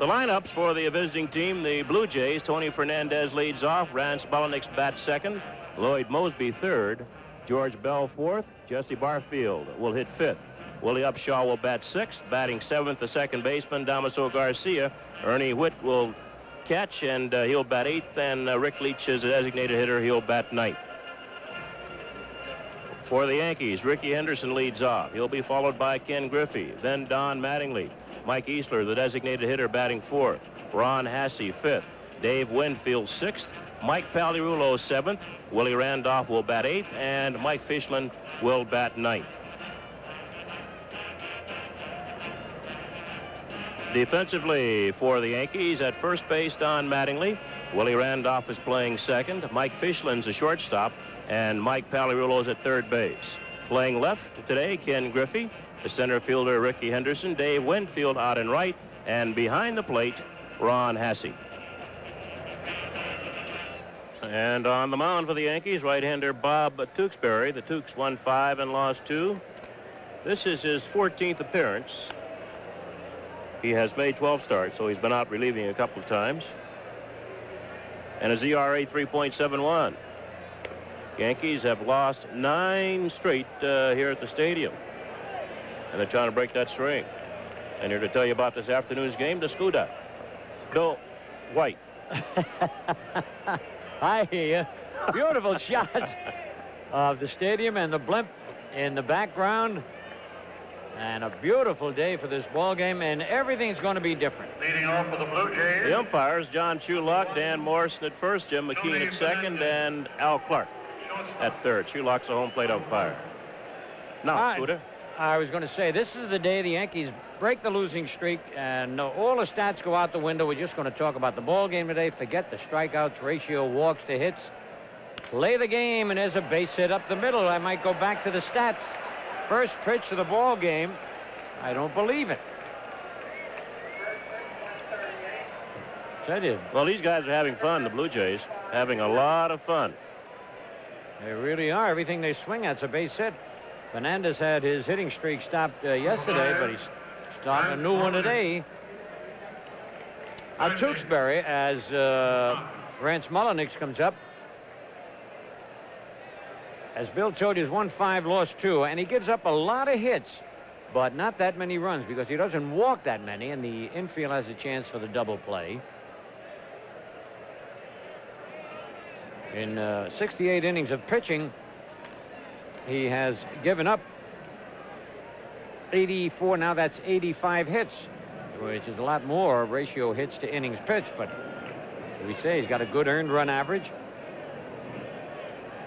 The lineups for the visiting team, the Blue Jays. Tony Fernandez leads off. Rance Mulliniks bats second. Lloyd Moseby third. George Bell fourth. Jesse Barfield will hit fifth. Willie Upshaw will bat sixth. Batting seventh, the second baseman, Damaso Garcia. Ernie Whitt will catch, and he'll bat eighth. And Rick Leach is a designated hitter. He'll bat ninth. For the Yankees, Ricky Henderson leads off. He'll be followed by Ken Griffey, then Don Mattingly. Mike Easler, the designated hitter, batting fourth. Ron Hasse, fifth. Dave Winfield, sixth. Mike Pagliarulo, seventh. Willie Randolph will bat eighth, and Mike Fischland will bat ninth. Defensively for the Yankees, at first base, Don Mattingly. Willie Randolph is playing second. Mike Fischland's a shortstop, and Mike Pagliarulo's at third base. Playing left today, Ken Griffey. The center fielder, Ricky Henderson. Dave Winfield out and right. And behind the plate, Ron Hasse. And on the mound for the Yankees, right-hander Bob Tewksbury. The Tewks won 5 and lost 2. This is his 14th appearance. He has made 12 starts, so he's been out relieving a couple of times. And his ERA 3.71. Yankees have lost 9 straight here at the stadium. And they're trying to break that string. And here to tell you about this afternoon's game, Descuda. Bill White. I hear you. Beautiful shot of the stadium and the blimp in the background. And a beautiful day for this ball game, and everything's going to be different. Leading off for the Blue Jays. The umpires, John Chulak, Dan Morrison at first, Jim McKean at second, and Al Clark at third. Chulak's a home plate umpire. Now, Scooter. I was going to say, this is the day the Yankees break the losing streak, and all the stats go out the window. We're just going to talk about the ball game today. Forget the strikeouts, ratio, walks to hits. Play the game, and there's a base hit up the middle. I might go back to the stats. First pitch of the ball game. I don't believe it. Said it. Well, these guys are having fun, the Blue Jays. Having a lot of fun. They really are. Everything they swing at's a base hit. Fernandez had his hitting streak stopped yesterday, but he's starting a new one today. Tewksbury, as Rance Mulliniks comes up. As Bill told you, he's won 5, lost 2, and he gives up a lot of hits, but not that many runs because he doesn't walk that many, and the infield has a chance for the double play. In 68 innings of pitching, he has given up 84. Now that's 85 hits, which is a lot more ratio hits to innings pitched. But as we say, he's got a good earned run average.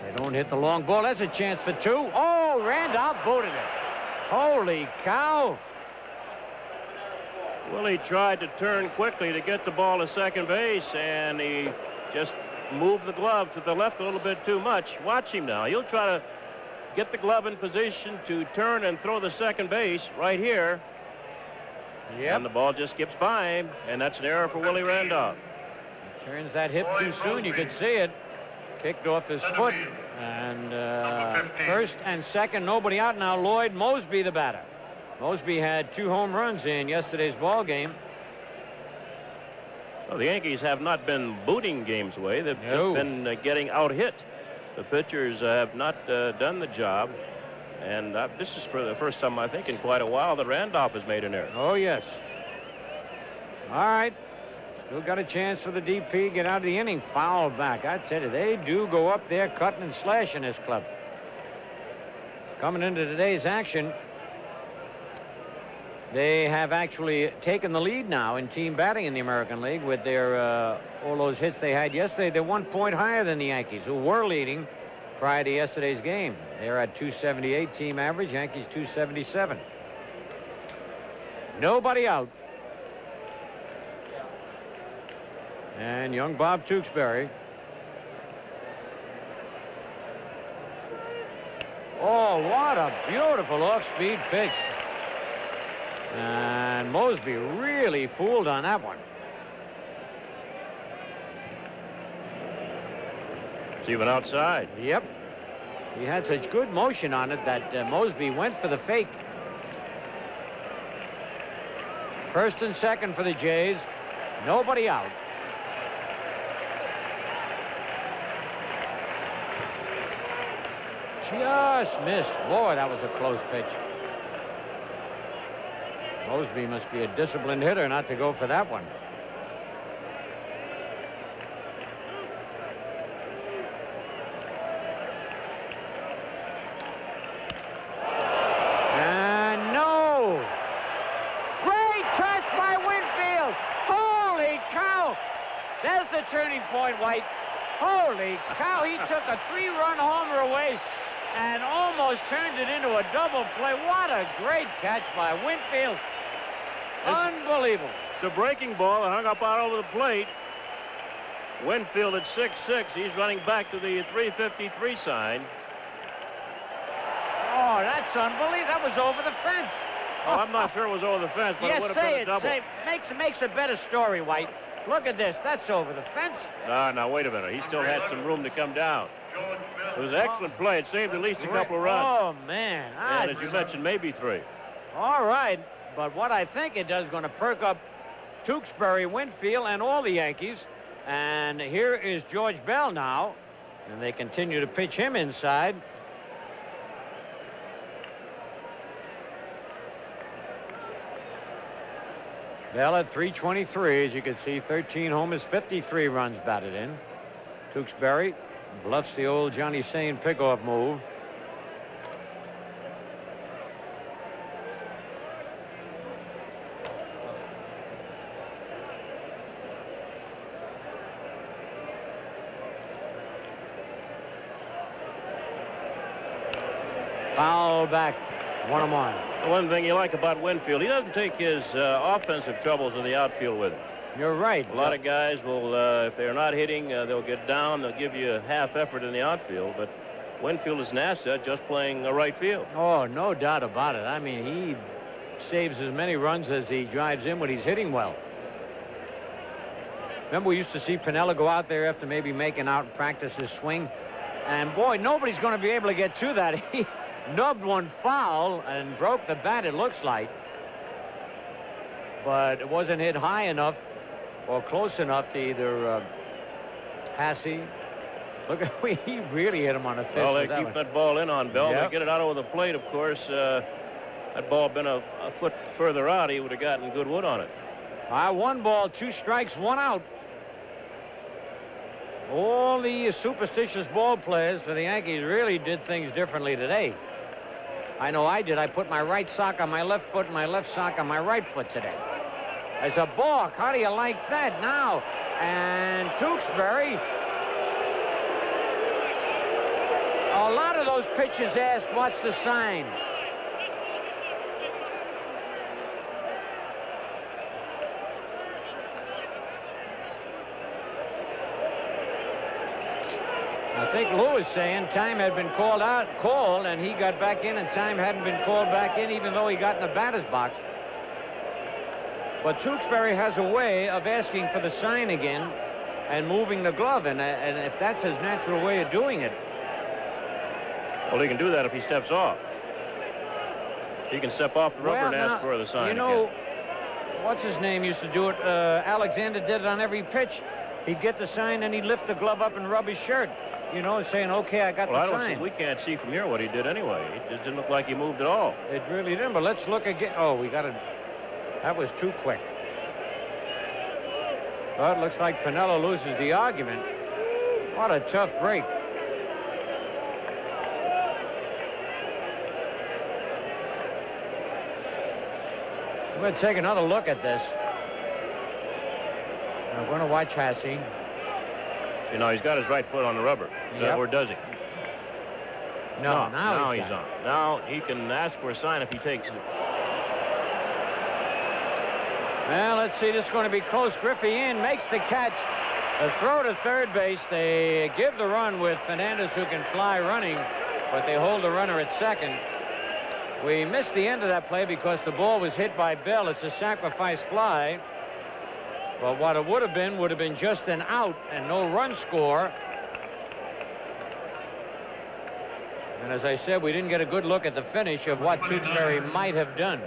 They don't hit the long ball. That's a chance for 2. Oh, Randolph booted it. Holy cow. Willie tried to turn quickly to get the ball to second base, and he just moved the glove to the left a little bit too much. Watch him now. He'll try to get the glove in position to turn and throw the second base right here. Yep. And the ball just skips by him, and that's an error for Willie Randolph. He turns that hip too soon. You could see it. Kicked off his foot. And first and second, nobody out now. Lloyd Moseby, the batter. Moseby had 2 home runs in yesterday's ball game. Well, the Yankees have not been booting games away. They've just been getting out-hit. The pitchers have not done the job. And this is for the first time, I think, in quite a while that Randolph has made an error. Oh, yes. All right. Still got a chance for the DP. Get out of the inning. Foul back. I tell you, they do go up there cutting and slashing this club. Coming into today's action, they have actually taken the lead now in team batting in the American League with their all those hits they had yesterday. They're 1 point higher than the Yankees, who were leading prior to yesterday's game. They're at 278 team average. Yankees 277. Nobody out. And young Bob Tewksbury. Oh, what a beautiful off-speed pitch. And Moseby really fooled on that one. It's even outside. Yep. He had such good motion on it that Moseby went for the fake. First and second for the Jays. Nobody out. Just missed. Boy, that was a close pitch. Mosby must be a disciplined hitter not to go for that one. And no! Great catch by Winfield! Holy cow! There's the turning point, White. Holy cow, he took a 3-run homer away and almost turned it into a double play. What a great catch by Winfield. Unbelievable. It's a breaking ball and hung up out over the plate. Winfield at 6'6". He's running back to the 353 sign. Oh, that's unbelievable. That was over the fence. Oh, I'm not sure it was over the fence, but it would have been a double. Say it. Makes a better story, White. Look at this. That's over the fence. No, wait a minute. He still had some room to come down. It was an excellent play. It saved at least a couple of runs. Oh, man. And as you mentioned, maybe 3. All right. But what I think it does is going to perk up Tewksbury, Winfield, and all the Yankees. And here is George Bell now. And they continue to pitch him inside. Bell at 323, as you can see, 13 homers, 53 runs batted in. Tewksbury bluffs the old Johnny Sain pickoff move. Foul back, 1-1. The one thing you like about Winfield, he doesn't take his offensive troubles in the outfield with him. You're right. A lot of guys will, if they're not hitting, they'll get down. They'll give you a half effort in the outfield. But Winfield is an asset just playing the right field. Oh, no doubt about it. I mean, he saves as many runs as he drives in when he's hitting well. Remember, we used to see Piniella go out there after maybe making out and practice his swing. And, boy, nobody's going to be able to get to that. He nubbed one foul and broke the bat, it looks like. But it wasn't hit high enough or close enough to either Hasse. Look at he really hit him on the fifth. Well, they keep that ball in on Bell. Yep. They get it out over the plate, of course. That ball been a foot further out, he would have gotten good wood on it. 1 ball, 2 strikes, 1 out. All the superstitious ball players for the Yankees really did things differently today. I know I did. I put my right sock on my left foot and my left sock on my right foot today. There's a balk. How do you like that now? And Tewksbury. A lot of those pitchers asked, what's the sign? I think Lou is saying time had been called, and he got back in, and time hadn't been called back in, even though he got in the batter's box. But Tewksbury has a way of asking for the sign again and moving the glove, and if that's his natural way of doing it. Well, he can do that if he steps off. He can step off the rubber and ask for the sign. You know, again. What's his name used to do it? Alexander did it on every pitch. He'd get the sign, and he'd lift the glove up and rub his shirt. You know, saying, okay, I got the sign. We can't see from here what he did anyway. It just didn't look like he moved at all. It really didn't, but let's look again. Oh, we got to... That was too quick. Well, it looks like Piniella loses the argument. What a tough break. We're going to take another look at this. I'm going to watch Hasse. You know, he's got his right foot on the rubber. Or does he? No, now he's on. Now he can ask for a sign if he takes it. Well, let's see. This is going to be close. Griffey in, makes the catch. The throw to third base. They give the run with Fernandez, who can fly running, but they hold the runner at second. We missed the end of that play because the ball was hit by Bell. It's a sacrifice fly. But what it would have been just an out and no run score. And as I said, we didn't get a good look at the finish of what Tewksbury might have done.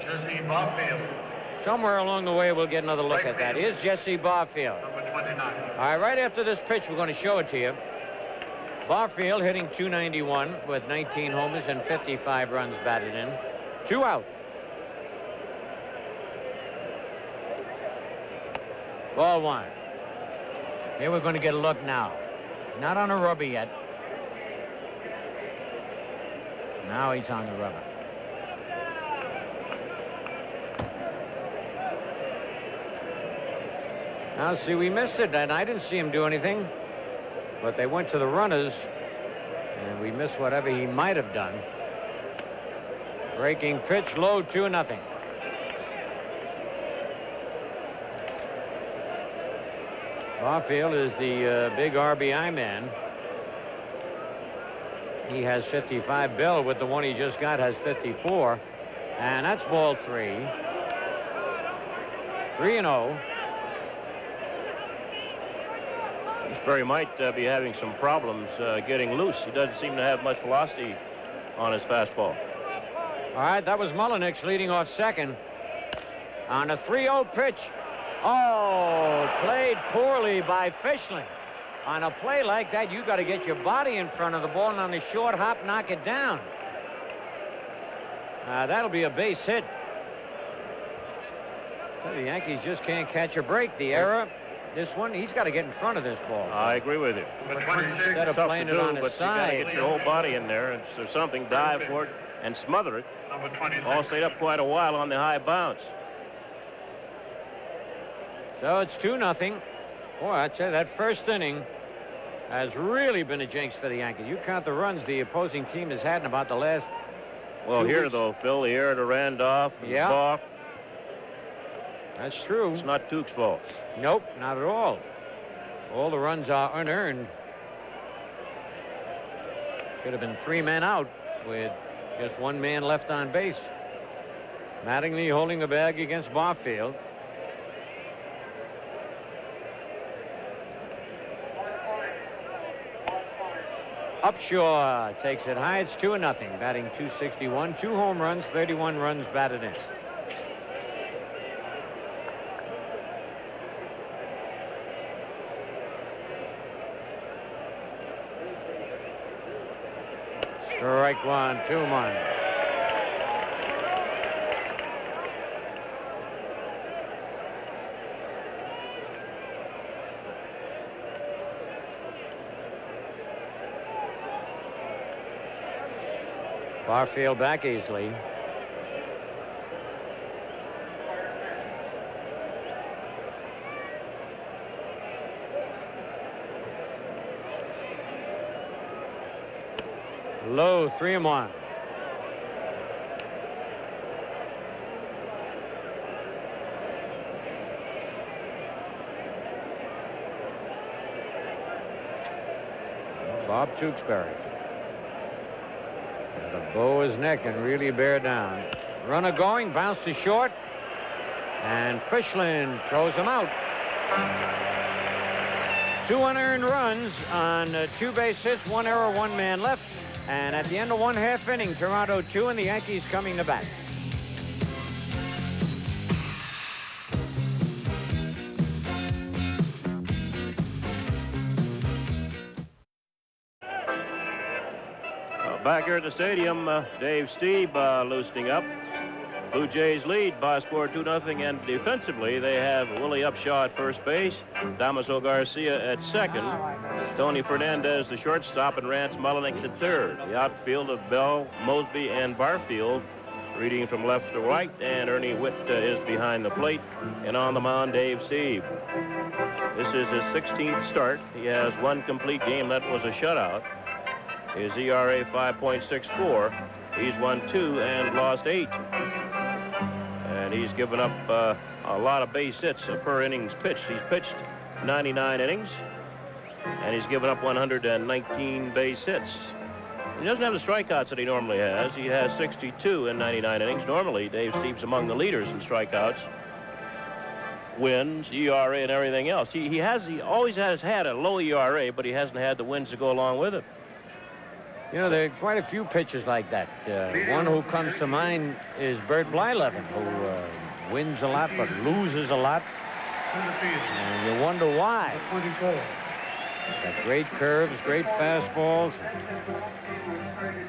somewhere along the way, we'll get another look at that. Here's Jesse Barfield. Number 29. All right, right after this pitch, we're going to show it to you. Barfield hitting .291 with 19 homers and 55 runs batted in. 2 out. Ball 1. Here we're going to get a look now. Not on a rubber yet. Now he's on the rubber. Now, see, we missed it, and I didn't see him do anything. But they went to the runners, and we missed whatever he might have done. Breaking pitch, low, 2-0. Barfield is the big RBI man. He has 55. Bill, with the one he just got, has 54. And that's ball 3. 3-0. Tewksbury might be having some problems getting loose. He doesn't seem to have much velocity on his fastball. All right, that was Mullenix leading off second. On a 3-0 pitch. Oh, played poorly by Fishling. On a play like that, you got to get your body in front of the ball and on the short hop, knock it down. That'll be a base hit. The Yankees just can't catch a break. The error, this one, he's got to get in front of this ball. I agree with you. Number 26. Instead of Tough playing to it do, on but his you got to side. get your whole body in there and or something, dive for it and smother it. Number 26. All stayed up quite a while on the high bounce. So it's 2-0. Boy, I'd say that first inning has really been a jinx for the Yankees. You count the runs the opposing team has had in about the last Well, 2 here, weeks. though, Phil, the error to Randolph and Yeah. Goff, That's true. it's not Tuke's fault. Nope, not at all. All the runs are unearned. Could have been 3 men out with just 1 man left on base. Mattingly holding the bag against Barfield. Upshaw takes it high. It's 2-0. Batting .261. 2 home runs, 31 runs batted in. Strike 1, 2-1. Barfield back easily. Low, 3-1. Bob Tewksbury. Got to bow his neck and really bear down. Runner going, bounce to short. And Fishling throws him out. 2 unearned runs on 2 base hits, 1 error, 1 man left. And at the end of 1/2 inning, Toronto 2 and the Yankees coming to bat. Back here at the stadium, Dave Stieb loosening up. Blue Jays lead by a score of 2-0, and defensively they have Willie Upshaw at first base, Damaso Garcia at second, Tony Fernandez the shortstop, and Rance Mullenix at third. The outfield of Bell, Mosby, and Barfield reading from left to right, and Ernie Witt is behind the plate, and on the mound Dave Stieb. This is his 16th start. He has 1 complete game. That was a shutout. His ERA 5.64. He's won 2 and lost 8. And he's given up a lot of base hits per innings pitched. He's pitched 99 innings, and he's given up 119 base hits. He doesn't have the strikeouts that he normally has. He has 62 in 99 innings. Normally, Dave Stieb's among the leaders in strikeouts, wins, ERA, and everything else. He always has had a low ERA, but he hasn't had the wins to go along with it. You know, there are quite a few pitchers like that. One who comes to mind is Bert Blyleven, who wins a lot, but loses a lot. And you wonder why. 24. Got great curves, great fastballs.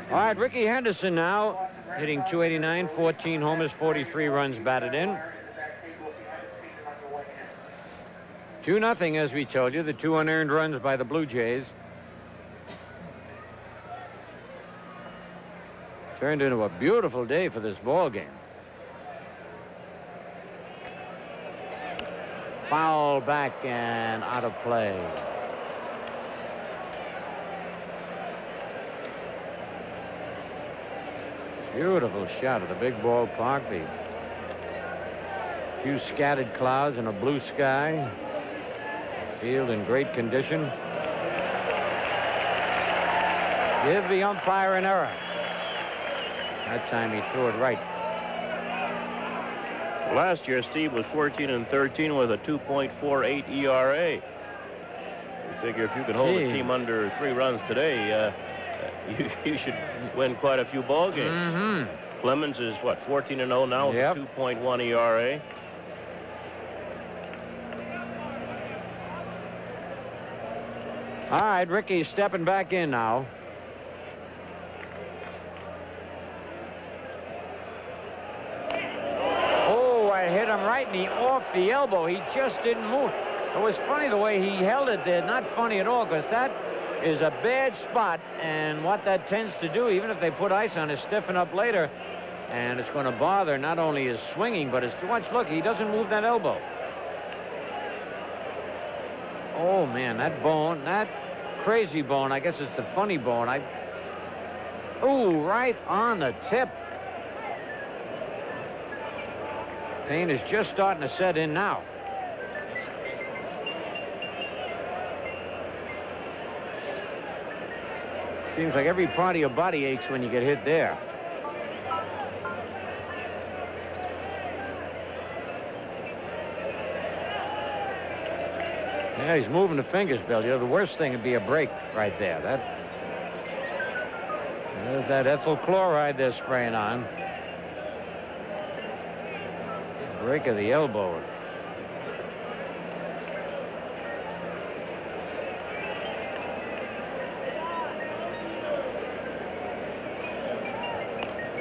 All right, Ricky Henderson now hitting .289, 14 homers, 43 runs batted in. 2-0, as we told you, the 2 unearned runs by the Blue Jays. Turned into a beautiful day for this ball game. Foul back and out of play. Beautiful shot at the big ballpark. The few scattered clouds and a blue sky. Field in great condition. Give the umpire an error. That time he threw it right. Last year, Steve was 14-13 with a 2.48 ERA. You figure if you can hold a team under 3 runs today, you should win quite a few ball games. Mm-hmm. Clemens is, what, 14-0 now with a 2.1 ERA. All right, Ricky's stepping back in now. Hit him right off the elbow. He just didn't move. It was funny the way he held it there. Not funny at all, because that is a bad spot. And what that tends to do, even if they put ice on it, stiffen up later. And it's going to bother not only his swinging, but his watch. Look, he doesn't move that elbow. Oh, man, that bone, that crazy bone, I guess it's the funny bone. Ooh, right on the tip. Pain is just starting to set in now. Seems like every part of your body aches when you get hit there. Yeah, he's moving the fingers, Bill. You know, the worst thing would be a break right there. There's that ethyl chloride they're spraying on. Break of the elbow.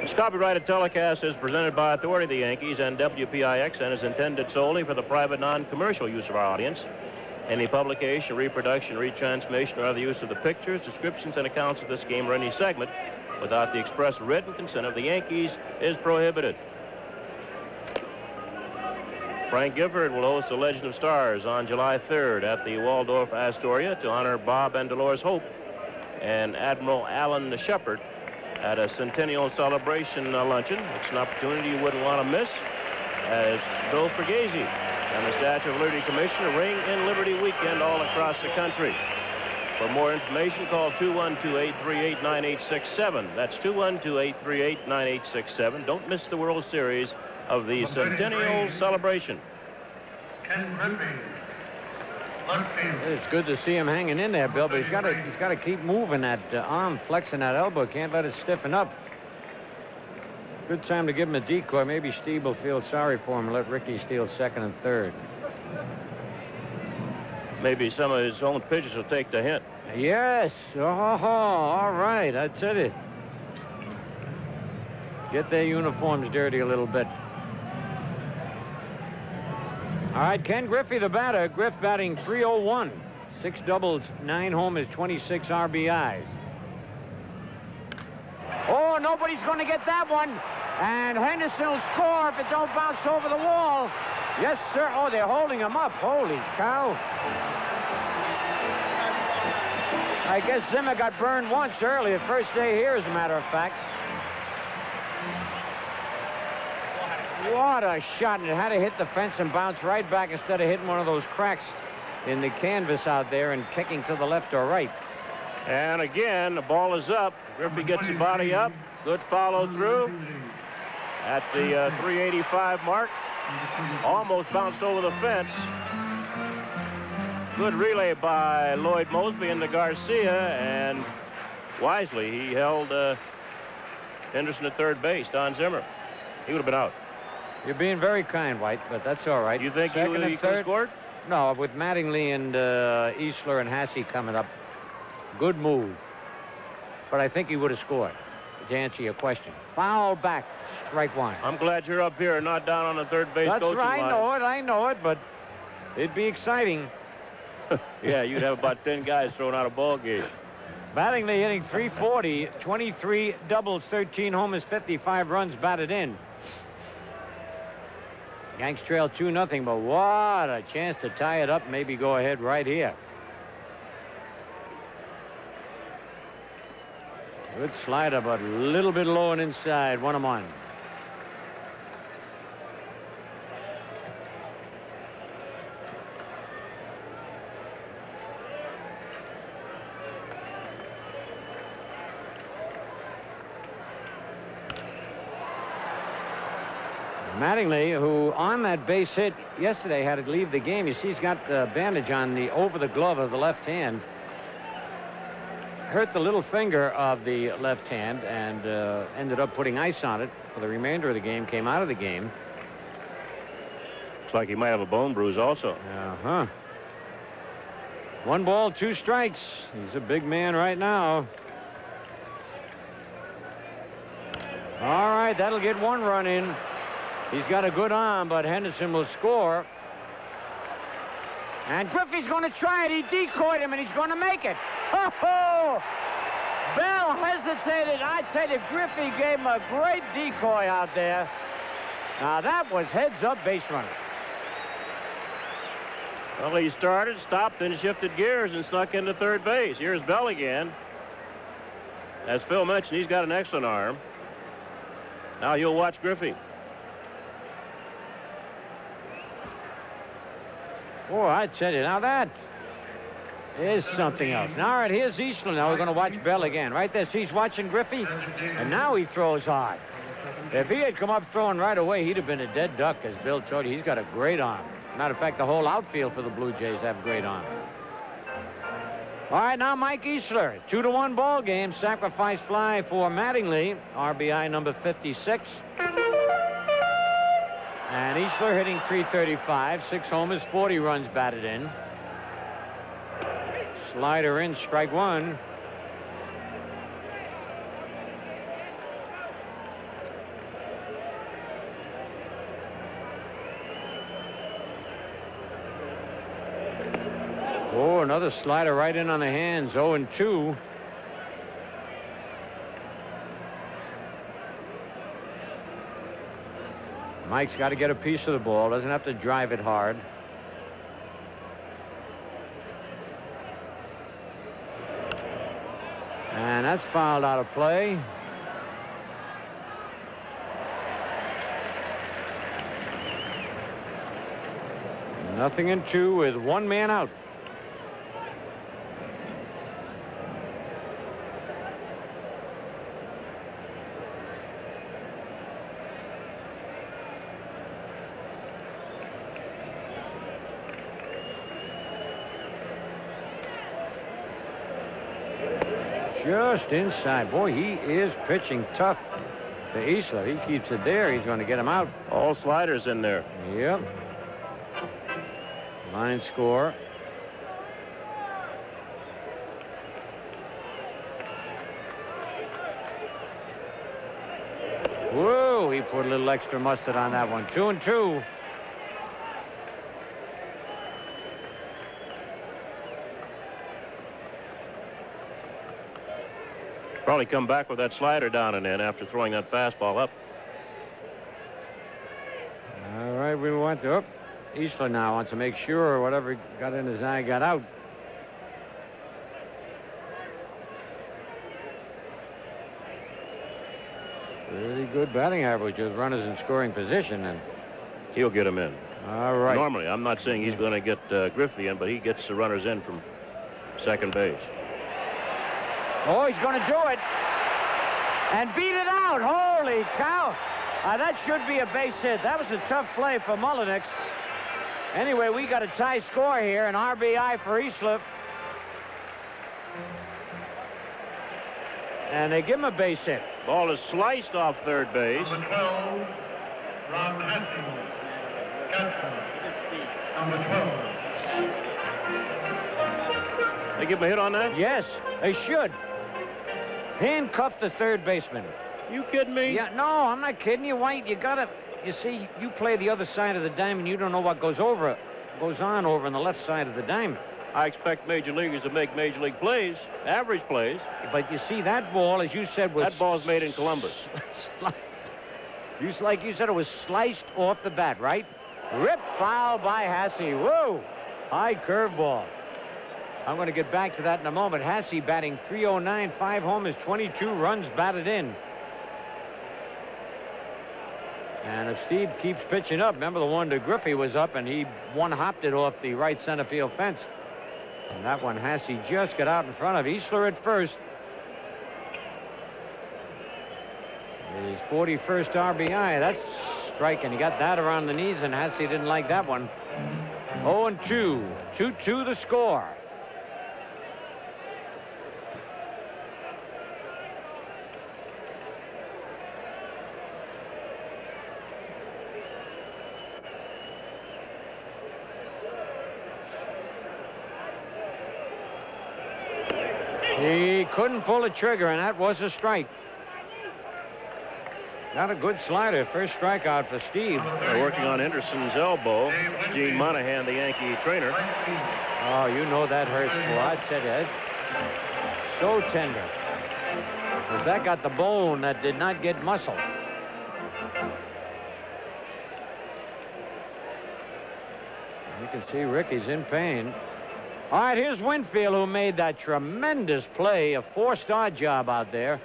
This copyrighted telecast is presented by authority of the Yankees and WPIX and is intended solely for the private non-commercial use of our audience. Any publication, reproduction, retransmission, or other use of the pictures, descriptions, and accounts of this game or any segment without the express written consent of the Yankees is prohibited. Frank Gifford will host the Legend of Stars on July 3rd at the Waldorf Astoria to honor Bob and Dolores Hope and Admiral Alan Shepard at a centennial celebration luncheon. It's an opportunity you wouldn't want to miss, as Bill Ferghese and the Statue of Liberty Commission ring in Liberty Weekend all across the country. For more information, call 212-838-9867. That's 212-838-9867. Don't miss the World Series of the Centennial Celebration. Ken Griffey. Left field. It's good to see him hanging in there, Bill, but he's got to keep moving that arm, flexing that elbow. Can't let it stiffen up. Good time to give him a decoy. Maybe Steve will feel sorry for him and let Ricky steal second and third. Maybe some of his own pitchers will take the hint. Yes. Oh, all right. I tell you. Get their uniforms dirty a little bit. All right, Ken Griffey, the batter. Griff batting .301. 6 doubles, 9 homers, 26 RBI. Oh, nobody's going to get that one. And Henderson will score if it don't bounce over the wall. Yes, sir. Oh, they're holding him up. Holy cow. I guess Zimmer got burned once earlier. First day here, as a matter of fact. What a shot. And it had to hit the fence and bounce right back instead of hitting one of those cracks in the canvas out there and kicking to the left or right. And again, the ball is up. Griffey gets the body up. Good follow through at the 385 mark. Almost bounced over the fence. Good relay by Lloyd Mosby into Garcia, and wisely he held Henderson at third base. Don Zimmer. He would have been out. You're being very kind, White, but that's all right. You think Second you and could have third? scored? No, with Mattingly and Easler and Hasse coming up, good move. But I think he would have scored, to answer your question. Foul back, strike one. I'm glad you're up here and not down on the third base That's coaching right, line. I know it, but it'd be exciting. Yeah, you'd have about 10 guys throwing out a ball game. Mattingly hitting .340, 23 doubles, 13 homers, 55 runs batted in. Yanks trail 2-0, but what a chance to tie it up, maybe go ahead right here. Good slider, but a little bit low and inside, 1-1. Mattingly, who on that base hit yesterday had to leave the game. You see he's got the bandage on the over the glove of the left hand. Hurt the little finger of the left hand and ended up putting ice on it for the remainder of the game. Came out of the game. Looks like he might have a bone bruise also. 1 ball, 2 strikes. He's a big man right now. All right, that'll get 1 run in. He's got a good arm, but Henderson will score. And Griffey's going to try it. He decoyed him, and he's going to make it. Ho-ho! Bell hesitated. I tell you, Griffey gave him a great decoy out there. Now, that was heads-up base runner. Well, he started, stopped, then shifted gears and snuck into third base. Here's Bell again. As Phil mentioned, he's got an excellent arm. Now you'll watch Griffey. Oh, I tell you, now that is something else. Now, all right, here's Eastland. Now we're going to watch Bell again. Right there, see, he's watching Griffey, and now he throws hard. If he had come up throwing right away, he'd have been a dead duck, as Bill told you. He's got a great arm. Matter of fact, the whole outfield for the Blue Jays have great arm. All right, now Mike Easler, 2-1 ball game. Sacrifice fly for Mattingly, RBI number 56. And Easler hitting .335, 6 homers, 40 runs batted in. Slider in, strike 1. Oh, another slider right in on the hands, 0-2. Mike's got to get a piece of the ball. Doesn't have to drive it hard. And that's fouled out of play. Nothing in 2 with 1 man out. Just inside. Boy, he is pitching tough to Easler. He keeps it there. He's going to get him out. All sliders in there. Yep. Line score. Whoa, he put a little extra mustard on that one. 2-2. Probably come back with that slider down and in after throwing that fastball up. All right, we want to. Easler now wants to make sure whatever got in his eye got out. Really good batting average with runners in scoring position, and He'll get him in. all right. Normally, I'm not saying he's going to get Griffey in, but he gets the runners in from second base. Oh, he's going to do it. And beat it out. Holy cow. That should be a base hit. That was a tough play for Mullenix. Anyway, we got a tie score here, an RBI for Easler. And they give him a base hit. Ball is sliced off third base. Number 12, Ron Hastings. Catcher. Number 12. They give him a hit on that? Yes, they should. Handcuff the third baseman. You kidding me? Yeah, no, I'm not kidding you, White. You gotta, you see, you play the other side of the diamond. You don't know what goes on over on the left side of the diamond. I expect major leaguers to make major league plays, average plays. But you see, that ball, as you said, was... That ball's made in Columbus. Like you said, it was sliced off the bat, right? Rip foul by Hasse. Whoa! High curveball. I'm going to get back to that in a moment. Hasse batting .309, 5 homers, 22 runs batted in. And if Steve keeps pitching up, remember the one to Griffey was up, and he one-hopped it off the right center field fence. And that one, Hasse just got out in front of Easler at first. His 41st RBI. That's striking. He got that around the knees, and Hasse didn't like that one. 0-2. 2-2 the score. He couldn't pull the trigger, and that was a strike. Not a good slider. First strikeout for Steve. They're working on Henderson's elbow. Gene Monahan, the Yankee trainer. Oh, you know that hurts, boy. I tell you, it's so tender. Because that got the bone that did not get muscle. You can see Ricky's in pain. All right, here's Winfield, who made that tremendous play, a 4-star job out there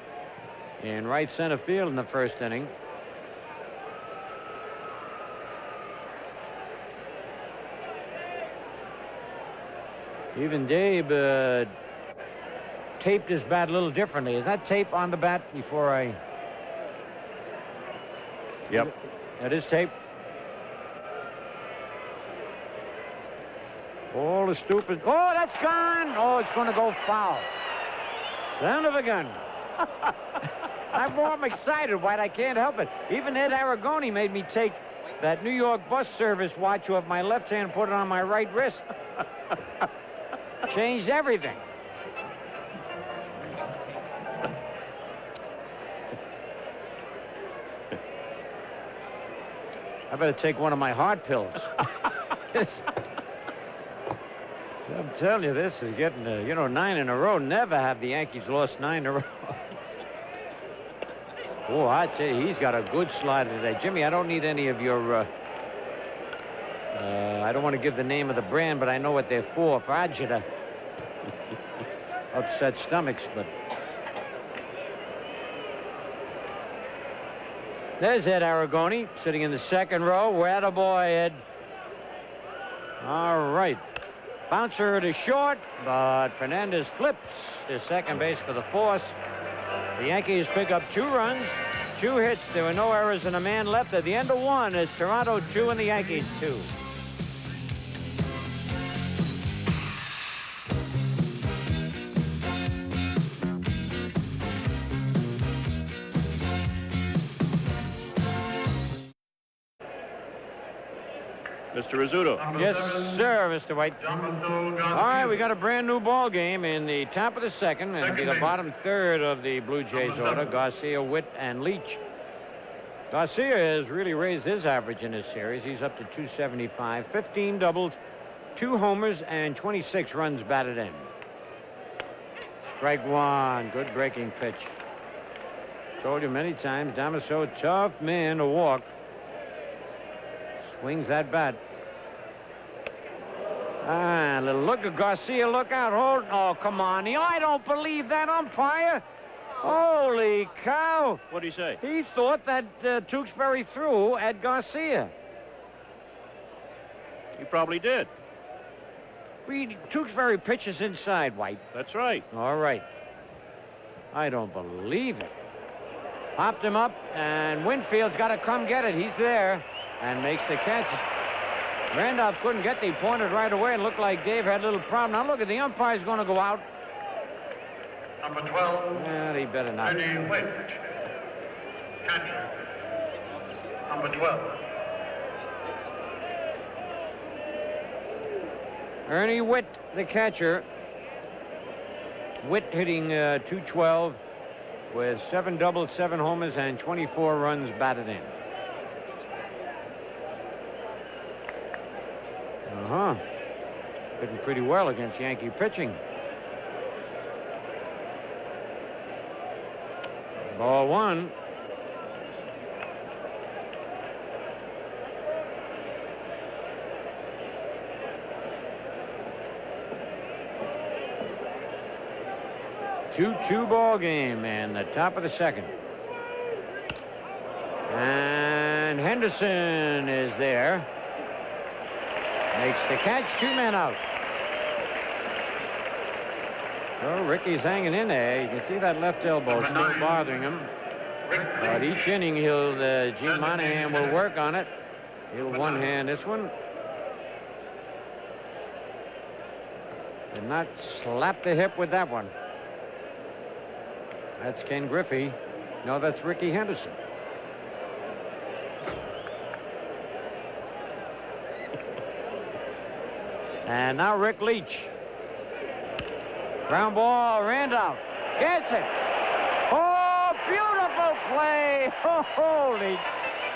in right center field in the first inning. Even Dave taped his bat a little differently. Is that tape on the bat before I... Yep. That is tape. All the stupid... Oh, that's gone! Oh, it's going to go foul. Son of a gun. I'm more excited, White. I can't help it. Even Ed Aragoni made me take that New York bus service watch off my left hand and put it on my right wrist. Changed everything. I better take one of my heart pills. I'm telling you, this is getting, 9 in a row. Never have the Yankees lost 9 in a row. Oh, I tell you, he's got a good slider today. Jimmy, I don't need any of your, I don't want to give the name of the brand, but I know what they're for agita. Upset stomachs, but... There's Ed Aragoni sitting in the second row. We're at a boy, Ed. All right. Bouncer to short, but Fernandez flips to second base for the force. The Yankees pick up 2 runs, 2 hits. There were no errors and a man left. At the end of 1 is Toronto 2 and the Yankees 2. Mr. Rizzuto. Yes, sir, Mr. White. All right, we got a brand new ball game in the top of the second. It'll be the bottom third of the Blue Jays order. Garcia, Witt, and Leach. Garcia has really raised his average in this series. He's up to 275, 15 doubles, 2 homers, and 26 runs batted in. Strike 1. Good breaking pitch. Told you many times, Damaso, tough man to walk. Swings that bat. Ah, little look at Garcia. Look out. Hold. Oh, come on. I don't believe that umpire. Holy cow. What'd he say? He thought that Tewksbury threw at Garcia. He probably did. Tewksbury pitches inside, White. That's right. All right. I don't believe it. Popped him up, and Winfield's got to come get it. He's there. And makes the catch. Randolph couldn't get the pointed right away and looked like Dave had a little problem. Now look at the umpire's going to go out. Number 12. Well, he better not. Eddie Witt. Catcher. Number 12. Ernie Witt, the catcher. Witt hitting .212 with 7 doubles, 7 homers, and 24 runs batted in. Hitting pretty well against Yankee pitching. Ball 1. Two-two ball game, and the top of the second. And Henderson is there. Makes the catch, 2 men out. So Ricky's hanging in there. You can see that left elbow still bothering him. But each inning, Gene Monahan will work on it. He'll one-hand this one. Did not slap the hip with that one. That's Ken Griffey. No, that's Ricky Henderson. And now Rick Leach. Ground ball, Randolph gets it. Oh, beautiful play. Oh, holy.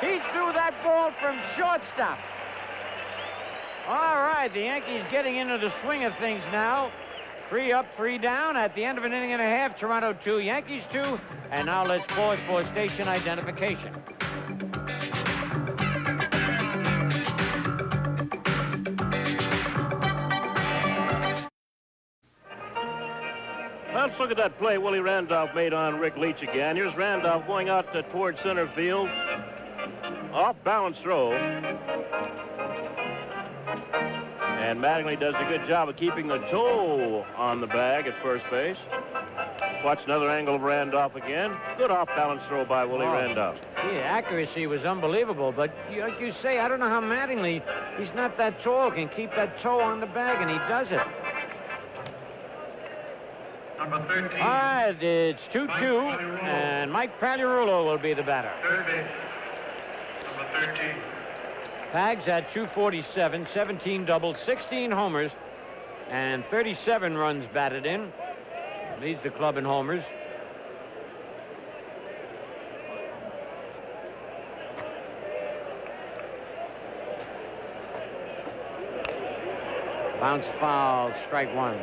He threw that ball from shortstop. All right, the Yankees getting into the swing of things now. 3 up, 3 down at the end of an inning and a half. Toronto 2, Yankees 2. And now let's pause for station identification. Let's look at that play Willie Randolph made on Rick Leach again. Here's Randolph going out toward center field. Off-balance throw. And Mattingly does a good job of keeping the toe on the bag at first base. Watch another angle of Randolph again. Good off-balance throw by Willie Randolph. The accuracy was unbelievable, but like you say, I don't know how Mattingly, he's not that tall, can keep that toe on the bag, and he does it. Number 13. All right, it's 2-2, and Mike Pagliarulo will be the batter. Third base. Number 13. Pags at 247, 17 doubles, 16 homers, and 37 runs batted in. Leads the club in homers. Bounce foul, strike 1.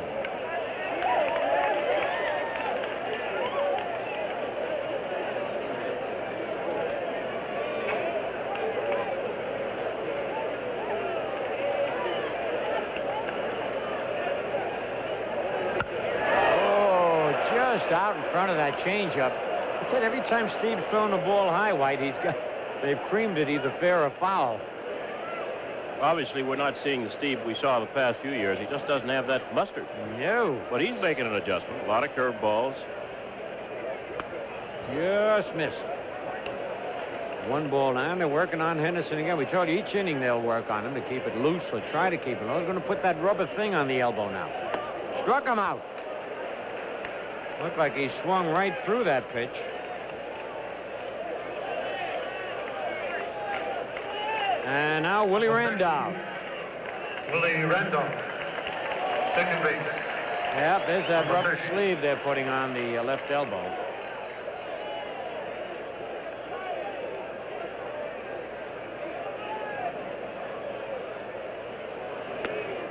Out in front of that changeup. I said every time Steve's thrown the ball high, White, they've creamed it either fair or foul. Obviously, we're not seeing the Steve we saw the past few years. He just doesn't have that mustard. No. But he's making an adjustment. A lot of curveballs. Just missed. 1 ball down. They're working on Henderson again. We told you each inning they'll work on him to keep it loose or try to keep it loose. They're going to put that rubber thing on the elbow now. Struck him out. Looked like he swung right through that pitch. And now Willie Randolph. Willie Randolph. Second base. Yep, there's that rubber sleeve they're putting on the left elbow.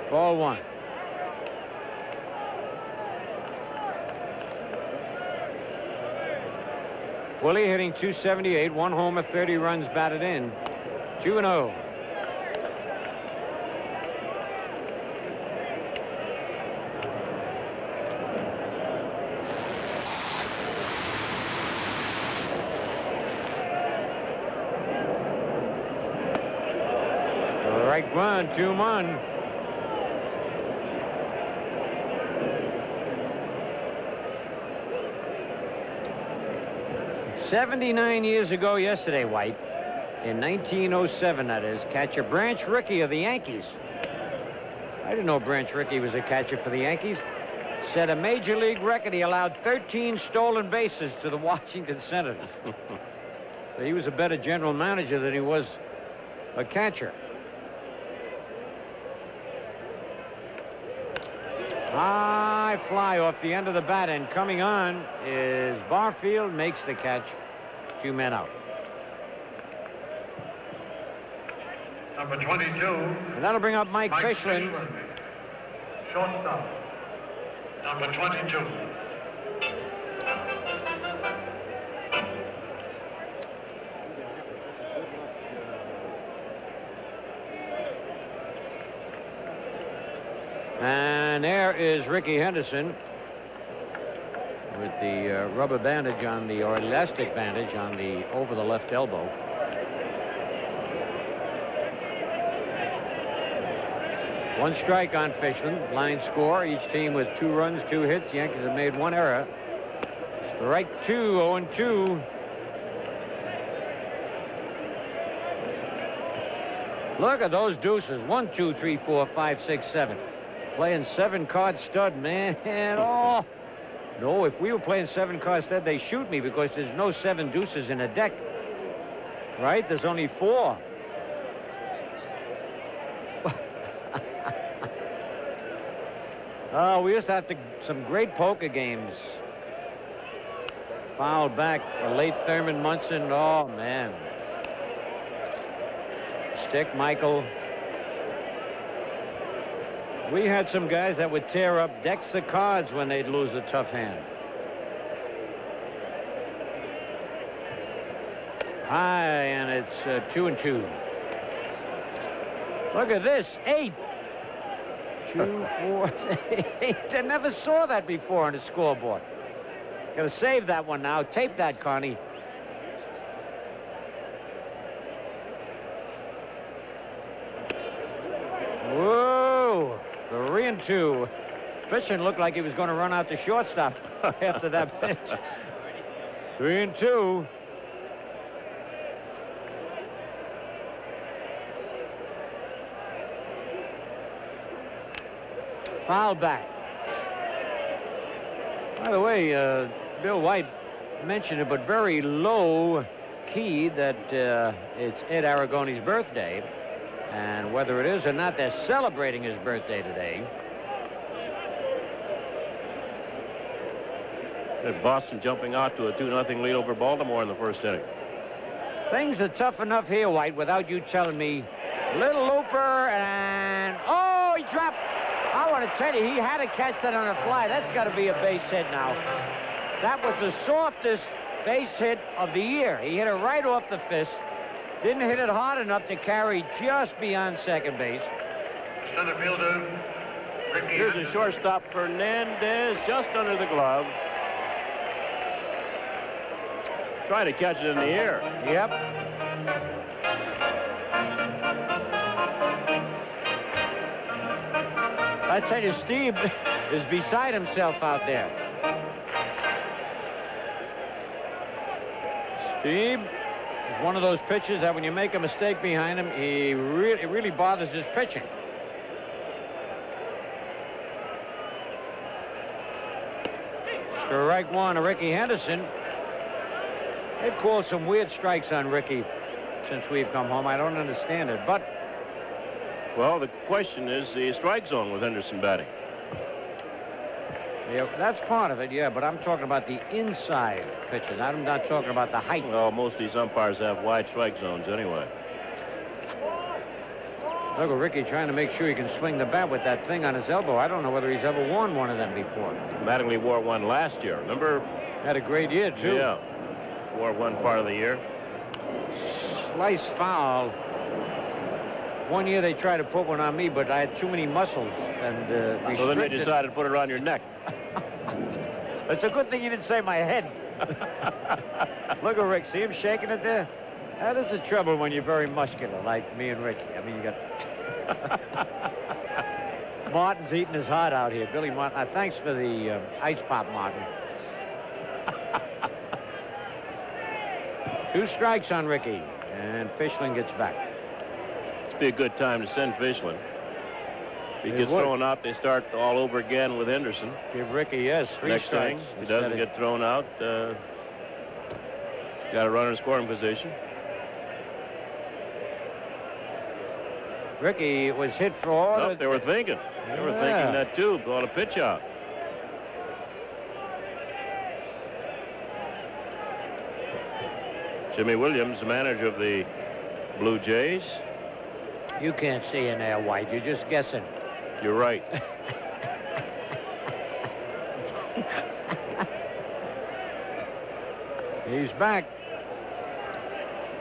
Ball 1. Willie hitting .278, 1 homer, 30 runs batted in. 2-0. Strike 1, 2-1. "79 years ago yesterday, White, in 1907, that is, catcher Branch Rickey of the Yankees. I didn't know Branch Rickey was a catcher for the Yankees. Set a major league record. He allowed 13 stolen bases to the Washington Senators. So he was a better general manager than he was a catcher. High fly off the end of the bat, and coming on is Barfield, makes the catch. 2 men out. Number 22. And that'll bring up Mike Fischlin. Shortstop. Number 22. And there is Ricky Henderson with the rubber bandage on the, or elastic bandage on the, over the left elbow. One strike on Fischlin. Line score. Each team with 2 runs, 2 hits. The Yankees have made 1 error. Strike 2, 0-2. Look at those deuces. 1, 2, 3, 4, 5, 6, 7. Playing 7-card stud, man. Oh. No, if we were playing 7-card stud, they shoot me because there's no 7 deuces in a deck. Right? There's only 4. Oh, we used to have some great poker games. Fouled back for late Thurman Munson. Oh, man. Stick, Michael. We had some guys that would tear up decks of cards when they'd lose a tough hand. High, and it's 2-2. Look at this, 8. 2, 4, 8. I never saw that before on the scoreboard. Gotta save that one now. Tape that, Connie. Whoa, 3-2. Fischlin looked like he was going to run out the shortstop after that pitch. 3-2. Foul back. By the way, Bill White mentioned it, but very low key, that it's Ed Aragone's birthday. And whether it is or not, they're celebrating his birthday today. Boston jumping out to a 2-0 lead over Baltimore in the first inning. Things are tough enough here, White, without you telling me. Little looper, and oh, he dropped. I want to tell you, he had to catch that on a fly. That's got to be a base hit now. That was the softest base hit of the year. He hit it right off the fist. Didn't hit it hard enough to carry just beyond second base. Center fielder, Ricky Here's Henderson. a shortstop, Fernandez, just under the glove. Trying to catch it in the air. Yep. I tell you, Steve is beside himself out there. Steve is one of those pitchers that when you make a mistake behind him, it really bothers his pitching. Strike 1 to Ricky Henderson. They've called some weird strikes on Ricky since we've come home. I don't understand it, but Well, the question is the strike zone with Henderson batting. yeah, that's part of it, yeah, but I'm talking about the inside pitches. I'm not talking about the height. Well, most of these umpires have wide strike zones anyway. Look at Ricky trying to make sure he can swing the bat with that thing on his elbow. I don't know whether he's ever worn one of them before. Mattingly wore one last year. Remember? Had a great year, too. Yeah. Wore one part of the year. Slice foul. One year they tried to put one on me, but I had too many muscles and So then they restricted. decided to put it around your neck. It's a good thing you didn't say my head. Look at Rick. See him shaking it there? That is the trouble when you're very muscular, like me and Ricky. I mean, you got... Martin's eating his heart out here. Billy Martin. Thanks for the ice pop, Martin. 2 strikes on Ricky, and Fischlin gets back. It'd be a good time to send Fischlin. If he It gets would. thrown out, they start all over again with Henderson. Give Ricky, yes, 3 Next strikes. inning, he doesn't get thrown out. Got a runner in scoring position. Ricky was hit for all. Oh, they were thinking. They were thinking that too. Brought a pitch out. Jimmy Williams, the manager of the Blue Jays. You can't see in there, White. You're just guessing. You're right. He's back.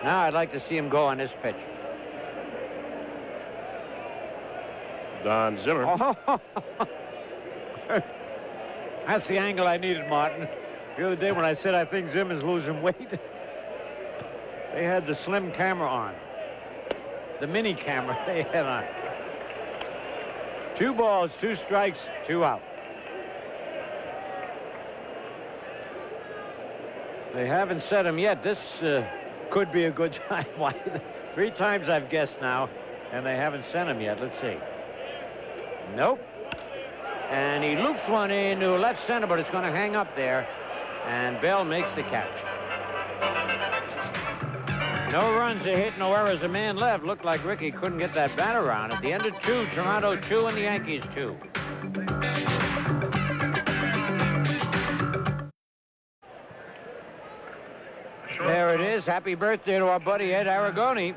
Now I'd like to see him go on this pitch. Don Zimmer. Oh. That's the angle I needed, Martin. The other day when I said I think Zimmer's losing weight, they had the slim camera on. The mini camera they had on. 2 balls, 2 strikes, 2 out. They haven't set him yet. This could be a good time. 3 times I've guessed now, and they haven't sent him yet. Let's see. Nope. And he loops one into left center, but it's going to hang up there. And Bell makes the catch. No runs are hit, no errors, a man left. Looked like Ricky couldn't get that bat around. At the end of 2, Toronto 2 and the Yankees 2. There it is. Happy birthday to our buddy Ed Aragoni.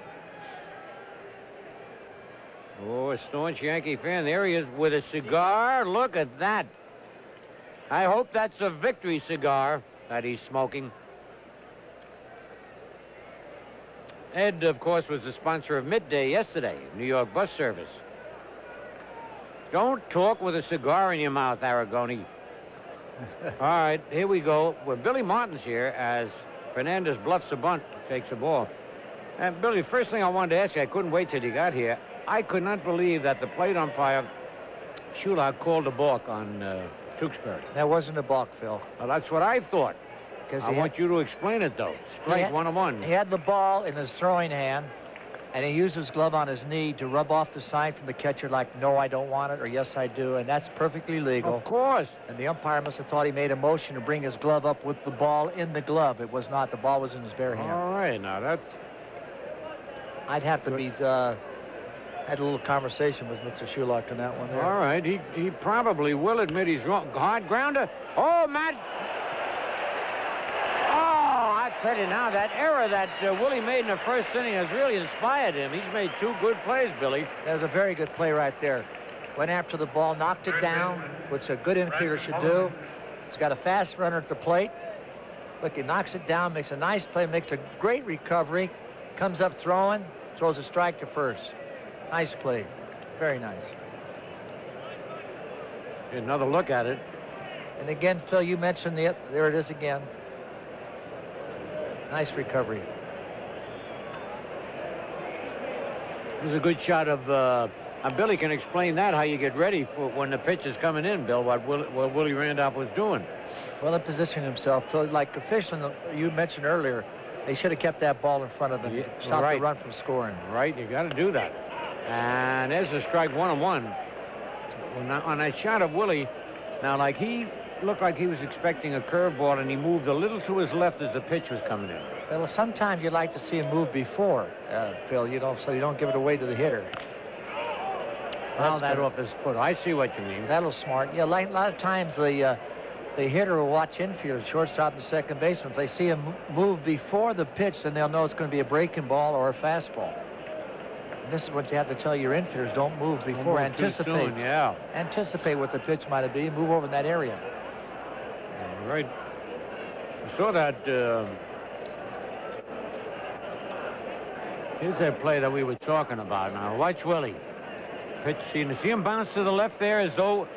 Oh, a staunch Yankee fan. There he is with a cigar. Look at that. I hope that's a victory cigar that he's smoking. Ed, of course, was the sponsor of Midday yesterday, New York bus service. Don't talk with a cigar in your mouth, Aragoni. All right, here we go. Well, Billy Martin's here as Fernandez bluffs a bunt, takes a ball. And, Billy, first thing I wanted to ask you, I couldn't wait till you got here. I could not believe that the plate umpire, Shulak, called a balk on Tewksbury. That wasn't a balk, Phil. Well, that's what I thought. Because I want you to explain it, though. Strike 1-1. He had the ball in his throwing hand, and he used his glove on his knee to rub off the sign from the catcher like, no, I don't want it, or yes, I do, and that's perfectly legal. Of course. And the umpire must have thought he made a motion to bring his glove up with the ball in the glove. It was not. The ball was in his bare hand. All right, now that... I'd have to be... had a little conversation with Mr. Shulak on that one there. All right, he probably will admit he's wrong. Hard grounder. Oh, Matt. Oh, I tell you now, that error that Willie made in the first inning has really inspired him. He's made 2 good plays, Billy. That was a very good play right there. Went after the ball, knocked it down, which a good infielder should do. He's got a fast runner at the plate. Look, he knocks it down, makes a nice play, makes a great recovery, comes up throwing, throws a strike to first. Nice play. Very nice. Another look at it. And again, Phil, you mentioned it. There it is again. Nice recovery. It was a good shot of... Billy can explain that, how you get ready for when the pitch is coming in, Bill, what Willie Randolph was doing. Well, he positioned himself. Phil, like officially, you mentioned earlier, they should have kept that ball in front of him. Stop the run from scoring. Right, you got to do that. And there's a strike 1-1. On that shot of Willie, now, like, he looked like he was expecting a curveball, and he moved a little to his left as the pitch was coming in. Well, sometimes you'd like to see him move before, Phil, you know, so you don't give it away to the hitter. Well, that off his foot. I see what you mean. That'll smart. Yeah, like, a lot of times the hitter will watch infield, shortstop and second baseman. If they see him move before the pitch, then they'll know it's going to be a breaking ball or a fastball. And this is what you have to tell your infielders: don't move before. Anticipate. Soon, yeah. Anticipate what the pitch might be. Move over in that area. All right. I saw that. Here's that play that we were talking about. Now, watch Willie. Pitch. See him bounce to the left there as though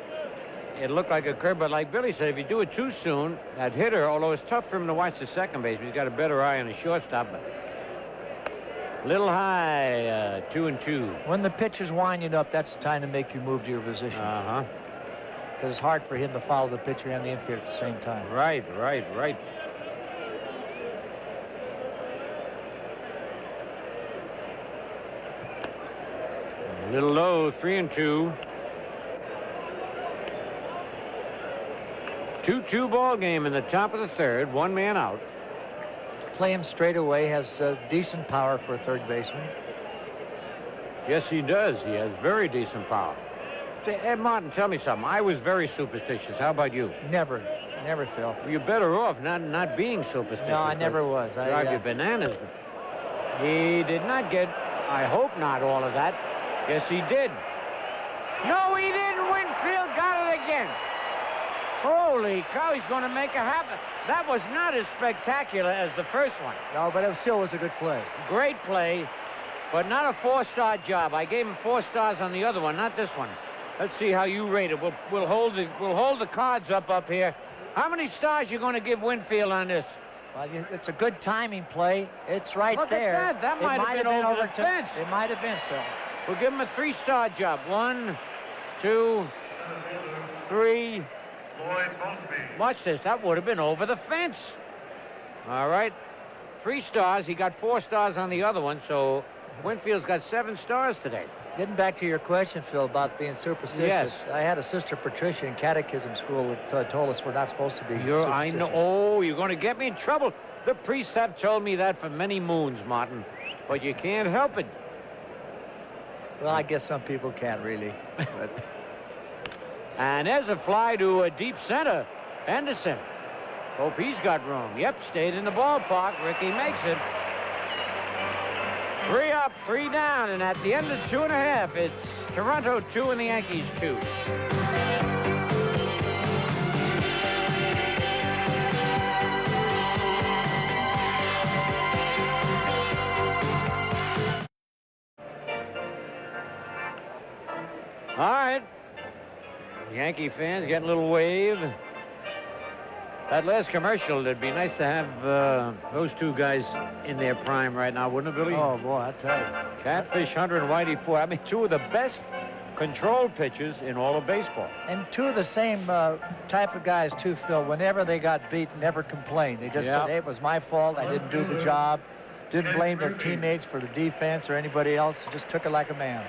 it looked like a curve, but like Billy said, if you do it too soon, that hitter, although it's tough for him to watch the second baseman, he's got a better eye on the shortstop. But little high, 2-2. When the pitch is winding up, that's the time to make you move to your position. Uh-huh. Because it's hard for him to follow the pitcher and the infielder at the same time. Right. A little low, 3-2. 2-2 ball game in the top of the third. 1 man out. Play him straight away. Has decent power for a third baseman. Yes, he does. He has very decent power. Say, Ed Martin, tell me something. I was very superstitious. How about you? Never, Phil. You're better off not being superstitious. No, I never was. Drive you bananas. He did not get, I hope not, all of that. Yes, he did. No, he didn't. Winfield got it again. Holy cow, he's going to make it happen. That was not as spectacular as the first one. No, but it still was a good play. Great play, but not a 4-star job. I gave him 4 stars on the other one, not this one. Let's see how you rate it. We'll hold the cards up here. How many stars you going to give Winfield on this? Well, it's a good timing play. It's right Look there. at that. That might have been over the fence. It might have been, Phil. We'll give him a 3-star job. 1, 2, 3. Lloyd Busby. Watch this. That would have been over the fence. All right. 3 stars. He got 4 stars on the other one, so Winfield's got 7 stars today. Getting back to your question, Phil, about being superstitious. Yes. I had a sister Patricia in catechism school that told us we're not supposed to be I superstitious. know. Oh, you're going to get me in trouble. The priests have told me that for many moons, Martin. But you can't help it. Well, I guess some people can't really. But And there's a fly to a deep center. Henderson. Hope he's got room. Yep, stayed in the ballpark. Ricky makes it. 3 up, 3 down, and at the end of 2.5, it's Toronto 2 and the Yankees 2. All right. Yankee fans getting a little wave. That last commercial, it'd be nice to have those 2 guys in their prime right now, wouldn't it, Billy? oh, boy, I tell you. Catfish Hunter and Whitey Ford. I mean, 2 of the best controlled pitchers in all of baseball. And 2 of the same type of guys, too, Phil. Whenever they got beat, never complained. They just said, hey, it was my fault. I didn't do the job. Didn't blame their teammates for the defense or anybody else. Just took it like a man.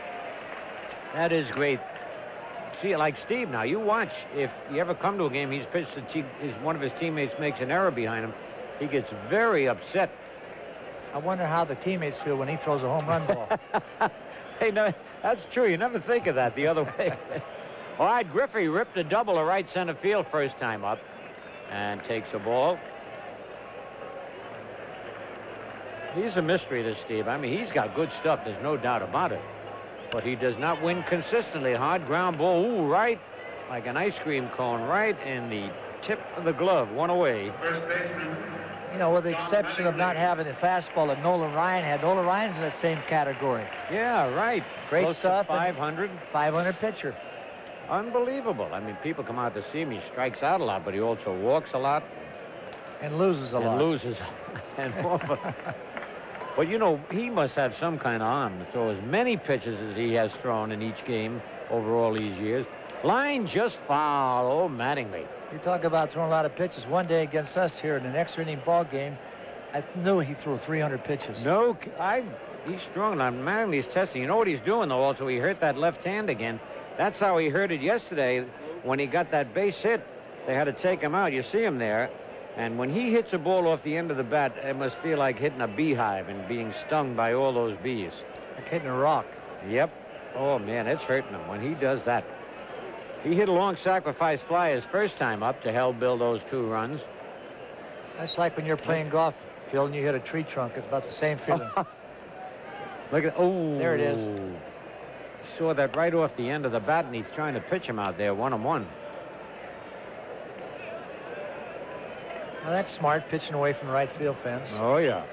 That is great. See, like Steve now, you watch. If you ever come to a game, he's pitched one of his teammates makes an error behind him, he gets very upset. I wonder how the teammates feel when he throws a home run ball. Hey, no, that's true. You never think of that the other way. All right, Griffey ripped a double to right center field first time up and takes a ball. He's a mystery, this Steve. I mean, he's got good stuff. There's no doubt about it. But he does not win consistently. Hard ground ball, ooh, right, like an ice cream cone, right in the tip of the glove, 1 away. First baseman. You know, with the exception of not having the fastball that Nolan Ryan had. Nolan Ryan's in that same category. Yeah, right. Great Close stuff. to 500. 500 pitcher. Unbelievable. I mean, people come out to see him. He strikes out a lot, but he also walks a lot. And loses a lot. And loses. And but, you know, he must have some kind of arm to throw as many pitches as he has thrown in each game over all these years. Line just foul. Oh, Mattingly. You talk about throwing a lot of pitches. One day against us here in an extra inning ball game, I knew he threw 300 pitches. No, he's strong. Now, Mattingly's testing. You know what he's doing, though, also? He hurt that left hand again. That's how he hurt it yesterday when he got that base hit. They had to take him out. You see him there. And when he hits a ball off the end of the bat, it must feel like hitting a beehive and being stung by all those bees. Like hitting a rock. Yep. Oh, man, it's hurting him when he does that. He hit a long sacrifice fly his first time up to help build those 2 runs. That's like when you're playing golf, Phil, and you hit a tree trunk. It's about the same feeling. Look at, oh. There it is. Saw that right off the end of the bat, and he's trying to pitch him out there 1-on-1. Well, that's smart, pitching away from the right field fence. Oh, yeah.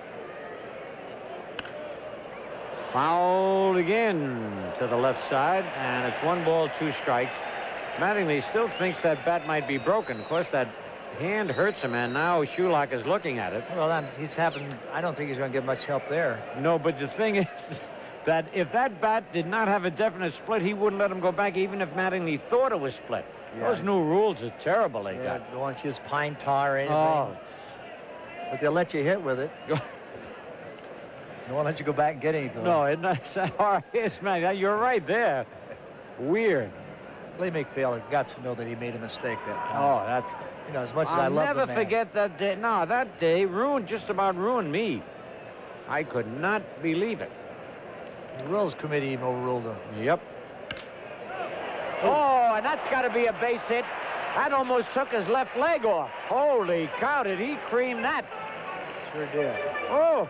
Fouled again to the left side, and it's 1 ball, 2 strikes. Mattingly still thinks that bat might be broken. Of course, that hand hurts him, and now Shulock is looking at it. Well, I don't think he's going to get much help there. No, but the thing is that if that bat did not have a definite split, he wouldn't let him go back, even if Mattingly thought it was split. Yeah. Those new rules are terrible they got. They won't use pine tar or anything. Oh. But they'll let you hit with it. They won't let you go back and get anything. No, it's not. All right, yes, man, you're right there. Weird. Lee McPhail got to know that he made a mistake that time. Oh, that's... You know, as much as I I'll love never the man. forget that day. No, that day just about ruined me. I could not believe it. The Rules Committee even overruled him. Yep. Oh, and that's got to be a base hit. That almost took his left leg off. Holy cow, did he cream that? Sure did. Oh.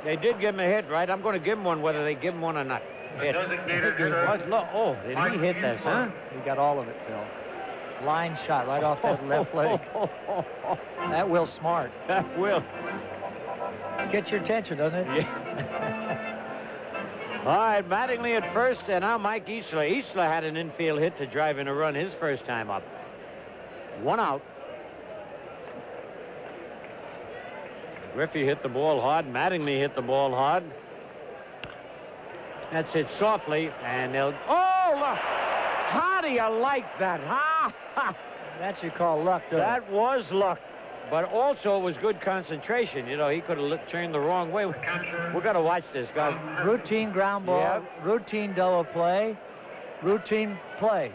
They did give him a hit, right? I'm going to give him one whether they give him one or not. Hit. Designated hitter. Oh, did he hit this, huh? He got all of it, Bill. Line shot right off that left leg. That Will Smart. That will. Gets your attention, doesn't it? Yeah. All right, Mattingly at first, and now Mike Easler. Easler had an infield hit to drive in a run his first time up. 1 out. Griffey hit the ball hard. Mattingly hit the ball hard. That's hit softly, and they'll... Oh, look! How do you like that? Ha! That's you call luck, though. That was luck. But also it was good concentration. You know, he could have turned the wrong way. We're going to watch this, guys. Routine ground ball, Yep. routine double play, routine play.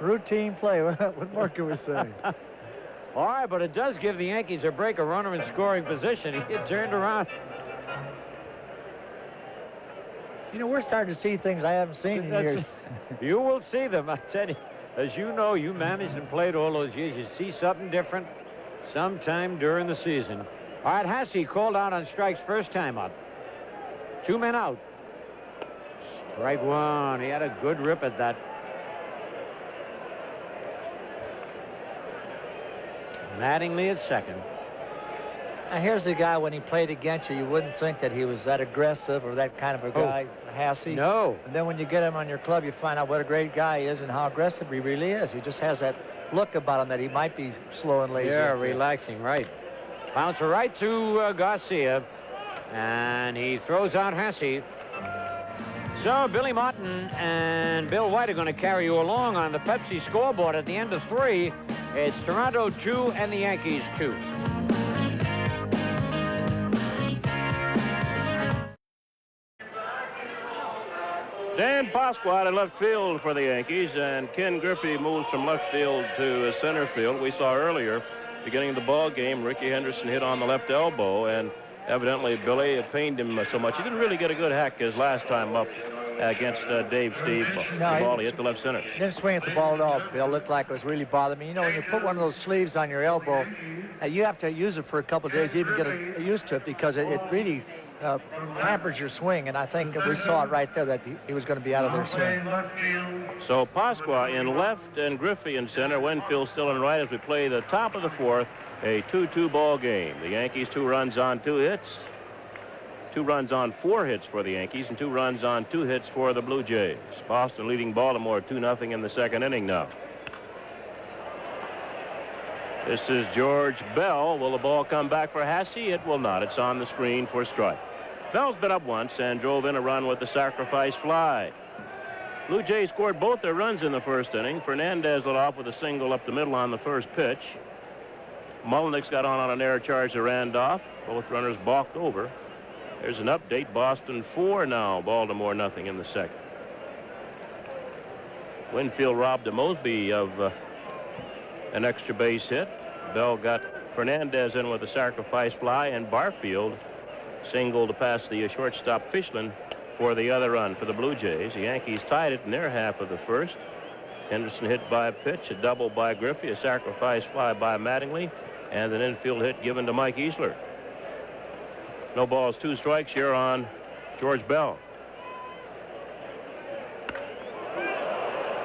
Routine play. What more can we say? All right, but it does give the Yankees a break, a runner in scoring position. He had turned around. You know, we're starting to see things I haven't seen in years. You will see them, I tell you. As you know, you managed and played all those years. You see something different sometime during the season. All right, Hasse called out on strikes first time up. 2 men out. Strike one. He had a good rip at that. Mattingly at second. Now, here's a guy, when he played against you, you wouldn't think that he was that aggressive or that kind of a guy, Hasse. No. And then when you get him on your club, you find out what a great guy he is and how aggressive he really is. He just has that look about him that he might be slow and lazy. Yeah, relaxing, right. Bouncer right to Garcia. And he throws out Hasse. So Billy Martin and Bill White are going to carry you along on the Pepsi scoreboard at the end of 3. It's Toronto 2 and the Yankees 2. Dan Pasqua in left field for the Yankees, and Ken Griffey moves from left field to center field. We saw earlier, beginning of the ball game, Ricky Henderson hit on the left elbow, and evidently Billy, it pained him so much. He didn't really get a good hack his last time up against Dave Steve. The ball, he hit the left center. Didn't swing at the ball at all, Bill. Looked like it was really bothering me. You know, when you put one of those sleeves on your elbow, you have to use it for a couple of days to even get used to it, because it really hampers your swing, and I think we saw it right there that he was going to be out of their swing. So Pasqua in left and Griffey in center. Winfield still in right as we play the top of the 4th. A 2-2 ball game. The Yankees 2 runs on 2 hits. 2 runs on 4 hits for the Yankees, and 2 runs on 2 hits for the Blue Jays. Boston leading Baltimore 2-0 in the second inning now. This is George Bell. Will the ball come back for Hasse? It will not. It's on the screen for strike. Bell's been up once and drove in a run with the sacrifice fly. Blue Jays scored both their runs in the first inning. Fernandez led off with a single up the middle on the first pitch. Mullenix got on an error charge to Randolph. Both runners balked over. There's an update. Boston 4 now. Baltimore nothing in the second. Winfield robbed Mosby of an extra base hit. Bell got Fernandez in with a sacrifice fly, and Barfield singled to pass the shortstop Fischlin for the other run for the Blue Jays. The Yankees tied it in their half of the first. Henderson hit by a pitch, a double by Griffey, a sacrifice fly by Mattingly, and an infield hit given to Mike Easler. No balls, 2 strikes here on George Bell.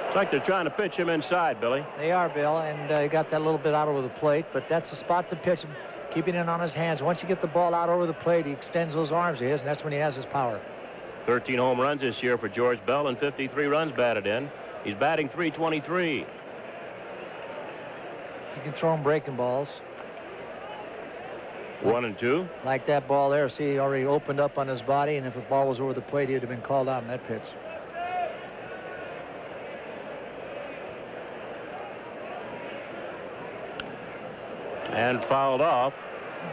It's like they're trying to pitch him inside, Billy. They are, Bill, and he got that little bit out over the plate, but that's the spot to pitch him, keeping it on his hands. Once you get the ball out over the plate, he extends those arms of his, and that's when he has his power. 13 home runs this year for George Bell and 53 runs batted in. He's batting .323. You can throw him breaking balls. 1 and 2. Like that ball there. See, he already opened up on his body, and if the ball was over the plate, he'd have been called out on that pitch. And fouled off.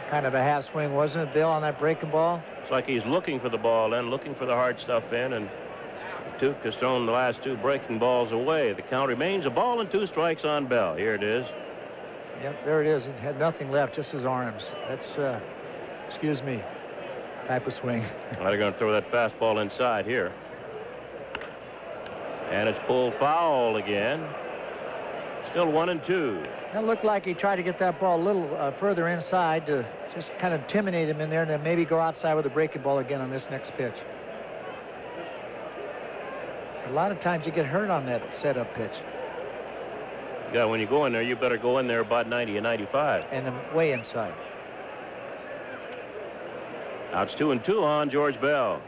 Kind of a half swing, wasn't it, Bill, on that breaking ball? It's like he's looking for the ball in, looking for the hard stuff in, and Tuke has thrown the last 2 breaking balls away. The count remains a ball and 2 strikes on Bell. Here it is. Yep, there it is. It had nothing left, just his arms. That's excuse me, type of swing. They're going to throw that fastball inside here. And it's pulled foul again. Still 1-2. It looked like he tried to get that ball a little further inside to just kind of intimidate him in there and then maybe go outside with a breaking ball again on this next pitch. A lot of times you get hurt on that setup pitch. Yeah, when you go in there, you better go in there about 90 and 95. And then way inside. Now it's 2-2 on George Bell.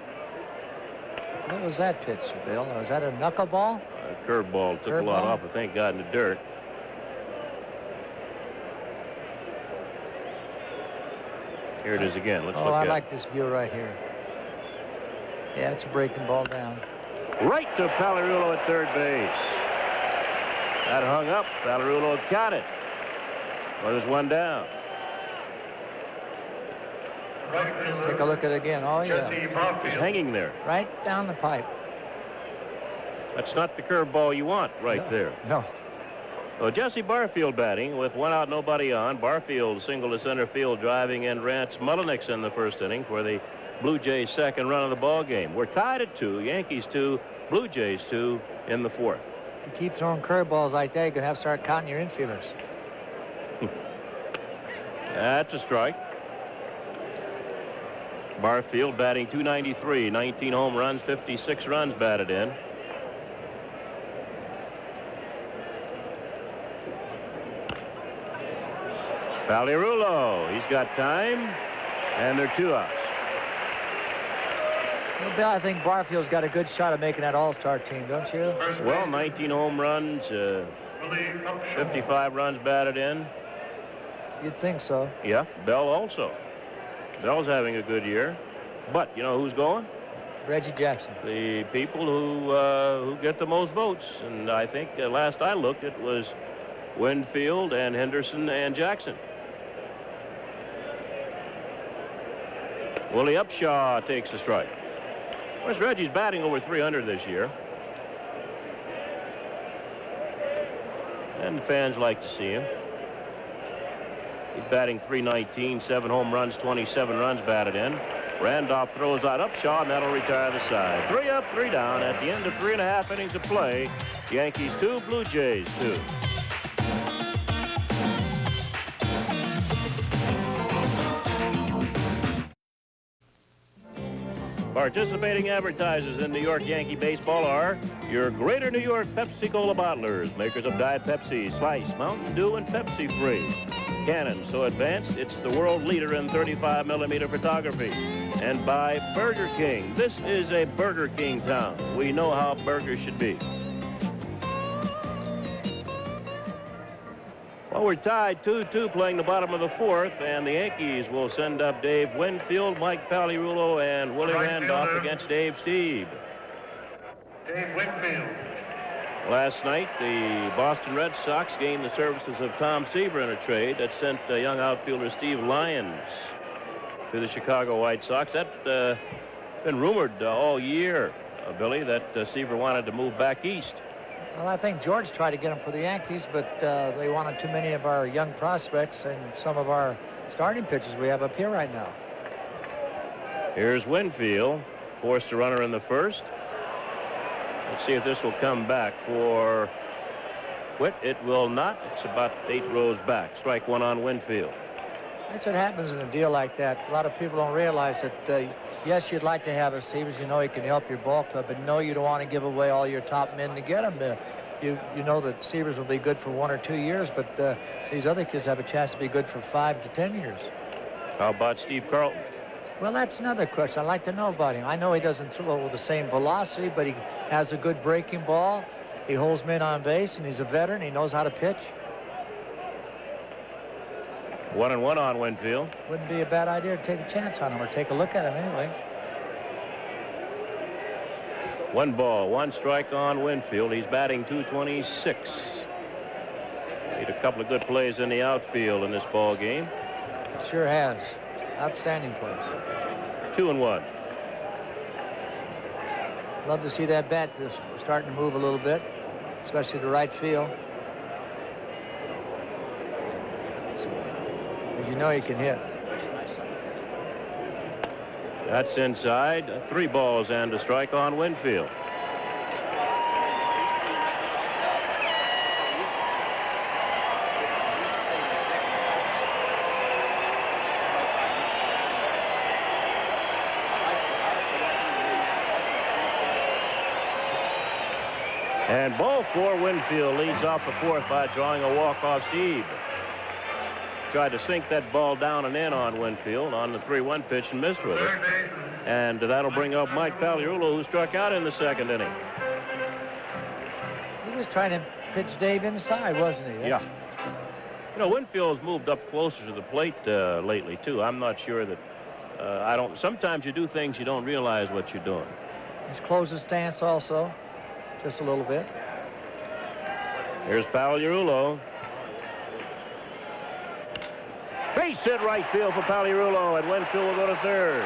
What was that pitch, Bill? Was that a knuckleball? A curveball took a lot off. I think got in the dirt. Here it is again. Let's look at it. I like this view right here. Yeah, it's a breaking ball down. Right to Palirulo at third base. That hung up. Palirulo caught it. Well, there's one down. Let's take a look at it again. Oh, yeah. He's hanging there. Right down the pipe. That's not the curveball you want right there. No. Well, Jesse Barfield batting with 1 out, nobody on. Barfield single to center field, driving in Rance Mullenix in the first inning for the Blue Jays' second run of the ball game. We're tied at 2. Yankees 2, Blue Jays 2 in the fourth. If you keep throwing curveballs like that, you're going to have to start counting your infielders. That's a strike. Barfield batting .293, 19 home runs, 56 runs batted in. Palirulo, he's got time, and they're 2 outs. Well, Bill, I think Barfield's got a good shot at making that all-star team, don't you? Well, 19 home runs, 55 runs batted in. You'd think so. Yeah, Bell also. Bell's having a good year. But you know who's going? Reggie Jackson. The people who get the most votes. And I think last I looked, it was Winfield and Henderson and Jackson. Willie Upshaw takes a strike. Of course, Reggie's batting over 300 this year. And the fans like to see him. He's batting .319, 7 home runs, 27 runs batted in. Randolph throws out Upshaw, and that'll retire the side. 3 up, 3 down at the end of 3.5 innings of play. Yankees 2, Blue Jays 2. Participating advertisers in New York Yankee baseball are your Greater New York Pepsi-Cola bottlers, makers of Diet Pepsi, Slice, Mountain Dew, and Pepsi Free. Canon, so advanced, it's the world leader in 35mm photography. And by Burger King. This is a Burger King town. We know how burgers should be. Well, we're tied 2-2 playing the bottom of the fourth, and the Yankees will send up Dave Winfield, Mike Palirulo, and Willie Randolph against Dave Stieb. Dave Winfield. Last night, the Boston Red Sox gained the services of Tom Seaver in a trade that sent young outfielder Steve Lyons to the Chicago White Sox. That's been rumored all year, Billy, that Seaver wanted to move back east. Well, I think George tried to get him for the Yankees, but they wanted too many of our young prospects and some of our starting pitchers we have up here right now. Here's Winfield, forced a runner in the first. Let's see if this will come back for Witt. It will not. It's about 8 rows back. Strike 1 on Winfield. That's what happens in a deal like that. A lot of people don't realize that, yes, you'd like to have a Seavers. You know he can help your ball club, but no, you don't want to give away all your top men to get him. You know that Seavers will be good for 1 or 2 years, but these other kids have a chance to be good for 5 to 10 years. How about Steve Carlton? Well, that's another question I'd like to know about him. I know he doesn't throw with the same velocity, but he has a good breaking ball. He holds men on base, and he's a veteran. He knows how to pitch. 1-1 on Winfield. Wouldn't be a bad idea to take a chance on him or take a look at him anyway. 1 ball, 1 strike on Winfield. He's batting .226. Made a couple of good plays in the outfield in this ball game. Sure has. Outstanding plays. 2-1. Love to see that bat just starting to move a little bit, especially to right field. As you know, he can hit. That's inside. 3 balls and a strike on Winfield. And ball 4, Winfield leads off the 4th by drawing a walk-off Steve. Tried to sink that ball down and in on Winfield on the 3-1 pitch and missed with it. And that'll bring up Mike Pagliarulo, who struck out in the 2nd inning. He was trying to pitch Dave inside, wasn't he? Yeah. You know, Winfield's moved up closer to the plate lately, too. I'm not sure that sometimes you do things you don't realize what you're doing. He's closed his stance also, just a little bit. Here's Pagliarulo. Base hit right field for Pagliarulo, and Winfield will go to 3rd.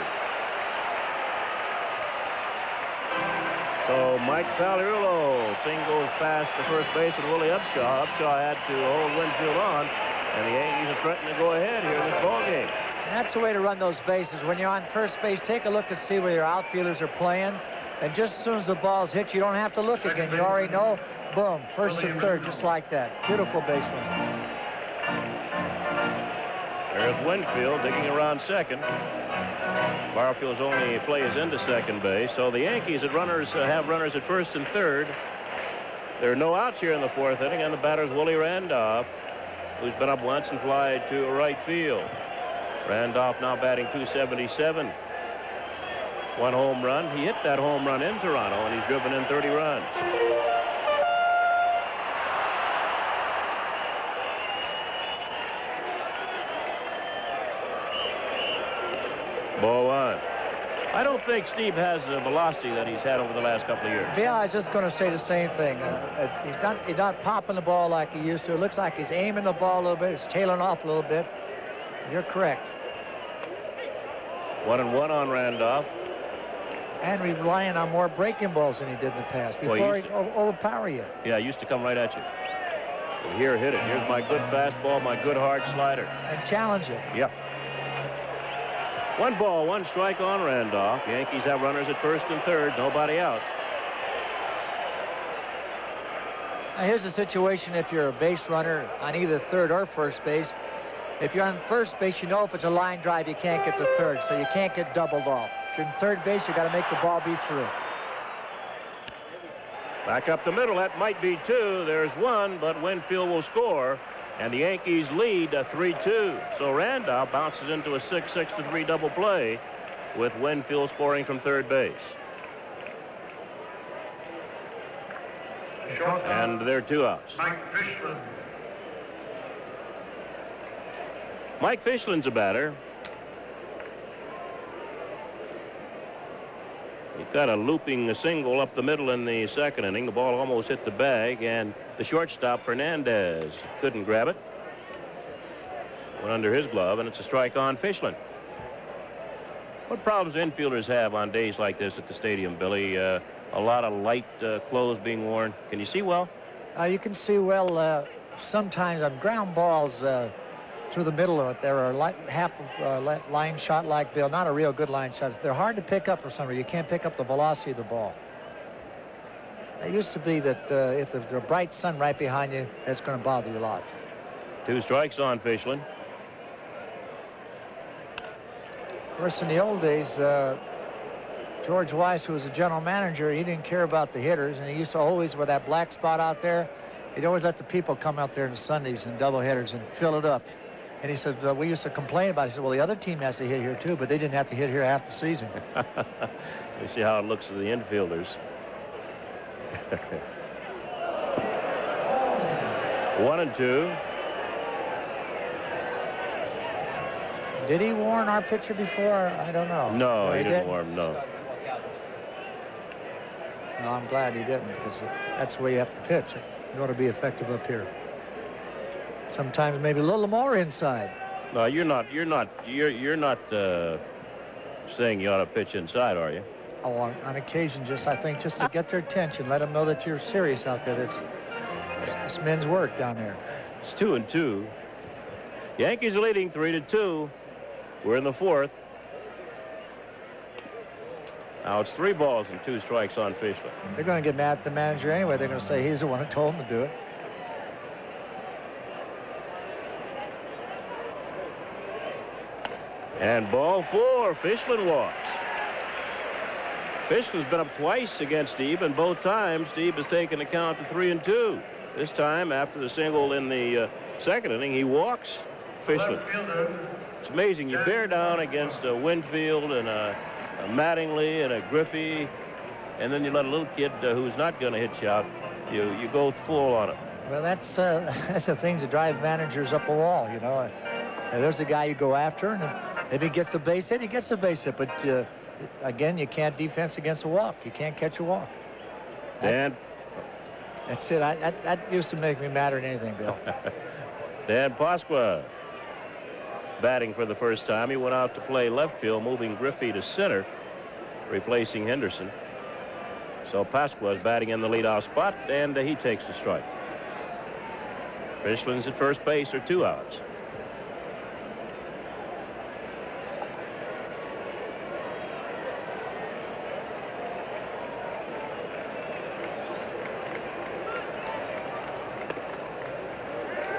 So Mike Pagliarulo singles past the first base with Willie Upshaw. Upshaw had to hold Winfield on, and the Yankees are threatening to go ahead here in this ball game. And that's the way to run those bases. When you're on first base, take a look and see where your outfielders are playing. And just as soon as the ball's hit, you don't have to look again. You already know. Boom, 1st to 3rd, just like that. Beautiful base run. There's Winfield digging around 2nd. Barfield's only play is into 2nd base. So the Yankees have runners at 1st and 3rd. There are no outs here in the 4th inning, and the batter's Willie Randolph, who's been up once and fly to right field. Randolph now batting .277. 1 home run. He hit that home run in Toronto, and he's driven in 30 runs. Ball 1. I don't think Steve has the velocity that he's had over the last couple of years. Yeah, I was just going to say the same thing. He's not popping the ball like he used to. It looks like he's aiming the ball a little bit. He's tailing off a little bit. You're correct. 1-1 on Randolph. And relying on more breaking balls than he did in the past before he overpower you. Yeah, he used to come right at you. But here, hit it. Here's my good fastball, my good hard slider. And challenge it. Yep. 1 ball, 1 strike on Randolph. Yankees have runners at 1st and 3rd. Nobody out. Now here's the situation if you're a base runner on either 3rd or 1st base. If you're on 1st base, you know if it's a line drive, you can't get to 3rd, so you can't get doubled off. If you're in 3rd base, you got to make the ball be through. Back up the middle. That might be 2. There's 1, but Winfield will score. And the Yankees lead 3-2. So Randolph bounces into a 6-3 double play with Winfield scoring from 3rd base. And there are 2 outs. Mike Fishman. Mike Fishlin's a batter. He got a looping single up the middle in the 2nd inning. The ball almost hit the bag, and the shortstop, Fernandez, couldn't grab it. Went under his glove, and it's a strike on Fishlin. What problems infielders have on days like this at the stadium, Billy? A lot of light clothes being worn. Can you see well? You can see well sometimes on ground balls through the middle of it. There are half of line shot like Bill, not a real good line shot. They're hard to pick up for some reason. You can't pick up the velocity of the ball. It used to be that if there's a bright sun right behind you, that's going to bother you a lot. 2 strikes on Fishlin. Of course, in the old days, George Weiss, who was the general manager, he didn't care about the hitters, and he used to always, with that black spot out there, he'd always let the people come out there on Sundays and double headers and fill it up. And he said, we used to complain about it. He said, well, the other team has to hit here, too, but they didn't have to hit here half the season. You see how it looks to the infielders. 1-2. Did he warn our pitcher before? I don't know. No, he didn't warn him, no. No, I'm glad he didn't, because that's the way you have to pitch in order to be effective up here. Sometimes maybe a little more inside. No, you're not saying you ought to pitch inside, are you? Oh, on occasion, I think just to get their attention, let them know that you're serious out there. It's men's work down there. It's 2-2. Yankees are leading 3-2. We're in the 4th. Now it's 3 balls and 2 strikes on Fishman. They're going to get mad at the manager anyway. They're going to say he's the one who told him to do it. And ball 4, Fishman walks. Fishman's been up twice against Steve, and both times Steve has taken the count to 3-2. This time, after the single in the second inning, he walks Fishman. It's amazing. You bear down against a Winfield and a Mattingly and a Griffey, and then you let a little kid who's not going to hit you out. You go full on him. Well, that's the things that drive managers up a wall, you know. And there's a guy you go after, and if he gets a base hit, he gets a base hit. But again, you can't defense against a walk. You can't catch a walk. Dan. That's it. That used to make me madder than anything, Bill. Dan Pasqua batting for the first time. He went out to play left field, moving Griffey to center, replacing Henderson. So Pasqua is batting in the leadoff spot, and he takes the strike. Fishman's at first base or 2 outs.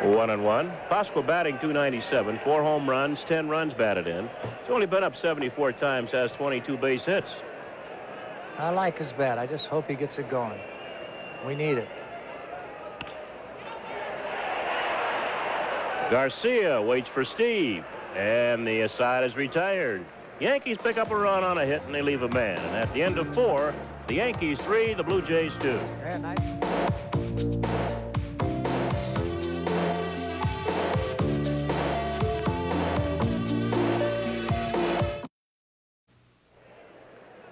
One and one. Pasqua batting .297, 4 home runs, 10 runs batted in. He's only been up 74 times, has 22 base hits. I like his bat. I just hope he gets it going. We need it. Garcia waits for Steve, and the side is retired. Yankees pick up a run on a hit, and they leave a man. And at the end of 4, the Yankees 3, the Blue Jays 2. Yeah, nice.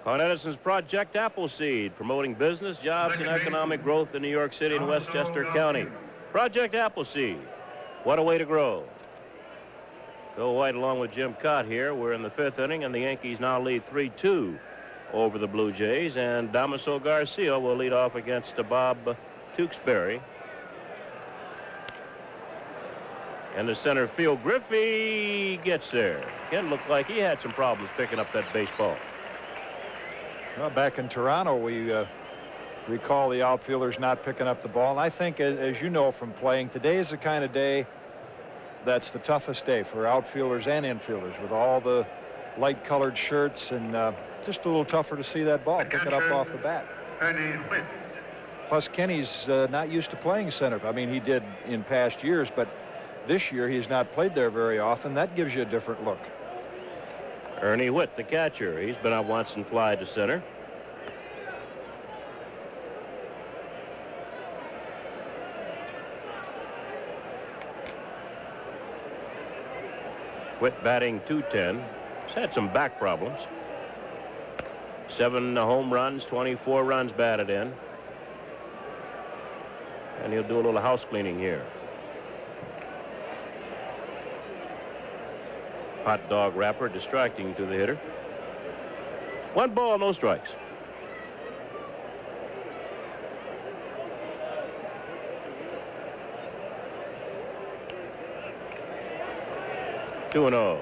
Con Edison's Project Appleseed, promoting business, jobs, and economic growth in New York City and Westchester County. Project Appleseed, what a way to grow. Bill White along with Jim Cott here. We're in the 5th inning, and the Yankees now lead 3-2 over the Blue Jays, and Damaso Garcia will lead off against Bob Tewksbury. And the center field, Griffey gets there. Again, looked like he had some problems picking up that baseball. Well, back in Toronto, we recall the outfielders not picking up the ball. And I think, as you know from playing, today is the kind of day that's the toughest day for outfielders and infielders, with all the light-colored shirts, and just a little tougher to see that ball, pick it up off the bat. Plus, Kenny's not used to playing center. I mean, he did in past years, but this year he's not played there very often. That gives you a different look. Ernie Whitt, the catcher. He's been out once and fly to center. Whitt batting .210. He's had some back problems. 7 home runs, 24 runs batted in. And he'll do a little house cleaning here. Hot dog wrapper distracting to the hitter. 1 ball, no strikes. Two and 0.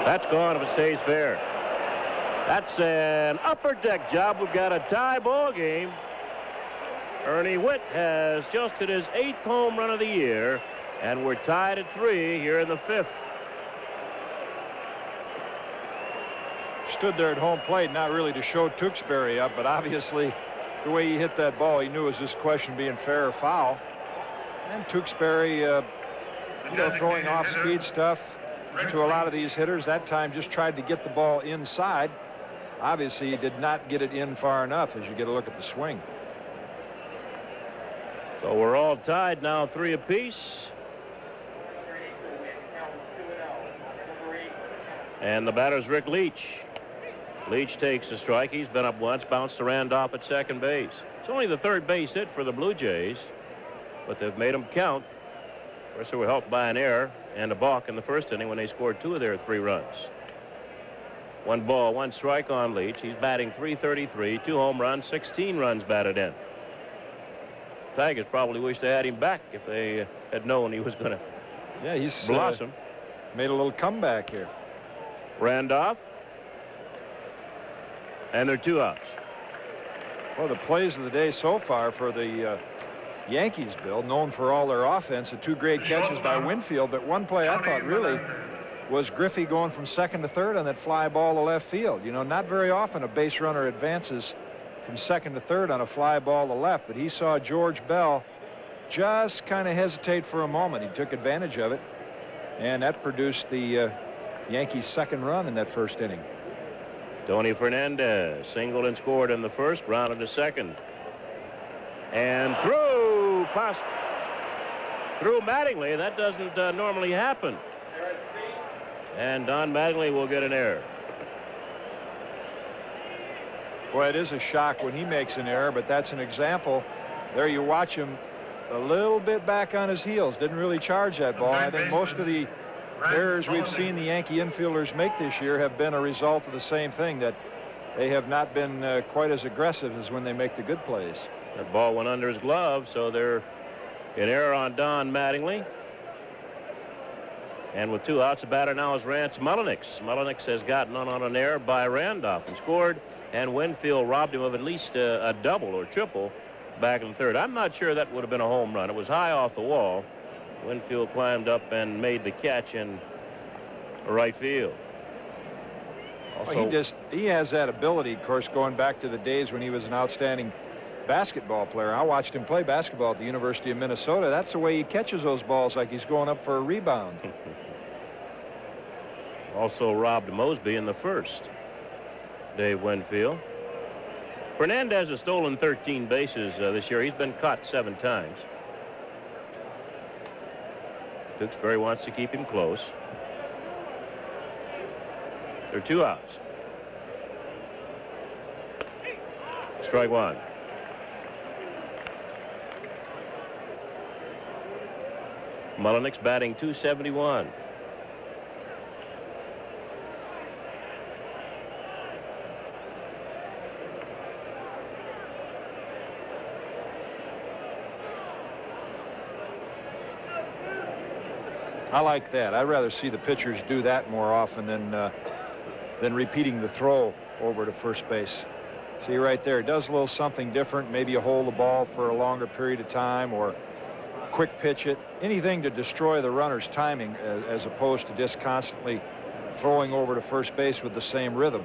That's gone if it stays fair. That's an upper deck job. We've got a tie ball game. Ernie Whitt has just hit his 8th home run of the year, and we're tied at 3 here in the 5th. Stood there at home plate, not really to show Tewksbury up, but obviously the way he hit that ball, he knew it was this question being fair or foul. And Tewksbury, throwing off-speed stuff to a lot of these hitters. That time just tried to get the ball inside. Obviously, he did not get it in far enough as you get a look at the swing. So we're all tied now, 3 apiece. And the batter's Rick Leach. Leach takes a strike. He's been up once, bounced to Randolph at second base. It's only the 3rd base hit for the Blue Jays, but they've made them count. Of course, they were helped by an error and a balk in the 1st inning when they scored 2 of their 3 runs. 1 ball, 1 strike on Leach. He's batting .333, 2 home runs, 16 runs batted in. Tigers probably wish they had him back if they had known he was going to He's blossom. Made a little comeback here. Randolph. And there are 2 outs. Well, the plays of the day so far for the Yankees, Bill, known for all their offense, the 2 great catches by Winfield. But one play I thought really was Griffey going from second to third on that fly ball to left field. You know, not very often a base runner advances from second to third on a fly ball to left, but he saw George Bell just kind of hesitate for a moment. He took advantage of it, and that produced the Yankees' second run in that first inning. Tony Fernandez singled and scored in the first, grounded to second. And through Mattingly. That doesn't normally happen. And Don Mattingly will get an error. Boy, it is a shock when he makes an error, but that's an example. There you watch him a little bit back on his heels. Didn't really charge that ball. I think most of the errors we've seen the Yankee infielders make this year have been a result of the same thing, that they have not been quite as aggressive as when they make the good plays. That ball went under his glove, so they're an error on Don Mattingly. And with 2 outs, the batter now is Rance Mullenix. Mullenix has gotten on an error by Randolph and scored, and Winfield robbed him of at least a double or triple back in the third. I'm not sure that would have been a home run. It was high off the wall. Winfield climbed up and made the catch in right field. Also, well, he has that ability, of course, going back to the days when he was an outstanding basketball player. I watched him play basketball at the University of Minnesota. That's the way he catches those balls, like he's going up for a rebound. Also robbed Mosby in the first. Dave Winfield. Fernandez has stolen 13 bases this year. He's been caught 7 times. Tewksbury wants to keep him close. There are 2 outs. Strike 1. Mullenix batting .271. I like that. I'd rather see the pitchers do that more often than repeating the throw over to first base. See right there, it does a little something different. Maybe you hold the ball for a longer period of time, or quick pitch it. Anything to destroy the runner's timing as opposed to just constantly throwing over to first base with the same rhythm.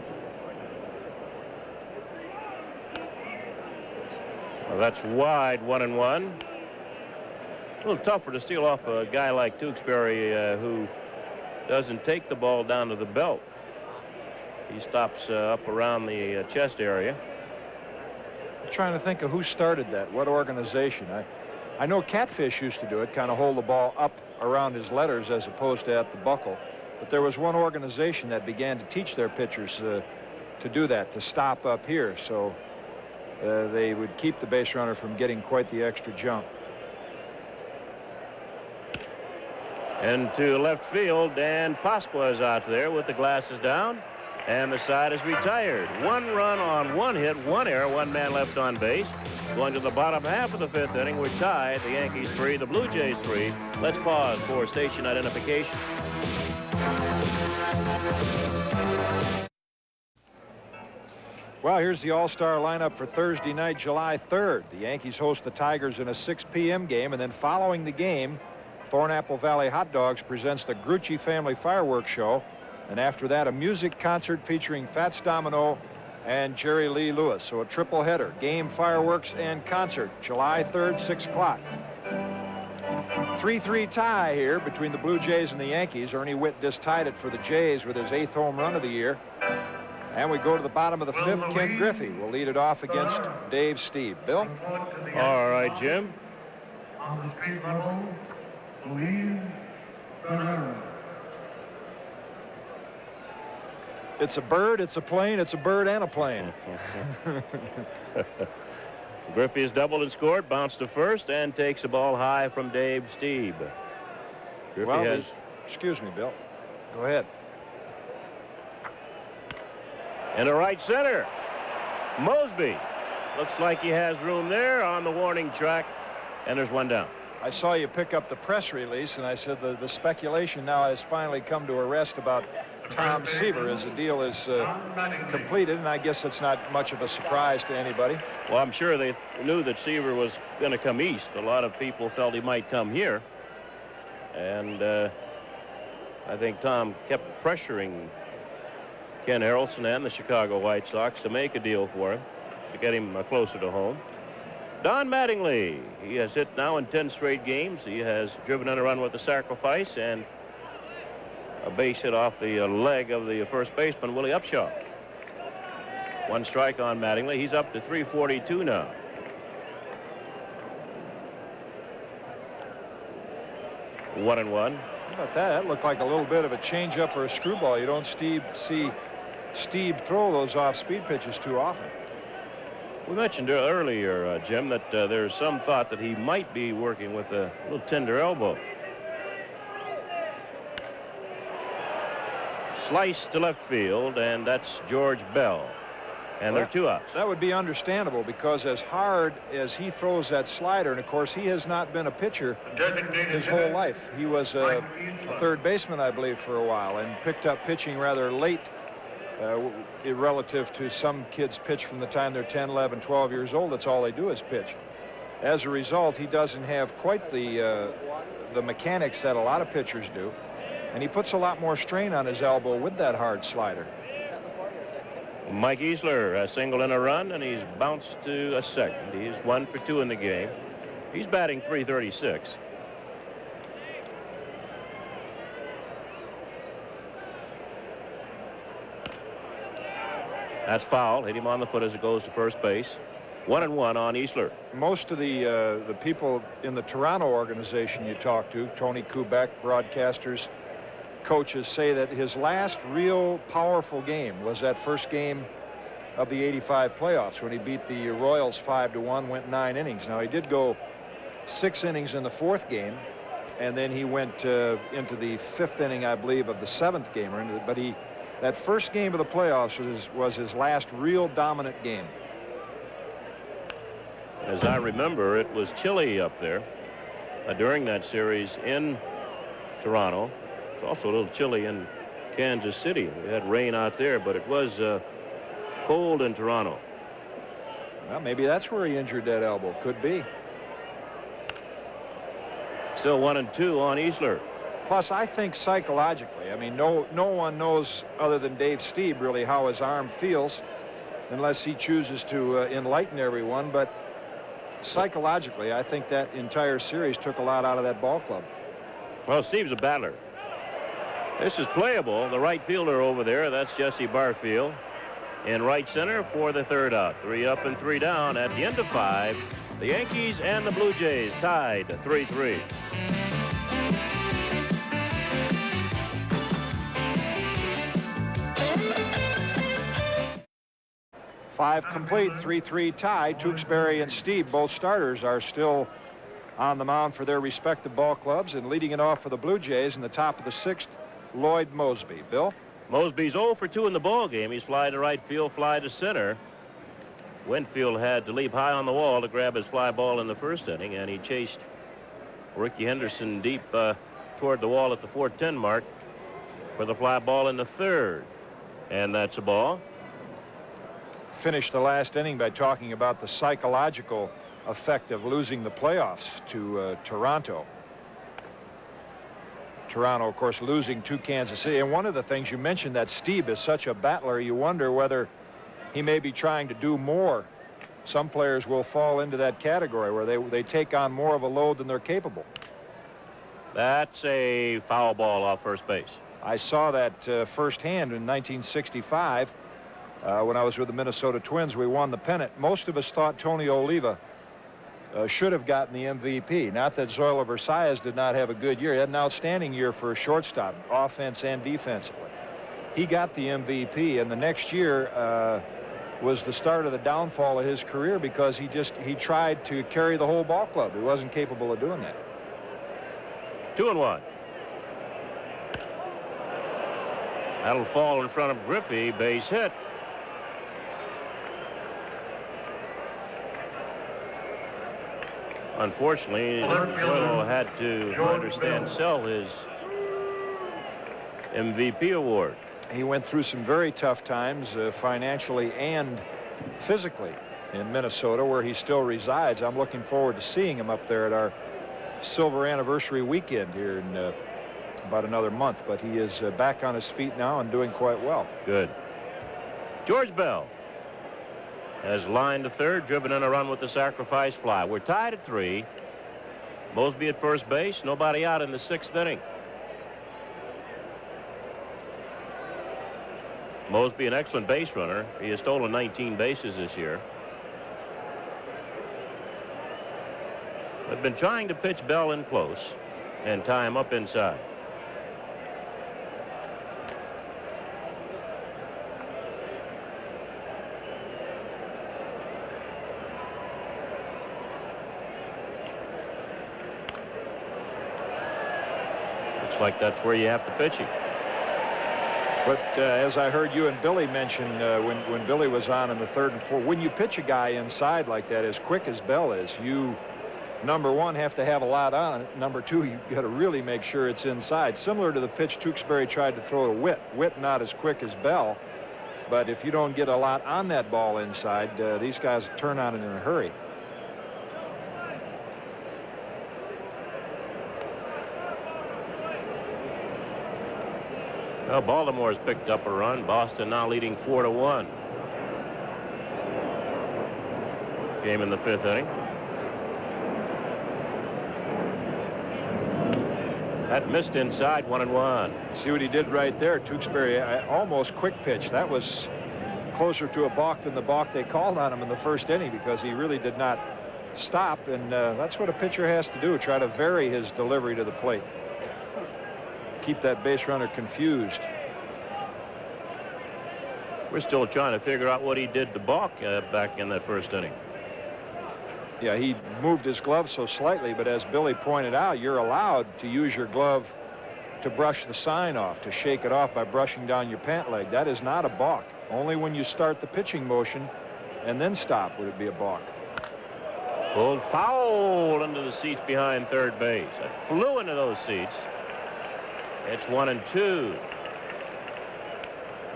Well, that's wide, 1-1. A little tougher to steal off a guy like Tewksbury who doesn't take the ball down to the belt. He stops up around the chest area. I'm trying to think of who started that, what organization. I know Catfish used to do it, kind of hold the ball up around his letters as opposed to at the buckle. But there was one organization that began to teach their pitchers to do that, to stop up here, so they would keep the base runner from getting quite the extra jump. And to left field, Dan Pasqua is out there with the glasses down, and the side is retired. 1 run on 1 hit, 1 error, 1 man left on base. Going to the bottom half of the 5th inning, we're tied. The Yankees 3, the Blue Jays 3. Let's pause for station identification. Well, here's the all-star lineup for Thursday night, July 3rd. The Yankees host the Tigers in a 6 p.m. game, and then following the game, Thornapple Valley Hot Dogs presents the Grucci Family Fireworks Show. And after that, a music concert featuring Fats Domino and Jerry Lee Lewis. So a triple header, game, fireworks, and concert, July 3rd, 6 o'clock. 3-3 tie here between the Blue Jays and the Yankees. Ernie Whitt just tied it for the Jays with his 8th home run of the year. And we go to the bottom of the 5th. Ken Griffey will lead it off against Dave Stieb. Bill? All right, Jim. On the street level, Louise Ferrera. It's a bird, it's a plane, it's a bird and a plane. Griffey has doubled and scored, bounced to first, and takes the ball high from Dave Stieb. Griffey Well, has... excuse me, Bill. Go ahead. Into right center. Mosby. Looks like he has room there on the warning track. And there's one down. I saw you pick up the press release, and I said the speculation now has finally come to a rest about Tom Seaver as the deal is completed, and I guess it's not much of a surprise to anybody. Well, I'm sure they knew that Seaver was going to come east. A lot of people felt he might come here. And I think Tom kept pressuring Ken Harrelson and the Chicago White Sox to make a deal for him, to get him closer to home. Don Mattingly, he has hit now in 10 straight games. He has driven in a run with a sacrifice and a base hit off the leg of the first baseman, Willie Upshaw. One strike on Mattingly. He's up to 342 now. One and one. How about that? That looked like a little bit of a changeup or a screwball. You don't see Steve throw those off-speed pitches too often. We mentioned earlier, Jim, that there's some thought that he might be working with a little tender elbow. Slice to left field, and that's George Bell. And there are two outs. That would be understandable because as hard as he throws that slider, and of course he has not been a pitcher his whole life. He was a third baseman, I believe, for a while and picked up pitching rather late relative to some kids pitch from the time they're 10, 11, 12 years old. That's all they do is pitch. As a result, he doesn't have quite the mechanics that a lot of pitchers do, and he puts a lot more strain on his elbow with that hard slider. Mike Easler has singled in a run, and he's bounced to a second. He's 1 for 2 in the game. He's batting .336. That's foul. Hit him on the foot as it goes to first base. 1 and 1 on Easler. Most of the people in the Toronto organization you talk to, Tony Kubek, broadcasters, coaches, say that his last real powerful game was that first game of the '85 playoffs when he beat the Royals 5-1, went 9 innings. Now, he did go 6 innings in the 4th game, and then he went into the 5th inning, I believe, of the 7th game. But that first game of the playoffs was his last real dominant game. As I remember, it was chilly up there during that series in Toronto. It's also a little chilly in Kansas City. We had rain out there, but it was cold in Toronto. Well, maybe that's where he injured that elbow. Could be. Still 1 and 2 on Easler. Plus, I think psychologically, I mean, no one knows other than Dave Stieb really how his arm feels unless he chooses to enlighten everyone. But psychologically, I think that entire series took a lot out of that ball club. Well, Steve's a battler. This is playable. The right fielder over there, that's Jesse Barfield. In right center for the 3rd out. 3 up and 3 down at the end of 5. The Yankees and the Blue Jays tied 3-3. Five complete, 3-3 tie. Tewksbury and Stieb, both starters, are still on the mound for their respective ball clubs, and leading it off for the Blue Jays in the top of the 6th, Lloyd Mosby. Bill? Mosby's 0 for 2 in the ball game. He's fly to right field, fly to center. Winfield had to leap high on the wall to grab his fly ball in the 1st inning, and he chased Ricky Henderson deep toward the wall at the 410 mark for the fly ball in the 3rd. And that's a ball. Finished the last inning by talking about the psychological effect of losing the playoffs to Toronto. Toronto, of course, losing to Kansas City. And one of the things you mentioned, that Stieb is such a battler, you wonder whether he may be trying to do more. Some players will fall into that category where they take on more of a load than they're capable. That's a foul ball off first base. I saw that firsthand in 1965 when I was with the Minnesota Twins. We won the pennant. Most of us thought Tony Oliva should have gotten the MVP. Not that Zoilo Versalles did not have a good year. He had an outstanding year for a shortstop, offense and defensively. He got the MVP, and the next year was the start of the downfall of his career because he tried to carry the whole ball club. He wasn't capable of doing that. 2-1. That'll fall in front of Griffey. Base hit. Unfortunately, Zoilo had to, I understand, sell his MVP award. He went through some very tough times financially and physically in Minnesota, where he still resides. I'm looking forward to seeing him up there at our silver anniversary weekend here in about another month. But he is back on his feet now and doing quite well. Good. George Bell has lined to third, driven in a run with the sacrifice fly. We're tied at 3. Mosby at first base, nobody out in the 6th inning. Mosby, an excellent base runner. He has stolen 19 bases this year. I've been trying to pitch Bell in close and tie him up inside. Looks like that's where you have to pitch him. But as I heard you and Billy mention when Billy was on in the 3rd and 4th, when you pitch a guy inside like that, as quick as Bell is, you, number one, have to have a lot on it. Number two, you got to really make sure it's inside. Similar to the pitch Tewksbury tried to throw to Witt. Witt not as quick as Bell, but if you don't get a lot on that ball inside, these guys turn on it in a hurry. Well, Baltimore's picked up a run. Boston now leading 4-1. Game in the 5th inning. That missed inside, 1-1. See what he did right there, Tewksbury. Almost quick pitch. That was closer to a balk than the balk they called on him in the 1st inning, because he really did not stop, and that's what a pitcher has to do, try to vary his delivery to the plate. Keep that base runner confused. We're still trying to figure out what he did to balk back in that 1st inning. Yeah, he moved his glove so slightly, but as Billy pointed out, you're allowed to use your glove to brush the sign off, to shake it off by brushing down your pant leg. That is not a balk. Only when you start the pitching motion and then stop would it be a balk. Pulled foul into the seats behind third base. It flew into those seats. It's 1-2.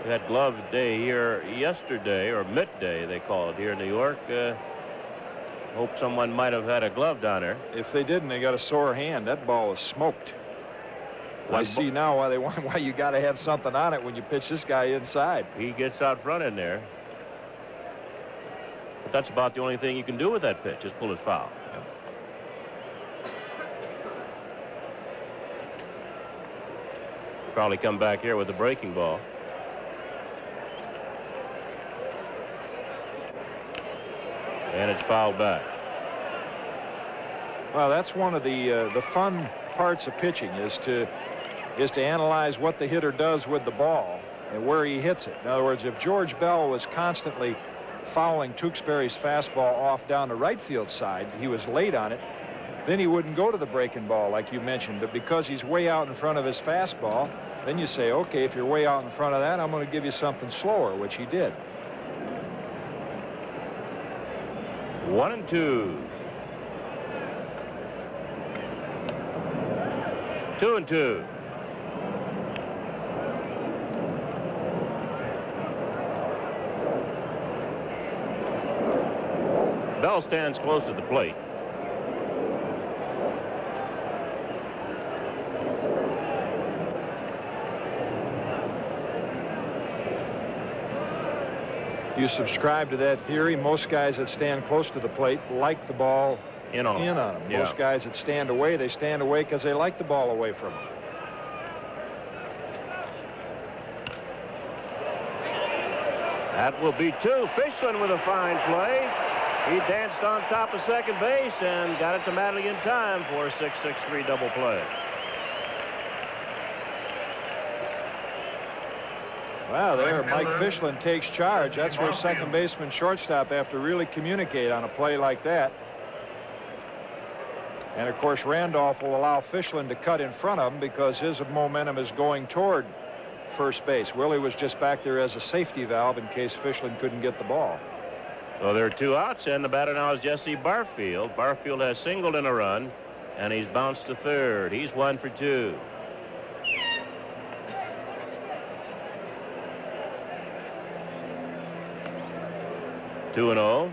We had glove day here yesterday, or midday they call it here in New York. Hope someone might have had a glove down there. If they didn't, they got a sore hand. That ball was smoked. I see now why you got to have something on it when you pitch this guy inside. He gets out front in there. But that's about the only thing you can do with that pitch, is pull it foul. Probably come back here with a breaking ball. And it's fouled back. Well, that's one of the fun parts of pitching, is to analyze what the hitter does with the ball and where he hits it. In other words, if George Bell was constantly fouling Tewksbury's fastball off down the right field side, he was late on it, then he wouldn't go to the breaking ball like you mentioned. But because he's way out in front of his fastball, then you say, okay, if you're way out in front of that, I'm going to give you something slower, which he did. 1-2. 2-2. Bell stands close to the plate. You subscribe to that theory. Most guys that stand close to the plate like the ball in on them. Yeah. Most guys that stand away, they stand away because they like the ball away from them. That will be 2. Fichlin with a fine play. He danced on top of second base and got it to Mattingly in time for a 6-6-3 double play. Wow, there, Mike Fichlin takes charge. That's where second baseman, shortstop have to really communicate on a play like that. And, of course, Randolph will allow Fichlin to cut in front of him because his momentum is going toward first base. Willie was just back there as a safety valve in case Fichlin couldn't get the ball. So there are 2 outs, and the batter now is Jesse Barfield. Barfield has singled in a run, and he's bounced to third. He's 1 for 2. Two and 0.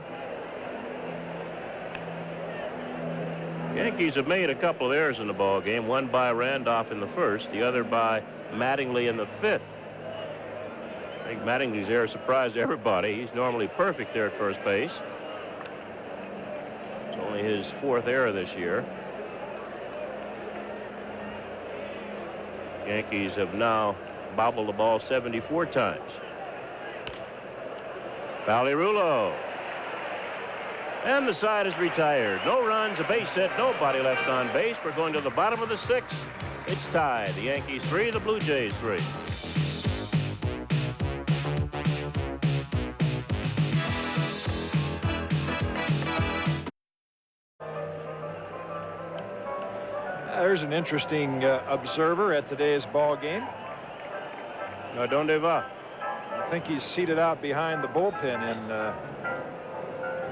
Yankees have made a couple of errors in the ball game. One by Randolph in the first, the other by Mattingly in the 5th. I think Mattingly's error surprised everybody. He's normally perfect there at first base. It's only his 4th error this year. Yankees have now bobbled the ball 74 times. Pagliarulo. And the side is retired. No runs, a base hit, nobody left on base. We're going to the bottom of the 6th. It's tied. The Yankees 3, the Blue Jays 3. There's an interesting observer at today's ball game. No, ¿dónde va? I think he's seated out behind the bullpen in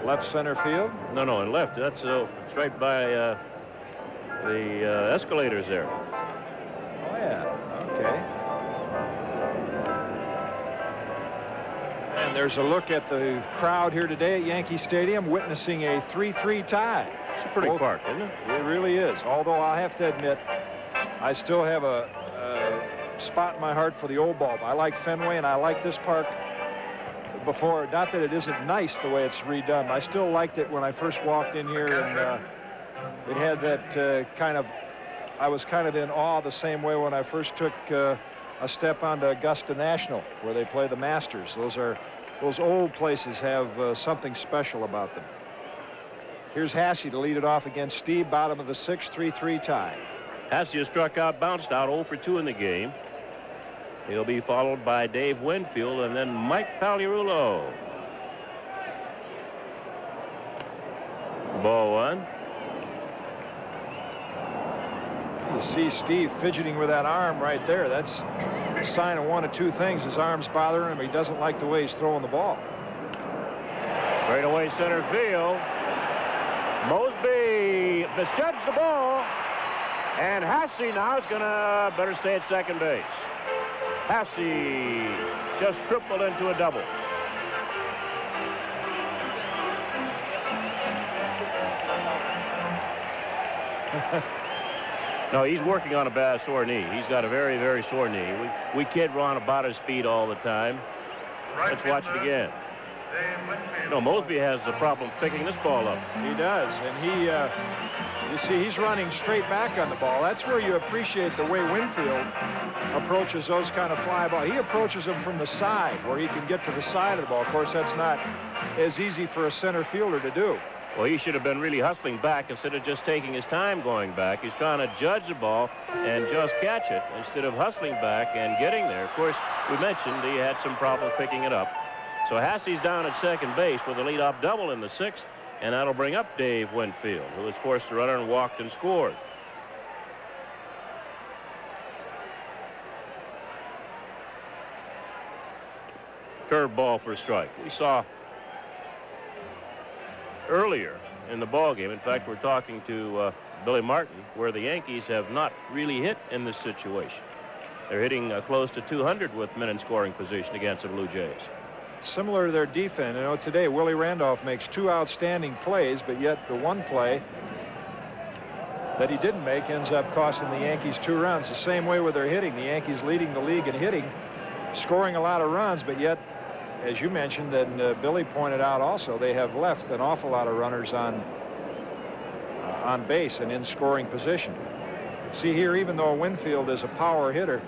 left center field. No, in left. That's it's right by the escalators there. Oh, yeah. Okay. And there's a look at the crowd here today at Yankee Stadium witnessing a 3-3 tie. It's a pretty park, isn't it? It really is. Although I have to admit, I still have a spot in my heart for the old ball. I like Fenway, and I like this park before. Not that it isn't nice the way it's redone. I still liked it when I first walked in here, and it had that kind of, I was kind of in awe the same way when I first took a step onto Augusta National, where they play the Masters. Those old places have something special about them. Here's Hasse to lead it off against Steve. Bottom of the 6th, 3-3 tie. Hasse has struck out, bounced out, 0 for 2 in the game. He'll be followed by Dave Winfield and then Mike Pagliarulo. Ball 1. You see Steve fidgeting with that arm right there. That's a sign of one of two things. His arm's bothering him. He doesn't like the way he's throwing the ball. Straight away center field. Mosby misjudged the ball. And Hasse now is going to better stay at second base. Hasse just tripled into a double. No, he's working on a bad sore knee. He's got a very, very sore knee. We kid Ron about his speed all the time. Let's watch it again. No, Mosby has the problem picking this ball up. He does, and he, you see, he's running straight back on the ball. That's where you appreciate the way Winfield approaches those kind of fly balls. He approaches them from the side, where he can get to the side of the ball. Of course, that's not as easy for a center fielder to do. Well, he should have been really hustling back instead of just taking his time going back. He's trying to judge the ball and just catch it instead of hustling back and getting there. Of course, we mentioned he had some problems picking it up. So Hasse's down at second base with a leadoff double in the 6th, and that'll bring up Dave Winfield, who was forced to run and walked and scored. Curveball for a strike. We saw earlier in the ball game, in fact, we're talking to Billy Martin, where the Yankees have not really hit in this situation. They're hitting close to 200 with men in scoring position against the Blue Jays. Similar to their defense. You know, today Willie Randolph makes 2 outstanding plays, but yet the one play that he didn't make ends up costing the Yankees 2 runs. The same way with their hitting. The Yankees leading the league in hitting, scoring a lot of runs, but yet, as you mentioned, and Billy pointed out also, they have left an awful lot of runners on base and in scoring position. See here, even though Winfield is a power hitter,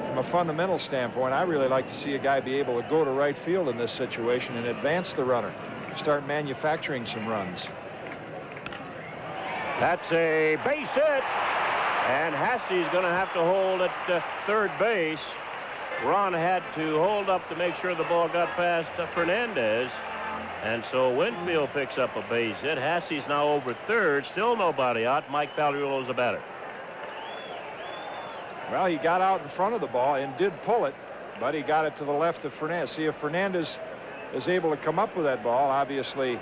from a fundamental standpoint, I really like to see a guy be able to go to right field in this situation and advance the runner, start manufacturing some runs. That's a base hit, and Hasse's going to have to hold at third base. Ron had to hold up to make sure the ball got past Fernandez, and so Winfield picks up a base hit. Hasse's now over third, still nobody out. Mike Pagliarulo's the batter. Well, he got out in front of the ball and did pull it, but he got it to the left of Fernandez. See, if Fernandez is able to come up with that ball, obviously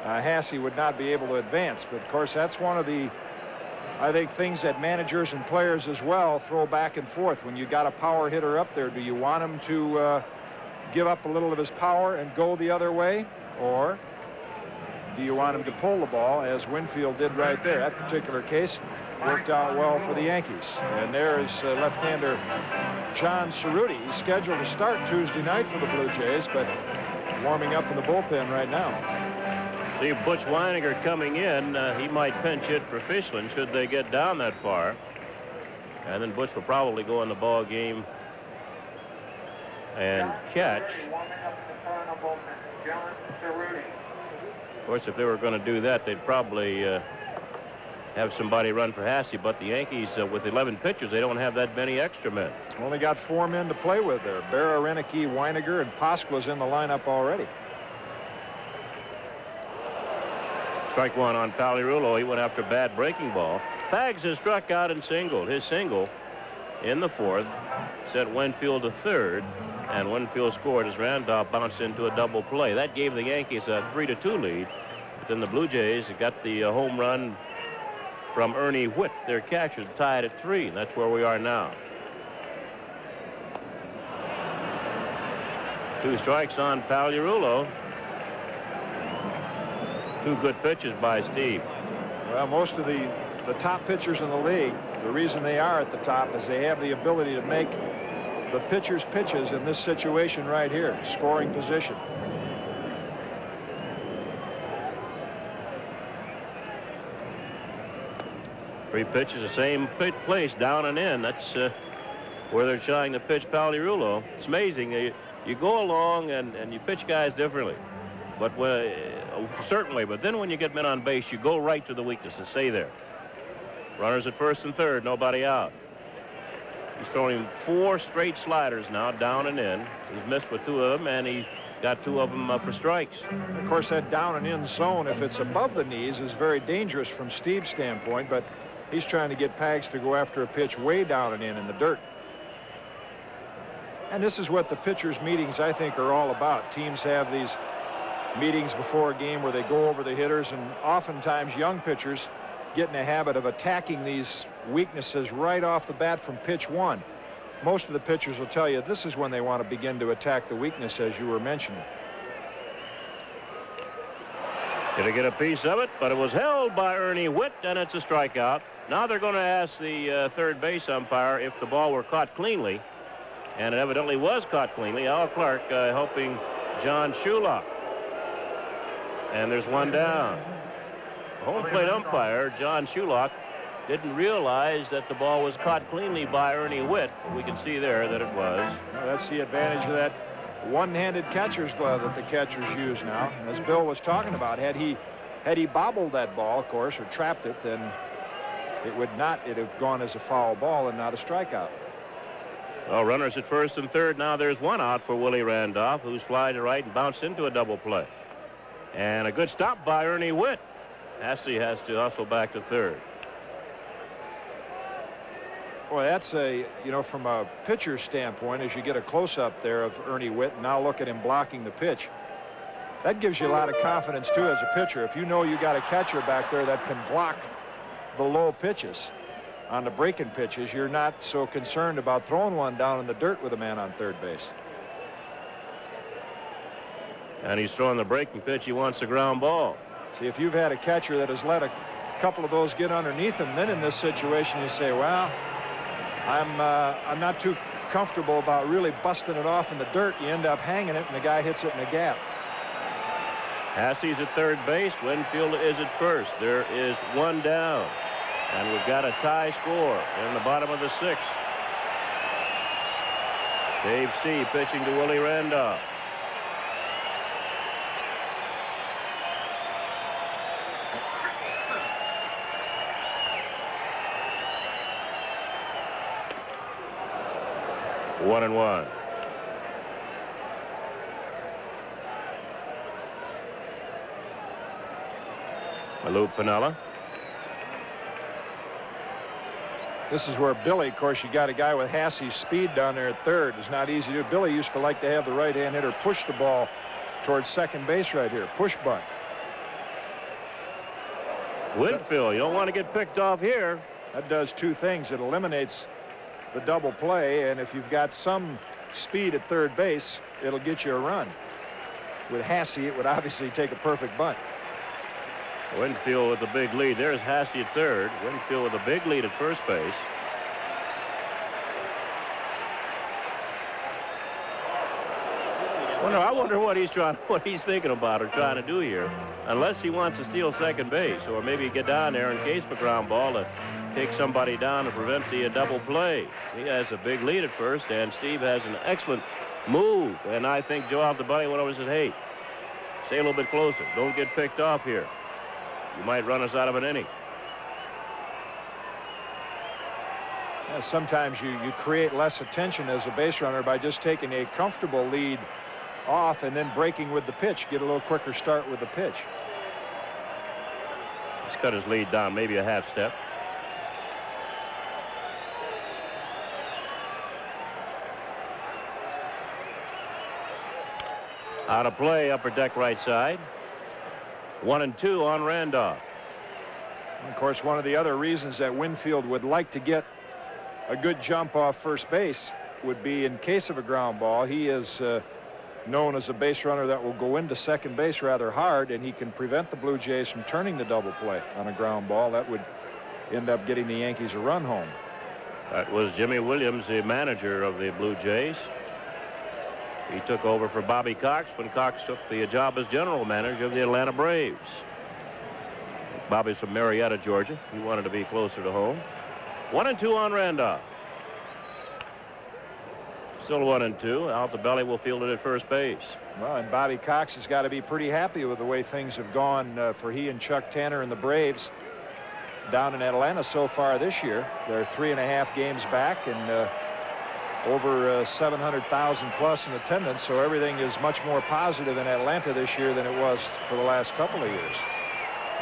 Hasse would not be able to advance. But of course, that's one of the, I think, things that managers and players as well throw back and forth. When you got a power hitter up there, do you want him to give up a little of his power and go the other way, or do you want him to pull the ball, as Winfield did right there? That particular case worked out well for the Yankees. And there is left-hander John Cerruti. He's scheduled to start Tuesday night for the Blue Jays, but warming up in the bullpen right now. See Butch Weininger coming in. He might pinch hit for Fishland should they get down that far. And then Butch will probably go in the ball game and catch. Of course, if they were going to do that, they'd probably have somebody run for Hasse. But the Yankees, with 11 pitchers, they don't have that many extra men. Only got 4 men to play with there. Berra, Renicky, Weininger, and Pasqua's in the lineup already. Strike one on Pagliarulo. He went after a bad breaking ball. Fags has struck out and singled. His single in the 4th sent Winfield to 3rd, and Winfield scored as Randolph bounced into a double play. That gave the Yankees a 3-2 lead. But then the Blue Jays got the home run from Ernie Whitt, their catcher, tied at 3, and that's where we are now. 2 strikes on Pagliarulo. 2 good pitches by Steve. Well, most of the top pitchers in the league, the reason they are at the top is they have the ability to make the pitcher's pitches in this situation right here, scoring position. Three pitches, the same place, down and in. That's where they're trying to pitch Pagliarulo. It's amazing. You go along and you pitch guys differently. But certainly, but then when you get men on base, you go right to the weakness and stay there. Runners at 1st and 3rd, nobody out. He's throwing 4 straight sliders now, down and in. He's missed with 2 of them, and he got 2 of them for strikes. Of course, that down and in zone, if it's above the knees, is very dangerous from Steve's standpoint, but he's trying to get Pags to go after a pitch way down and in the dirt. And this is what the pitchers' meetings, I think, are all about. Teams have these meetings before a game where they go over the hitters, and oftentimes young pitchers get in a habit of attacking these weaknesses right off the bat from pitch 1. Most of the pitchers will tell you this is when they want to begin to attack the weakness, as you were mentioning. Did he get a piece of it? But it was held by Ernie Whitt, and it's a strikeout. Now they're going to ask the 3rd base umpire if the ball were caught cleanly, and it evidently was caught cleanly. Al Clark helping John Shulock. And there's one down. The home plate umpire, John Shulock, didn't realize that the ball was caught cleanly by Ernie Whitt. We can see there that it was. Well, that's the advantage of that one-handed catcher's glove that the catchers use now. As Bill was talking about, had he bobbled that ball, of course, or trapped it, then it'd have gone as a foul ball and not a strikeout. Well, runners at 1st and 3rd. Now there's one out for Willie Randolph, who's flied to right and bounced into a double play. And a good stop by Ernie Whitt. Hasse has to hustle back to 3rd. Boy, that's from a pitcher's standpoint, as you get a close-up there of Ernie Whitt, and now look at him blocking the pitch. That gives you a lot of confidence, too, as a pitcher. If you know you got a catcher back there that can block the low pitches on the breaking pitches, you're not so concerned about throwing one down in the dirt with a man on 3rd base. And he's throwing the breaking pitch. He wants the ground ball. See, if you've had a catcher that has let a couple of those get underneath him, then in this situation you say, well, I'm not too comfortable about really busting it off in the dirt. You end up hanging it, and the guy hits it in the gap. Hasse's at 3rd base. Winfield is at 1st. There is one down. And we've got a tie score in the bottom of the 6th. Dave Steve pitching to Willie Randolph. One and one. Lou Piniella. This is where Billy, of course, you got a guy with Hasse's speed down there at 3rd. It's not easy to do. Billy used to like to have the right-hand hitter push the ball towards second base right here. Push bunt. Winfield, you don't want to get picked off here. That does two things. It eliminates the double play, and if you've got some speed at third base, it'll get you a run. With Hasse, it would obviously take a perfect bunt. Winfield with a big lead. There's Hasse at third. Winfield with a big lead at first base. I wonder what he's thinking about or trying to do here. Unless he wants to steal second base, or maybe get down there in case of a ground ball to take somebody down to prevent the double play. He has a big lead at first, and Steve has an excellent move. And I think Joe Altobelli went over and said, hey, stay a little bit closer. Don't get picked off here. You might run us out of an inning. Yeah, sometimes you create less attention as a base runner by just taking a comfortable lead off and then breaking with the pitch. Get a little quicker start with the pitch. He's cut his lead down maybe a half step. Out of play, upper deck right side. 1-2 on Randolph. And of course, one of the other reasons that Winfield would like to get a good jump off first base would be in case of a ground ball. He is known as a base runner that will go into second base rather hard, and he can prevent the Blue Jays from turning the double play on a ground ball. That would end up getting the Yankees a run home. That was Jimmy Williams, the manager of the Blue Jays. He took over for Bobby Cox when Cox took the job as general manager of the Atlanta Braves. Bobby's from Marietta, Georgia. He wanted to be closer to home. 1-2 on Randolph. Still 1-2. Altobelli will field it at first base. Well, and Bobby Cox has got to be pretty happy with the way things have gone for he and Chuck Tanner and the Braves down in Atlanta so far this year. They're 3.5 games back and over 700,000 plus in attendance, so everything is much more positive in Atlanta this year than it was for the last couple of years.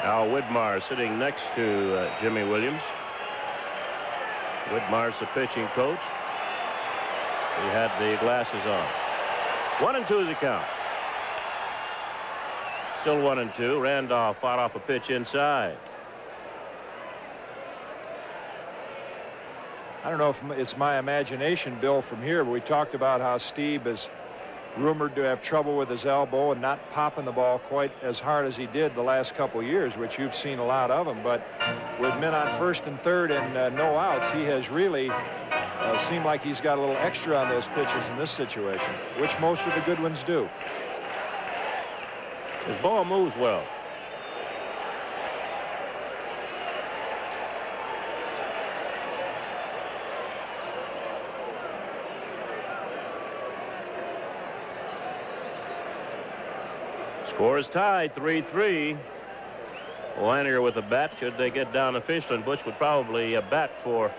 Al Widmar sitting next to Jimmy Williams. Widmar's the pitching coach. He had the glasses on. 1-2 is the count. Still 1-2. Randolph fought off a pitch inside. I don't know if it's my imagination, Bill, from here, but we talked about how Steve is rumored to have trouble with his elbow and not popping the ball quite as hard as he did the last couple of years, which you've seen a lot of him. But with men on first and third and no outs, he has really seemed like he's got a little extra on those pitches in this situation, which most of the good ones do. His ball moves well. Score is tied 3-3. Lanier with a bat. Should they get down to Fishland, Butch would probably bat for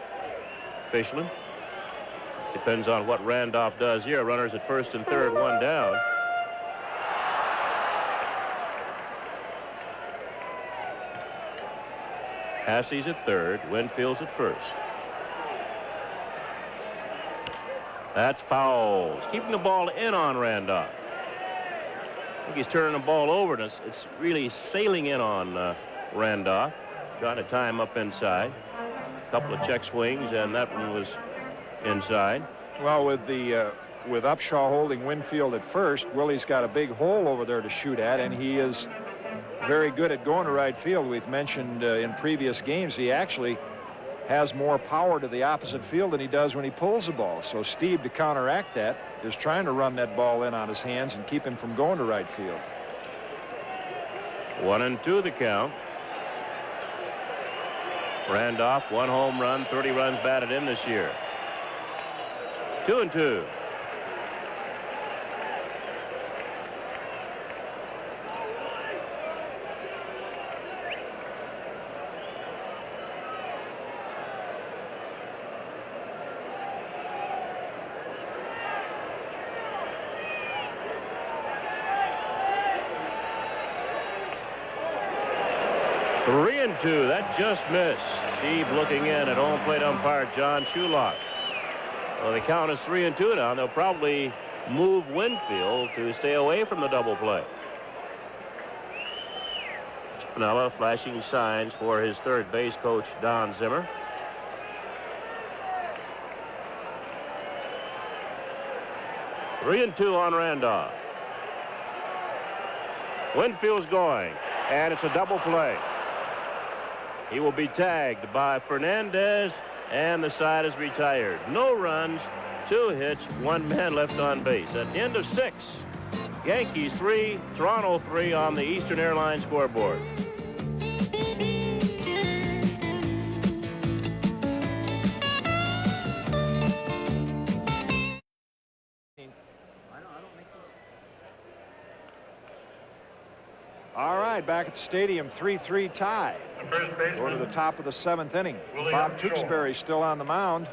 Fishland. Depends on what Randolph does here. Runners at first and third, one down. Hasse's at third. Winfield's at first. That's foul. He's keeping the ball in on Randolph. I think he's turning the ball over, and it's really sailing in on Randolph. Trying to tie him up inside. A couple of check swings, and that one was inside. Well, with Upshaw holding Winfield at first, Willie's got a big hole over there to shoot at, and he is very good at going to right field. We've mentioned in previous games he actually has more power to the opposite field than he does when he pulls the ball. So Steve, to counteract that, is trying to run that ball in on his hands and keep him from going to right field. 1-2 the count. Randolph, 1 home run, 30 runs batted in this year. 2-2. That just missed. Steve looking in at home plate umpire John Shulock. Well, the count is 3-2 now. They'll probably move Winfield to stay away from the double play. Spinella flashing signs for his third base coach, Don Zimmer. Three and two on Randolph. Winfield's going, and it's a double play. He will be tagged by Fernandez, and the side is retired. No runs, 2 hits, 1 man left on base. At the end of 6, Yankees 3, Toronto 3 on the Eastern Airlines scoreboard. All right, back at the stadium, 3-3 tie. The first baseman. Going to the top of the 7th inning. Willie Bob Upshaw. Tewksbury still on the mound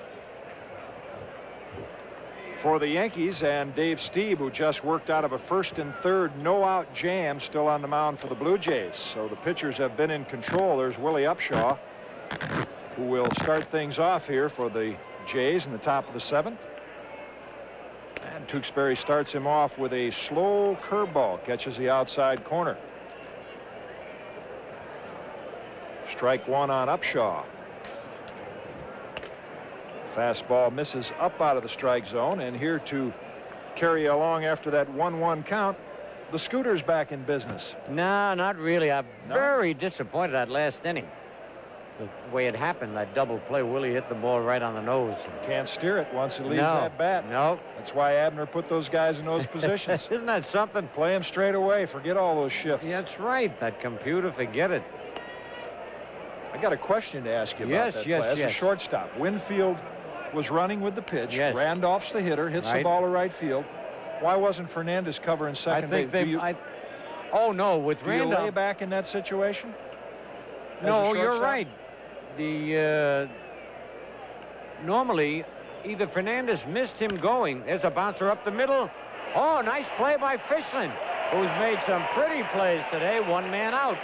for the Yankees, and Dave Stieb, who just worked out of a 1st and 3rd no-out jam, still on the mound for the Blue Jays. So the pitchers have been in control. There's Willie Upshaw, who will start things off here for the Jays in the top of the 7th. And Tewksbury starts him off with a slow curveball, catches the outside corner. Strike 1 on Upshaw. Fastball misses up out of the strike zone, and here to carry along after that 1-1 count, the Scooter's back in business. No, not really. I'm No? very disappointed that last inning. The way it happened, that double play, Willie hit the ball right on the nose. Can't steer it once it leaves No, that bat. no. That's why Abner put those guys in those positions. Isn't that something? Play them straight away. Forget all those shifts. Yeah, that's right. That computer, forget it. I got a question to ask you about Yes, that yes, play. As a yes. shortstop, Winfield was running with the pitch. Yes. Randolph's the hitter, hits the Right. ball to right field. Why wasn't Fernandez covering I second think base? they. Oh no, with Do you lay Randolph. back in that situation? As a No, you're shortstop? right. The normally either Fernandez missed him going. There's a bouncer up the middle. Oh, nice play by Fishland, who's made some pretty plays today. 1 man out.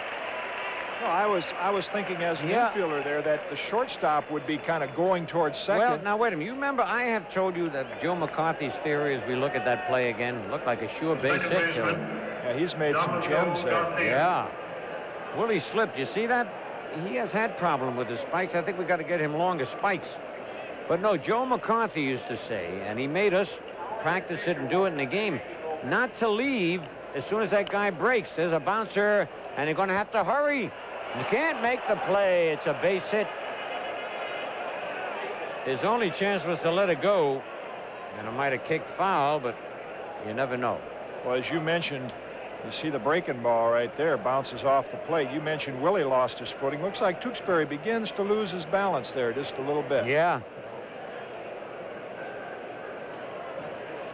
No, I was thinking as an Yeah. infielder there that the shortstop would be kind of going towards second. Well, now wait a minute. You remember I have told you that Joe McCarthy's theory as we look at that play again looked like a sure base Second hit to him. baseman. Yeah, he's made some gems there. Garcia. Yeah. Willie slipped. You see that? He has had problem with his spikes. I think we got to get him longer spikes. But no, Joe McCarthy used to say, and he made us practice it and do it in the game, not to leave as soon as that guy breaks. There's a bouncer, and they're going to have to hurry. You can't make the play. It's a base hit. His only chance was to let it go, and it might have kicked foul, but you never know. Well, as you mentioned, you see the breaking ball right there, bounces off the plate. You mentioned Willie lost his footing. Looks like Tewksbury begins to lose his balance there just a little bit. Yeah.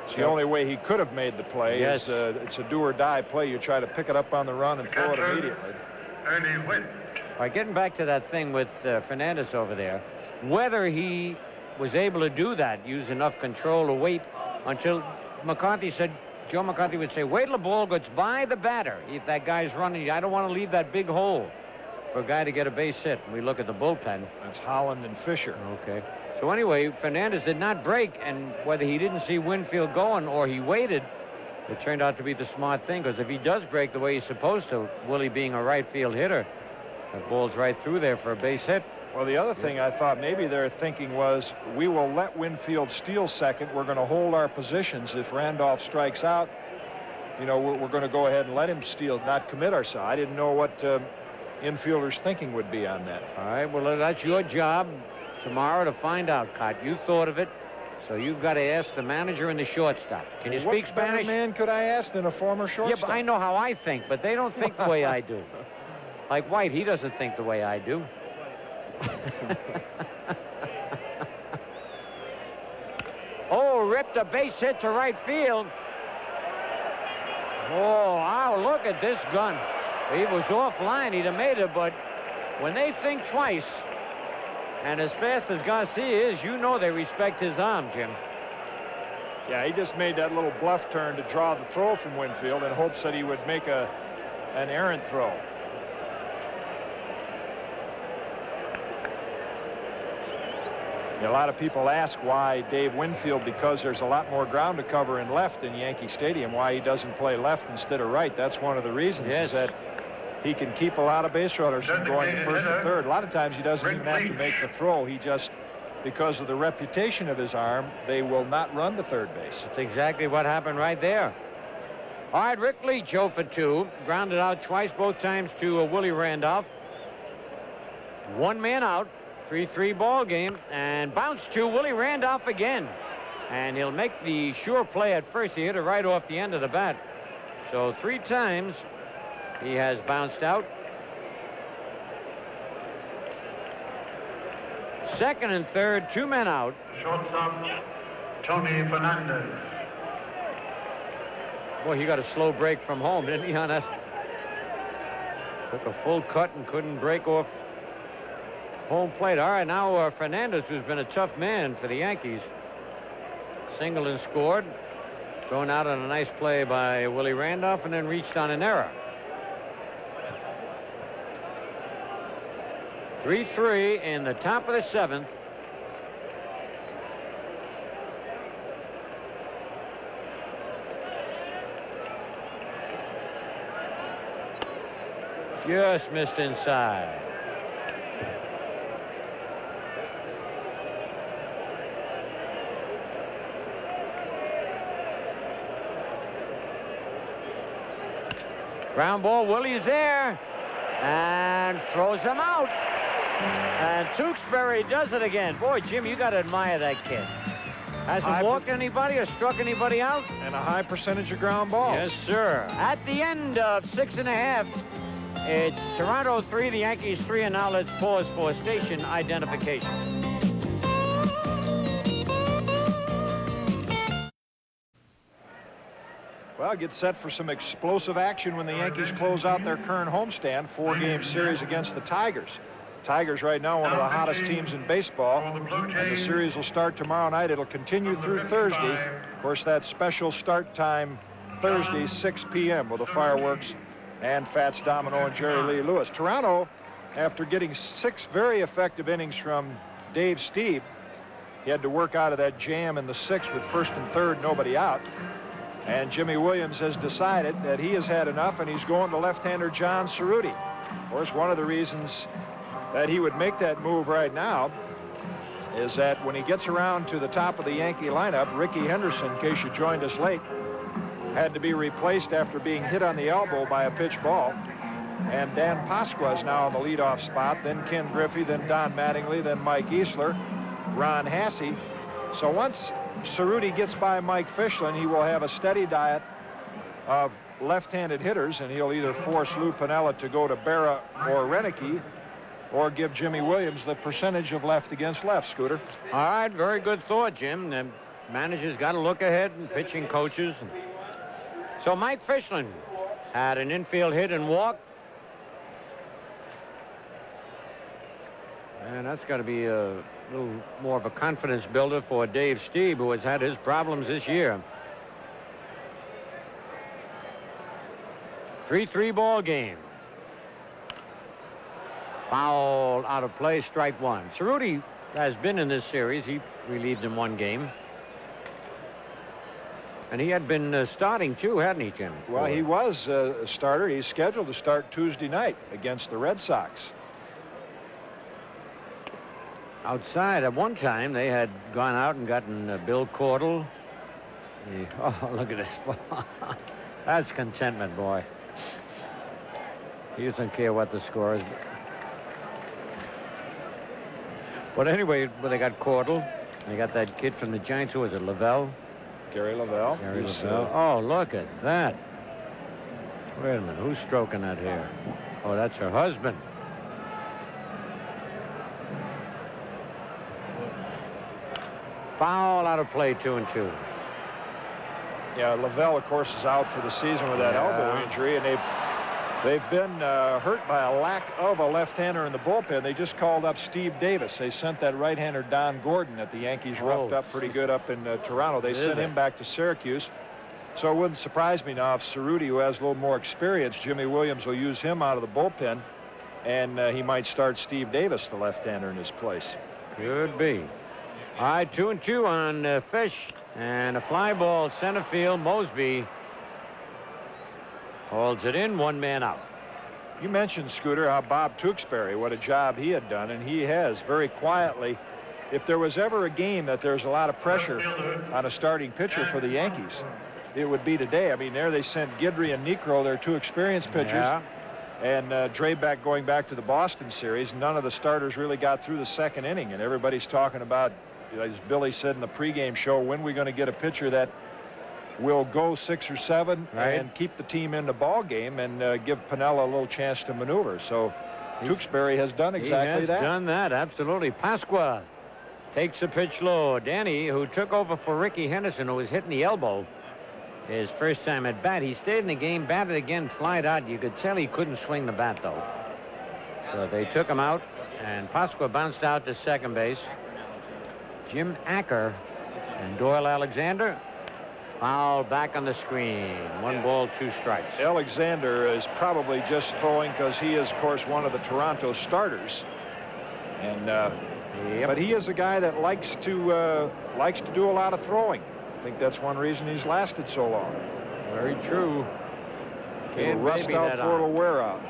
It's the only way he could have made the play. Yes. It's a do-or-die play. You try to pick it up on the run and throw it Catcher. immediately. Ernie Witt. All right, getting back to that thing with Fernandez over there, whether he was able to do that, use enough control to wait until McCarthy said, Joe McCarthy would say, wait till the ball gets by the batter. If that guy's running, I don't want to leave that big hole for a guy to get a base hit. And we look at the bullpen. That's Holland and Fisher. Okay. So anyway, Fernandez did not break, and whether he didn't see Winfield going or he waited, it turned out to be the smart thing, because if he does break the way he's supposed to, Willie being a right field hitter, that ball's right through there for a base hit. Well, the other thing I thought maybe their thinking was, we will let Winfield steal second. We're going to hold our positions. If Randolph strikes out, you know, we're going to go ahead and let him steal, not commit ourselves. I didn't know what infielders' thinking would be on that. All right, well, that's your job tomorrow to find out, Cott. You thought of it, so you've got to ask the manager and the shortstop. Can you speak What better Spanish? man could I ask than a former Yeah, shortstop? but I know how I think, but they don't think the way I do. Like White, he doesn't think the way I do. Oh, ripped a base hit to right field. Oh, wow, look at this gun. He was offline, he'd have made it, but when they think twice, and as fast as Garcia is, you know they respect his arm, Jim. Yeah, he just made that little bluff turn to draw the throw from Winfield in hopes that he would make an errant throw. A lot of people ask why Dave Winfield, because there's a lot more ground to cover in left in Yankee Stadium, why he doesn't play left instead of right. That's one of the reasons. Yes. Is that he can keep a lot of base runners from going to first and third. A lot of times he doesn't even have to make the throw. He just, because of the reputation of his arm, they will not run to third base. That's exactly what happened right there. All right, Rick Leach, 0 for 2. Grounded out twice, both times to Willie Randolph. One man out. 3-3 ball game, and bounce to Willie Randolph again. And he'll make the sure play at first. He hit it right off the end of the bat. So 3 times he has bounced out. Second and third, 2 men out. Shortstop, Tony Fernandez. Boy, he got a slow break from home, didn't he, on that? Took a full cut and couldn't break off home plate. All right, now Fernandez, who's been a tough man for the Yankees. Singled and scored. Thrown out on a nice play by Willie Randolph and then reached on an error. 3-3 in the top of the 7th. Just missed inside. Ground ball, Willie's there and throws him out. And Tewksbury does it again. Boy, Jim, you got to admire that kid. Hasn't walked anybody or struck anybody out. And a high percentage of ground balls. Yes, sir. At the end of 6½, it's Toronto 3, the Yankees 3, and now let's pause for station identification. Well, get set for some explosive action when the Yankees close out their current homestand, 4-game series against the Tigers. Tigers right now one of the hottest teams in baseball, and the series will start tomorrow night. It'll continue through Thursday. Of course, that special start time Thursday, 6 p.m. with the fireworks and Fats Domino and Jerry Lee Lewis. Toronto, after getting 6 very effective innings from Dave Stieb, he had to work out of that jam in the 6th with first and third, nobody out. And Jimmy Williams has decided that he has had enough, and he's going to left-hander John Cerruti. Of course, one of the reasons that he would make that move right now is that when he gets around to the top of the Yankee lineup, Ricky Henderson, in case you joined us late, had to be replaced after being hit on the elbow by a pitch ball. And Dan Pasqua is now on the leadoff spot, then Ken Griffey, then Don Mattingly, then Mike Easler, Ron Hasse. So once Cerruti gets by Mike Fischlin, he will have a steady diet of left-handed hitters, and he'll either force Lou Piniella to go to Berra or Renicky, or give Jimmy Williams the percentage of left against left, Scooter. All right, very good thought, Jim. The manager's got to look ahead, and pitching coaches. So Mike Fischlin had an infield hit and walk. And that's got to be a little more of a confidence builder for Dave Stieb, who has had his problems this year. 3-3 ball game. Foul out of play, strike one. Cerruti has been in this series. He relieved in one game. And he had been starting too, hadn't he, Jim? Well, he was a starter. He's scheduled to start Tuesday night against the Red Sox. Outside, at one time, they had gone out and gotten Bill Cordell. Oh, look at this. That's contentment, boy. He doesn't care what the score is. But anyway, well, they got Cordell. They got that kid from the Giants. Who was it, Lavelle? Gary Lavelle. Gary Lavelle. Oh, look at that. Wait a minute. Who's stroking that hair? Oh, that's her husband. Foul out of play, 2-2. Yeah, Lavelle, of course, is out for the season with that elbow injury, and they've been hurt by a lack of a left-hander in the bullpen. They just called up Steve Davis. They sent that right-hander Don Gordon that the Yankees roughed up pretty good up in Toronto. They sent him back to Syracuse. So it wouldn't surprise me now if Cerruti, who has a little more experience, Jimmy Williams will use him out of the bullpen, and he might start Steve Davis, the left-hander, in his place. Could be. All right, 2-2 on Fish, and a fly ball center field. Mosby holds it in, 1 man out. You mentioned, Scooter, how Bob Tewksbury, what a job he had done, and he has very quietly. If there was ever a game that there's a lot of pressure on a starting pitcher for the Yankees, it would be today. I mean, there they sent Guidry and Niekro, their 2 experienced pitchers. Yeah. And Drabek going back to the Boston series, none of the starters really got through the 2nd inning, and everybody's talking about, as Billy said in the pregame show, when we're going to get a pitcher that will go 6 or 7 and keep the team in the ball game and give Piniella a little chance to maneuver. So Tewksbury has done exactly that. He has done that, absolutely. Pasqua takes a pitch low. Danny, who took over for Ricky Henderson, who was hitting the elbow his first time at bat. He stayed in the game, batted again, flied out. You could tell he couldn't swing the bat, though. So they took him out, and Pasqua bounced out to second base. Jim Acker and Doyle Alexander foul back on the screen. 1 ball, 2 strikes. Alexander is probably just throwing because he is, of course, one of the Toronto starters. And but he is a guy that likes to do a lot of throwing. I think that's one reason he's lasted so long. Very true. It'll rust out before it'll wear out.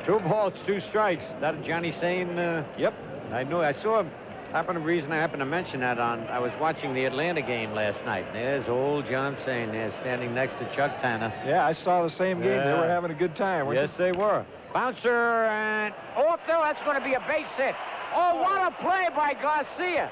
2 balls, 2 strikes. That Johnny Sane? Yep. I know. I saw. Reason I happened to mention that I was watching the Atlanta game last night. There's old John Sane there standing next to Chuck Tanner. Yeah, I saw the same game. They were having a good time. Yes, they were. Bouncer and off there. That's going to be a base hit. Oh, what a play by Garcia.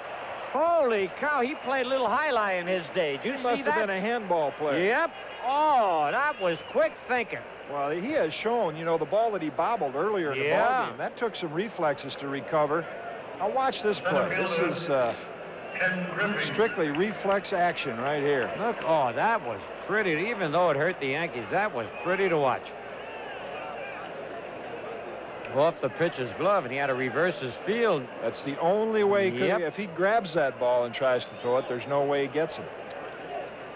Holy cow, he played a little highlight in his day. Did you see that? Must have been a handball play. Yep. Oh, that was quick thinking. Well, he has shown, you know, the ball that he bobbled earlier in the ball game. That took some reflexes to recover. Now watch this play. This is strictly reflex action right here. Look, oh, that was pretty. Even though it hurt the Yankees, that was pretty to watch. Off the pitcher's glove, and he had to reverse his field. That's the only way he could. If he grabs that ball and tries to throw it, there's no way he gets it.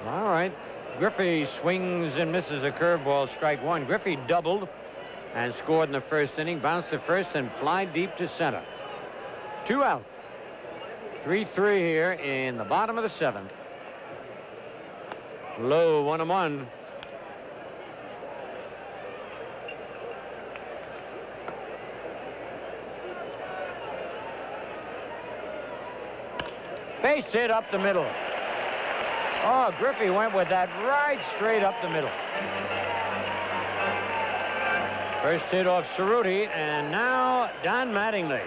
All right. Griffey swings and misses a curveball, strike 1. Griffey doubled and scored in the first inning, bounced to first and fly deep to center. 2 out. 3-3 here in the bottom of the 7th. Low 1-1. Base hit up the middle. Oh, Griffey went with that right straight up the middle. First hit off Cerruti, and now Don Mattingly.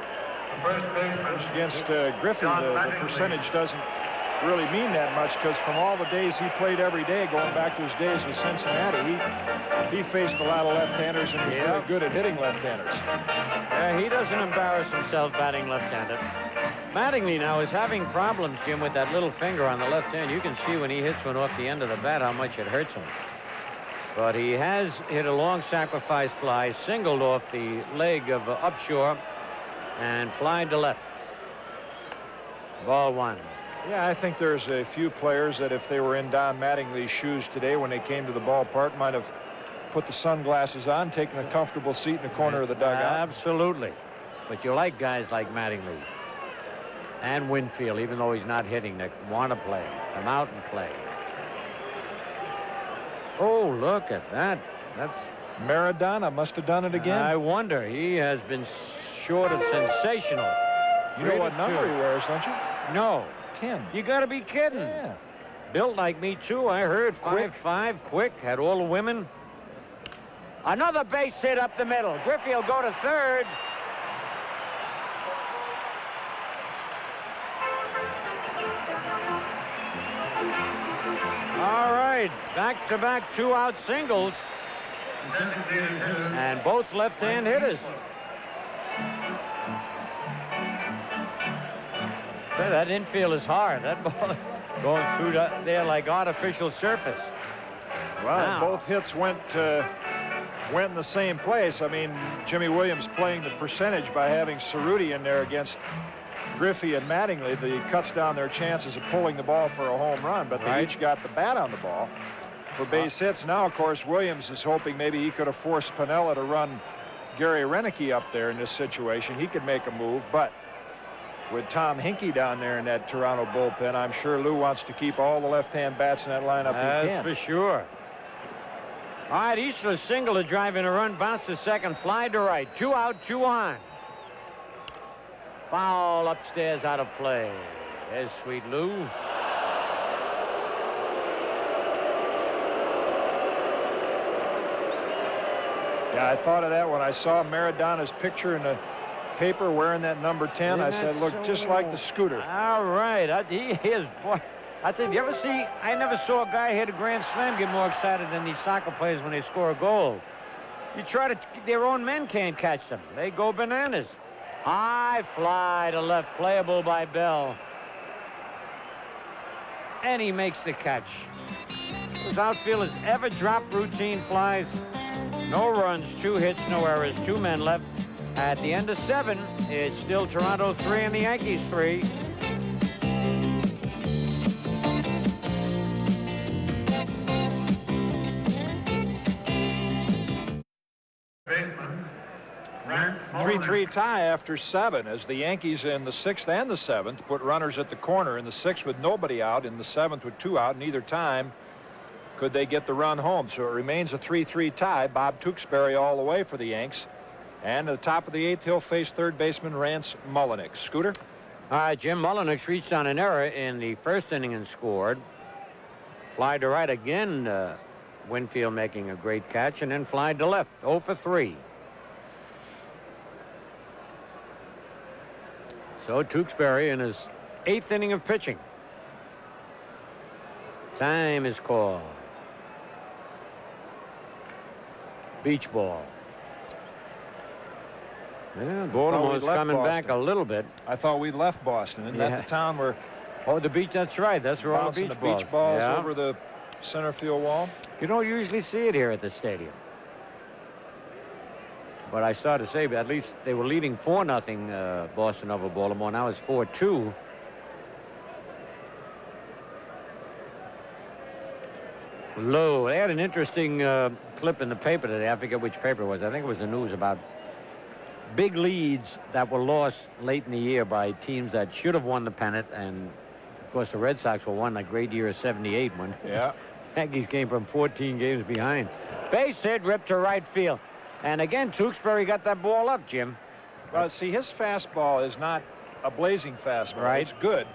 First baseman Against Griffey, the percentage doesn't really mean that much because from all the days he played every day, going back to his days with Cincinnati, he faced a lot of left-handers and was very good at hitting left-handers. Yeah, he doesn't embarrass himself batting left-handed. Mattingly now is having problems, Jim, with that little finger on the left hand. You can see when he hits one off the end of the bat how much it hurts him. But he has hit a long sacrifice fly, singled off the leg of Upshaw, and flied to left. Ball 1. Yeah, I think there's a few players that if they were in Don Mattingly's shoes today when they came to the ballpark might have put the sunglasses on, taken a comfortable seat in the corner of the dugout. Absolutely. But you like guys like Mattingly and Winfield, even though he's not hitting, that want to play, come out and play. Oh, look at that. That's Maradona must have done it again. I wonder. He has been short of sensational. You know what number he wears, don't you? No. 10. You got to be kidding. Yeah. Built like me, too. I heard 5'5", quick, had all the women. Another base hit up the middle. Griffey will go to third. All right, back-to-back 2-out singles, and both left-hand hitters. Say, that infield is hard. That ball going through there like artificial surface. Well, Wow. both hits went in the same place. I mean, Jimmy Williams playing the percentage by having Cerruti in there against Griffey and Mattingly. He cuts down their chances of pulling the ball for a home run, but they each got the bat on the ball for base hits. Now, of course, Williams is hoping maybe he could have forced Piniella to run Gary Renicky up there in this situation. He could make a move, but with Tom Hinkie down there in that Toronto bullpen, I'm sure Lou wants to keep all the left-hand bats in that lineup he can. That's for sure. All right, Eastler single to drive in a run, bounce to second, fly to right. 2 out, 2 on. Foul upstairs, out of play. There's Sweet Lou. Yeah, I thought of that when I saw Maradona's picture in the paper wearing that number 10. I said, look, just like the Scooter. All right. He is, boy. I think, you ever see, I never saw a guy hit a grand slam get more excited than these soccer players when they score a goal. You try to, their own men can't catch them. They go bananas. High fly to left, playable by Bell. And he makes the catch. Those outfielders ever drop routine flies? No runs, 2 hits, no errors, 2 men left. At the end of 7, it's still Toronto 3 and the Yankees 3. Baseman, Grant 3-3 tie after 7 as the Yankees in the 6th and the 7th put runners at the corner. In the 6th with nobody out, in the 7th with 2 out. Neither time could they get the run home. So it remains a 3-3 tie. Bob Tewksbury all the way for the Yanks. And at the top of the 8th, he'll face third baseman Rance Mullinick. Scooter? All right, Jim Mullinick reached on an error in the first inning and scored. Fly to right again. Winfield making a great catch, and then fly to left. 0 for 3. So Tewksbury in his 8th inning of pitching. Time is called. Beach ball. Yeah, Baltimore's coming back a little bit. I thought we'd left Boston. Isn't that the town where Oh, the beach, that's right. That's where all the bouncing beach balls. Yeah. over the center field wall? You don't usually see it here at the stadium. But I started to say, but at least they were leading 4-0 Boston over Baltimore. Now it's 4-2. Low. They had an interesting clip in the paper today. I forget which paper it was. I think it was the News about big leads that were lost late in the year by teams that should have won the pennant. And, of course, the Red Sox were won that great year of '78 when Yankees came from 14 games behind. Base hit, ripped to right field. And again, Tewksbury got that ball up, Jim. Well, see, his fastball is not a blazing fastball. Right. It's good,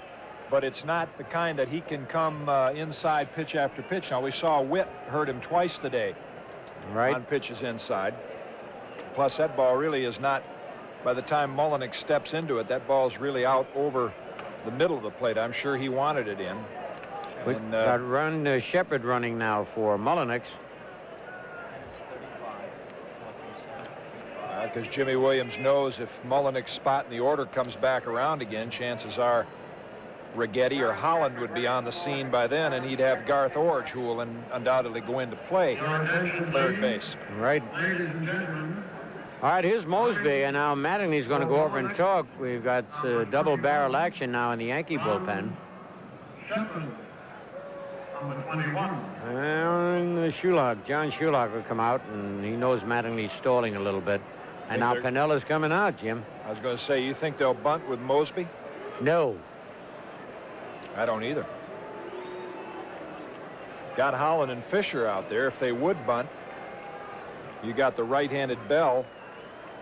but it's not the kind that he can come inside pitch after pitch. Now, we saw Witt hurt him twice today on pitches inside. Plus, that ball really is not, by the time Mullinick steps into it, that ball's really out over the middle of the plate. I'm sure he wanted it in. And, got Shepard running now for Mullinick. Because Jimmy Williams knows if Mullinick's spot in the order comes back around again, chances are Righetti or Holland would be on the scene by then, and he'd have Garth Orge, who will undoubtedly go into play third base. Right. Ladies and gentlemen. All right, here's Mosby, and now Mattingly's going to go over and talk. We've got double barrel action now in the Yankee bullpen. Shepard, number 21. And John Shulock will come out, and he knows Mattingly's stalling a little bit. And now Pinella's coming out, Jim. I was going to say, you think they'll bunt with Mosby? No. I don't either. Got Holland and Fisher out there. If they would bunt, you got the right-handed Bell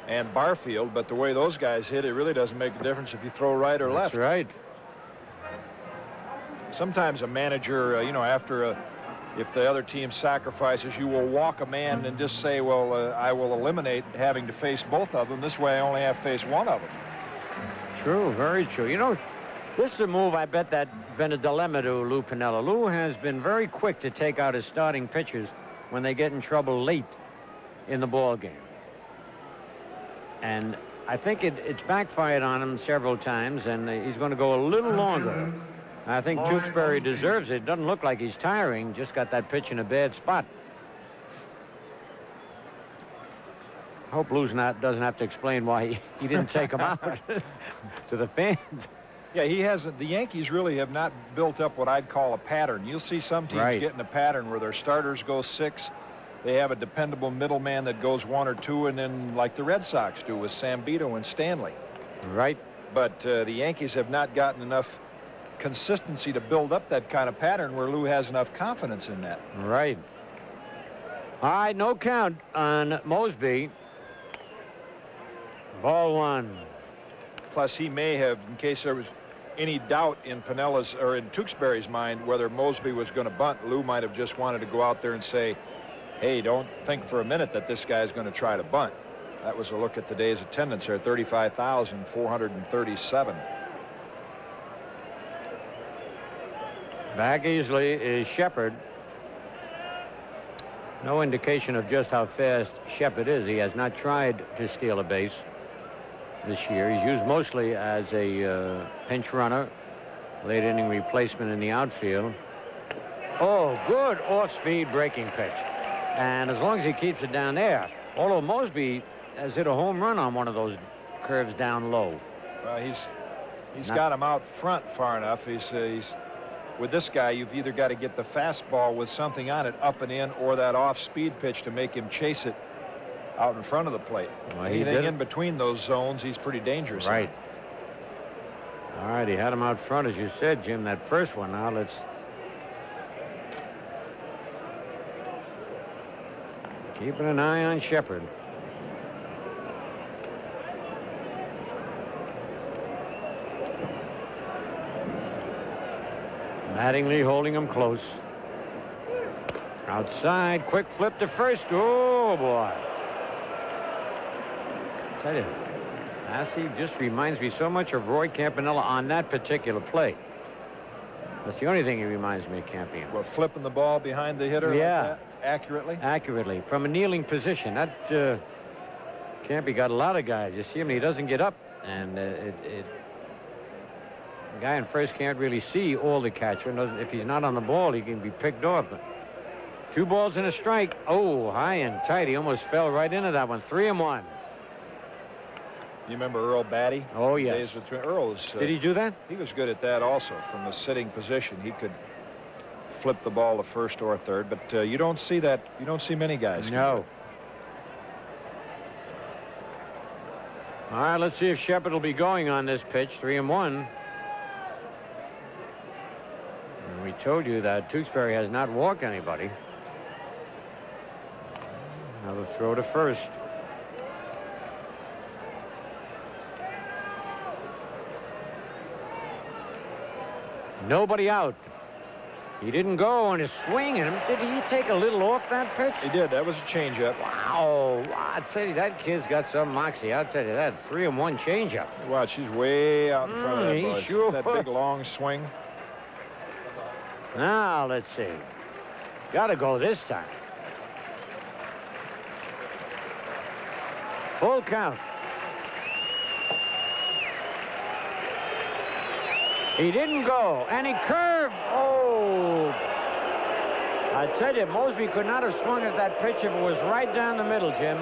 and Barfield, but the way those guys hit, it really doesn't make a difference if you throw right or left. That's right. Sometimes a manager, after if the other team sacrifices, you will walk a man and just say, well, I will eliminate having to face both of them. This way I only have to face one of them. True, very true. You know, this is a move I bet that's been a dilemma to Lou Piniella. Lou has been very quick to take out his starting pitchers when they get in trouble late in the ball game. And I think it's backfired on him several times, and he's going to go a little longer. I think Tewksbury deserves it. Doesn't look like he's tiring. Just got that pitch in a bad spot. I hope Lou's doesn't have to explain why he didn't take him out to the fans. Yeah, he hasn't. The Yankees really have not built up what I'd call a pattern. You'll see some teams get in a pattern where their starters go 6. They have a dependable middleman that goes 1 or 2, and then like the Red Sox do with Sambito and Stanley. Right. But the Yankees have not gotten enough consistency to build up that kind of pattern where Lou has enough confidence in that. Right. All right, no count on Mosby. Ball one. Plus, he may have, in case there was any doubt in Pinella's or in Tewksbury's mind whether Mosby was going to bunt, Lou might have just wanted to go out there and say, hey, don't think for a minute that this guy's going to try to bunt. That was a look at today's attendance there, 35,437. Back easily is Shepard. No indication of just how fast Shepard is. He has not tried to steal a base this year. He's used mostly as a pinch runner, late inning replacement in the outfield. Oh, good off-speed breaking pitch. And as long as he keeps it down there, although Mosby has hit a home run on one of those curves down low. Well, he's got him out front far enough. He's with this guy, you've either got to get the fastball with something on it up and in, or that off-speed pitch to make him chase it out in front of the plate. Well, he anything did in between those zones, he's pretty dangerous. Right. All right, he had him out front, as you said, Jim, that first one. Now let's keeping an eye on Shepard. Mattingly holding him close. Outside, quick flip to first. Oh, boy. I tell you, Massey just reminds me so much of Roy Campanella on that particular play. That's the only thing he reminds me of Campion. Well, flipping the ball behind the hitter Yeah. like that, accurately? Accurately, from a kneeling position. That Campy got a lot of guys. You see him, he doesn't get up, and the guy in first can't really see all the catcher. If he's not on the ball, he can be picked off. But 2 balls and a strike. Oh, high and tight. He almost fell right into that one. 3-1. You remember Earl Batty? Oh, yes. Days with Earl was, Did he do that? He was good at that also. From a sitting position, he could flip the ball to first or third. But you don't see that. You don't see many guys. No. All right, let's see if Shepard will be going on this pitch. 3-1. And we told you that Tewksbury has not walked anybody. Another throw to first. Nobody out. He didn't go on his swing, and did he take a little off that pitch? He did. That was a changeup. Wow. I tell you, that kid's got some moxie. I'll tell you that. 3-1 changeup. Watch, he's way out in front of that he ball. sure That was. big long swing. Now, let's see. Got to go this time. Full count. He didn't go, and he curved. Oh. I tell you, Mosby could not have swung at that pitch if it was right down the middle, Jim.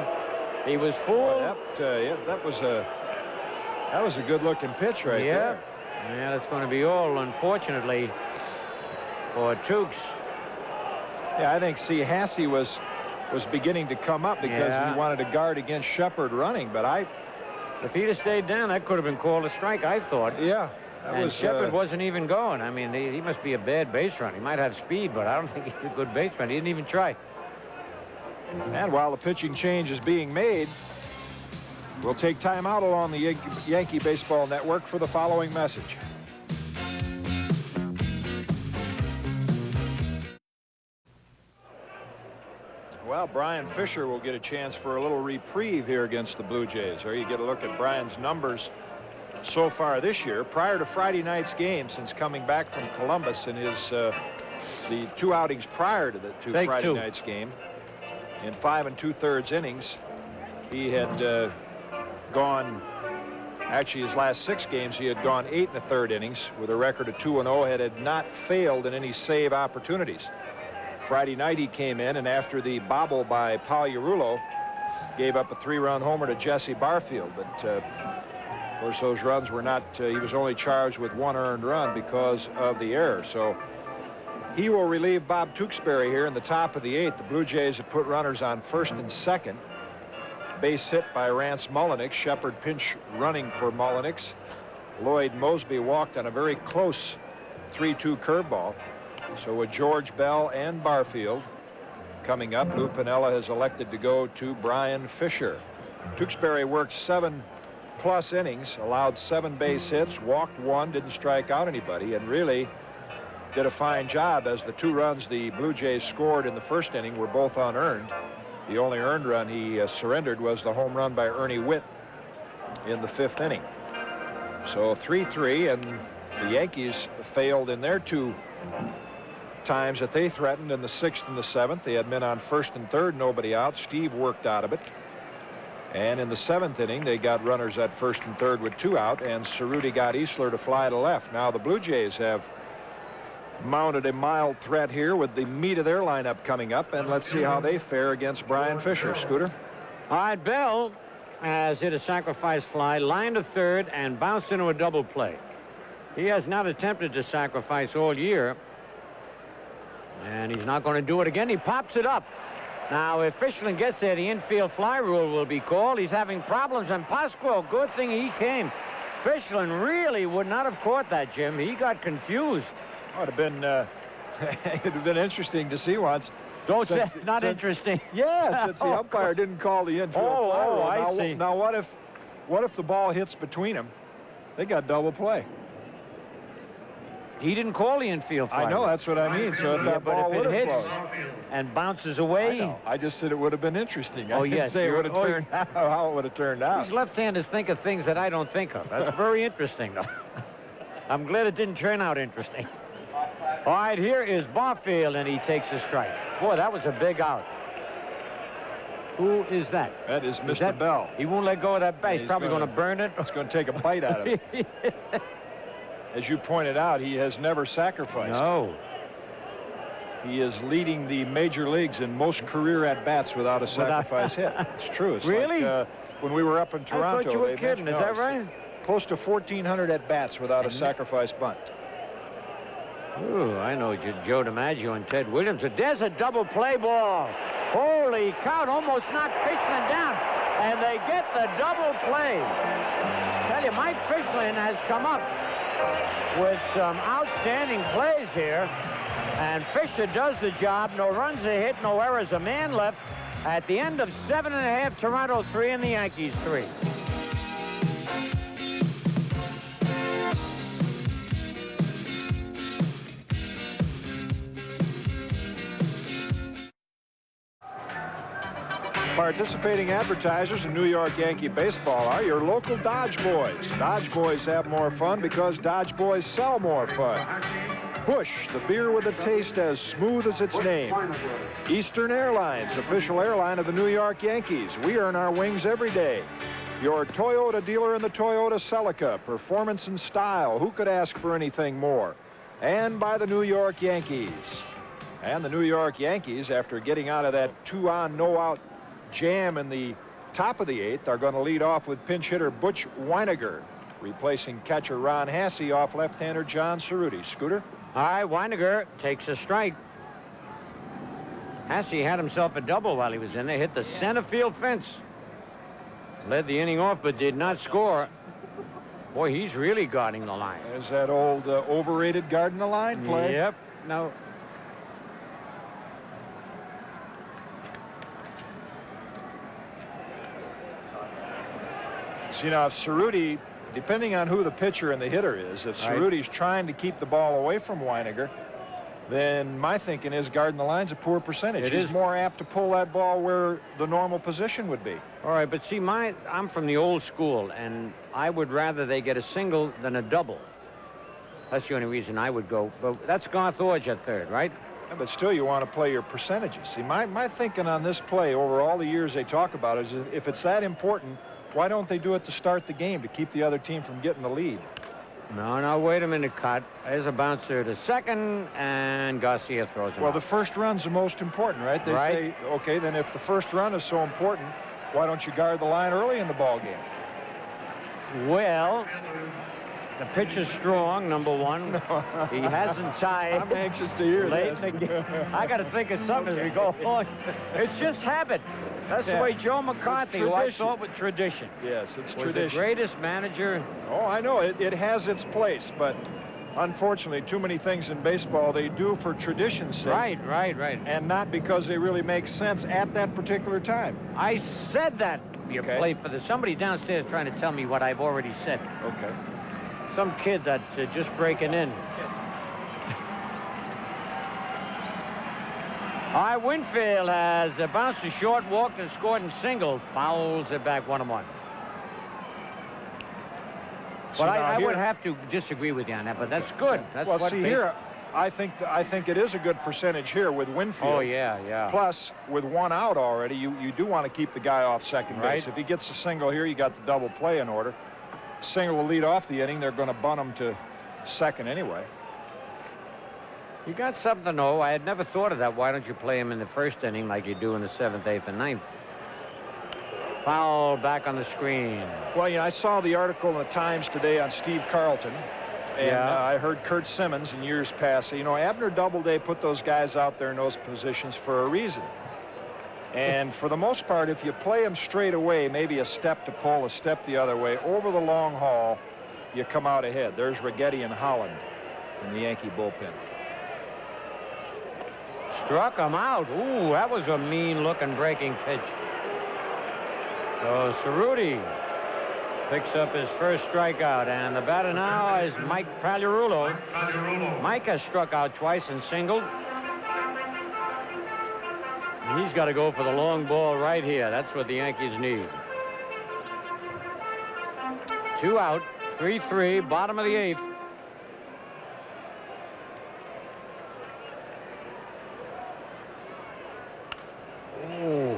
He was fooled. That was a good-looking pitch right there. Yeah, that's going to be all, unfortunately, for Tukes. Yeah, I think Hassey was beginning to come up because he wanted to guard against Shepard running, but if he'd have stayed down, that could have been called a strike, I thought. Yeah. And Shepard wasn't even going. I mean, he must be a bad base runner. He might have speed, but I don't think he's a good base runner. He didn't even try. And while the pitching change is being made, we'll take time out along the Yankee Baseball Network for the following message. Well, Brian Fisher will get a chance for a little reprieve here against the Blue Jays. There you get a look at Brian's numbers so far this year. Prior to Friday night's game, since coming back from Columbus in his the 2 outings prior to the Friday night's game, in 5 2/3 innings, he had gone. Actually, his last 6 games, he had gone 8 1/3 innings with a record of 2-0. Had not failed in any save opportunities. Friday night he came in, and after the bobble by Pagliarulo, gave up a 3-run homer to Jesse Barfield. But of course, those runs were not. He was only charged with 1 earned run because of the error. So he will relieve Bob Tewksbury here in the top of the 8th. The Blue Jays have put runners on first and second. Base hit by Rance Mullenix. Shepard pinch running for Mullenix. Lloyd Mosby walked on a very close 3-2 curveball. So with George Bell and Barfield coming up, Lou Piniella has elected to go to Brian Fisher. Tewksbury worked 7+ innings, allowed 7 base hits, walked 1, didn't strike out anybody, and really did a fine job, as the 2 runs the Blue Jays scored in the first inning were both unearned. The only earned run he surrendered was the home run by Ernie Witt in the 5th inning. So 3-3, and the Yankees failed in their 2 times that they threatened in the 6th and the 7th. They had men on 1st and 3rd, nobody out. Steve worked out of it. And in the 7th inning, they got runners at 1st and 3rd with 2 out, and Cerruti got Easler to fly to left. Now the Blue Jays have mounted a mild threat here with the meat of their lineup coming up, and let's see how they fare against Brian Fisher. Scooter. All right, Bell has hit a sacrifice fly, line to 3rd, and bounced into a double play. He has not attempted to sacrifice all year, and he's not going to do it again. He pops it up. Now, if Fischlin gets there, the infield fly rule will be called. He's having problems, and Pasquale, good thing he came. Fischlin really would not have caught that, Jim. He got confused. Oh, it'd have been it'd have been interesting to see once. Don't say not interesting. Yeah, since the umpire didn't call the infield fly rule. I see. Now what if the ball hits between them? They got double play. He didn't call the infield fly. I know, that's what I mean. So if that ball but if would it have hits closed. and bounces away. I just said it would have been interesting. I didn't yes, say it would have turned out how it would have turned out. These left-handers think of things that I don't think of. That's very interesting, though. I'm glad it didn't turn out interesting. All right, here is Barfield, and he takes a strike. Boy, that was a big out. Who is that? That is Mr. Bell. He won't let go of that bat. He's probably going to burn it. He's going to take a bite out of it. As you pointed out, he has never sacrificed. No. He is leading the major leagues in most career at-bats without a sacrifice hit. It's true. It's really? Like, when we were up in Toronto. I thought you were kidding. Is that right? Close to 1,400 at-bats without a sacrifice bunt. Ooh, I know Joe DiMaggio and Ted Williams. There's a double play ball. Holy cow, almost knocked Fischlin down. And they get the double play. I tell you, Mike Fischlin has come up with some outstanding plays here. And Fisher does the job. No runs are hit, no errors. A man left at the end of 7.5. Toronto 3 and the Yankees 3. Participating advertisers in New York Yankee baseball are your local Dodge Boys. Dodge Boys have more fun because Dodge Boys sell more fun. Busch, the beer with a taste as smooth as its name. Eastern Airlines, official airline of the New York Yankees. We earn our wings every day. Your Toyota dealer in the Toyota Celica. Performance and style. Who could ask for anything more? And by the New York Yankees. And the New York Yankees, after getting out of that 2-on, no-out jam in the top of the 8th, are going to lead off with pinch hitter Butch Weiniger, replacing catcher Ron Hassey off left-hander John Cerruti. Scooter? All right, Weiniger takes a strike. Hassey had himself a double while he was in there. Hit the center field fence. Led the inning off, but did not score. Boy, he's really guarding the line. There's that old overrated guarding the line play. Yep. No. See, now, if Cerruti, depending on who the pitcher and the hitter is, if Cerruti's trying to keep the ball away from Weiniger, then my thinking is guarding the line's a poor percentage. He's more apt to pull that ball where the normal position would be. All right, but see, I'm from the old school, and I would rather they get a single than a double. That's the only reason I would go. But that's Garth Orge at third, right? Yeah, but still, you want to play your percentages. See, my thinking on this play over all the years they talk about is if it's that important, why don't they do it to start the game to keep the other team from getting the lead? No, wait a minute, cut. There's a bouncer to second, and Garcia throws him out. The first run's the most important, right? They say, okay, then if the first run is so important, why don't you guard the line early in the ball game? Well, the pitch is strong, number one. He hasn't tied. I'm anxious to hear late this. in the game. I got to think of something as we go along. It's just habit. That's the Yeah. way Joe McCarthy, who I Tradition. thought with tradition, Yes, it's was the tradition. greatest manager. Oh, I know. It has its place, but unfortunately, too many things in baseball they do for tradition's sake. Right. And not because they really make sense at that particular time. I said that. You Okay. play for the... Somebody downstairs trying to tell me what I've already said. Okay. Some kid that's just breaking in. All right, Winfield has bounced a short, walked and scored and singled. Fouls it back 1-1. See, But now I would here- have to disagree with you on that, but that's good. That's well, what see base- here, I think it is a good percentage here with Winfield. Oh, yeah. Plus, with one out already, you do want to keep the guy off second Right. base. If he gets a single here, you got the double play in order. Single will lead off the inning. They're going to bunt him to second anyway. You got something to know. I had never thought of that. Why don't you play him in the first inning like you do in the 7th, 8th, and 9th? Foul back on the screen. Well, I saw the article in the Times today on Steve Carlton. And Yeah. I heard Kurt Simmons in years past say, Abner Doubleday put those guys out there in those positions for a reason. And for the most part, if you play them straight away, maybe a step to pull, a step the other way, over the long haul, you come out ahead. There's Rigetti and Holland in the Yankee bullpen. Struck him out. Ooh, that was a mean-looking breaking pitch. So Cerruti picks up his first strikeout, and the batter now is Mike Pagliarulo. Pagliarulo. Mike has struck out twice and singled. And he's got to go for the long ball right here. That's what the Yankees need. 2 out, 3-3, bottom of the 8th. Ooh.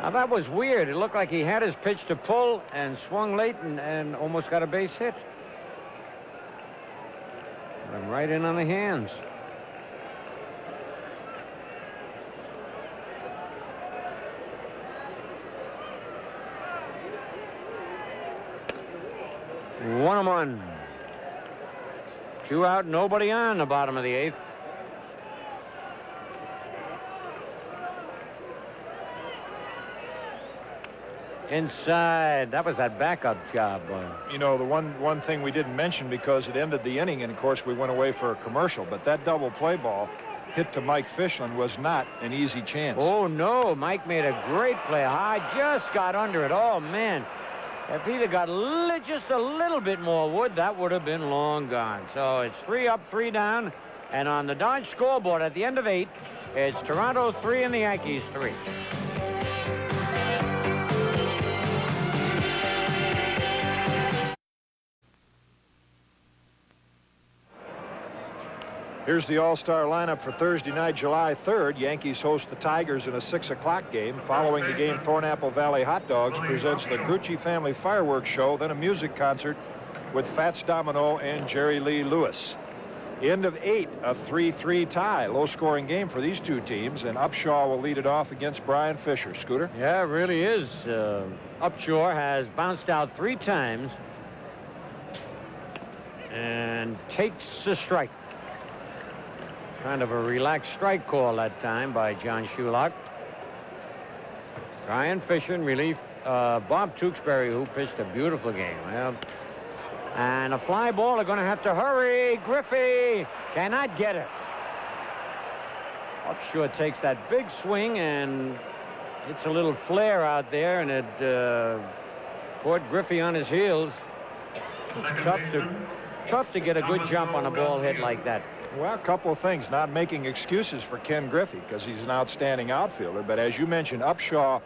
Now that was weird. It looked like he had his pitch to pull and swung late and almost got a base hit. Went right in on the hands. One. 2 out, nobody on the bottom of the 8th. Inside. That was that backup job. The one thing we didn't mention because it ended the inning, and of course we went away for a commercial, but that double play ball hit to Mike Fishland was not an easy chance. Oh, no. Mike made a great play. I just got under it. Oh, man. If he'd have got just a little bit more wood, that would have been long gone. So it's 3 up, 3 down. And on the Dodge scoreboard at the end of 8, it's Toronto 3 and the Yankees 3. Here's the all-star lineup for Thursday night, July 3rd. Yankees host the Tigers in a 6 o'clock game. Following the game, Thornapple Valley Hot Dogs presents the Gucci Family Fireworks Show, then a music concert with Fats Domino and Jerry Lee Lewis. End of 8, a 3-3 tie. Low-scoring game for these two teams, and Upshaw will lead it off against Brian Fisher. Scooter? Yeah, it really is. Upshur has bounced out 3 times and takes a strike. Kind of a relaxed strike call that time by John Shulock. Brian Fisher in relief. Bob Tewksbury, who pitched a beautiful game. Well, and a fly ball. They're going to have to hurry. Griffey cannot get it. Upshur takes that big swing, and it's a little flare out there, and it caught Griffey on his heels. Tough to get a good jump on a ball hit like that. Well, a couple of things. Not making excuses for Ken Griffey because he's an outstanding outfielder. But as you mentioned, Upshaw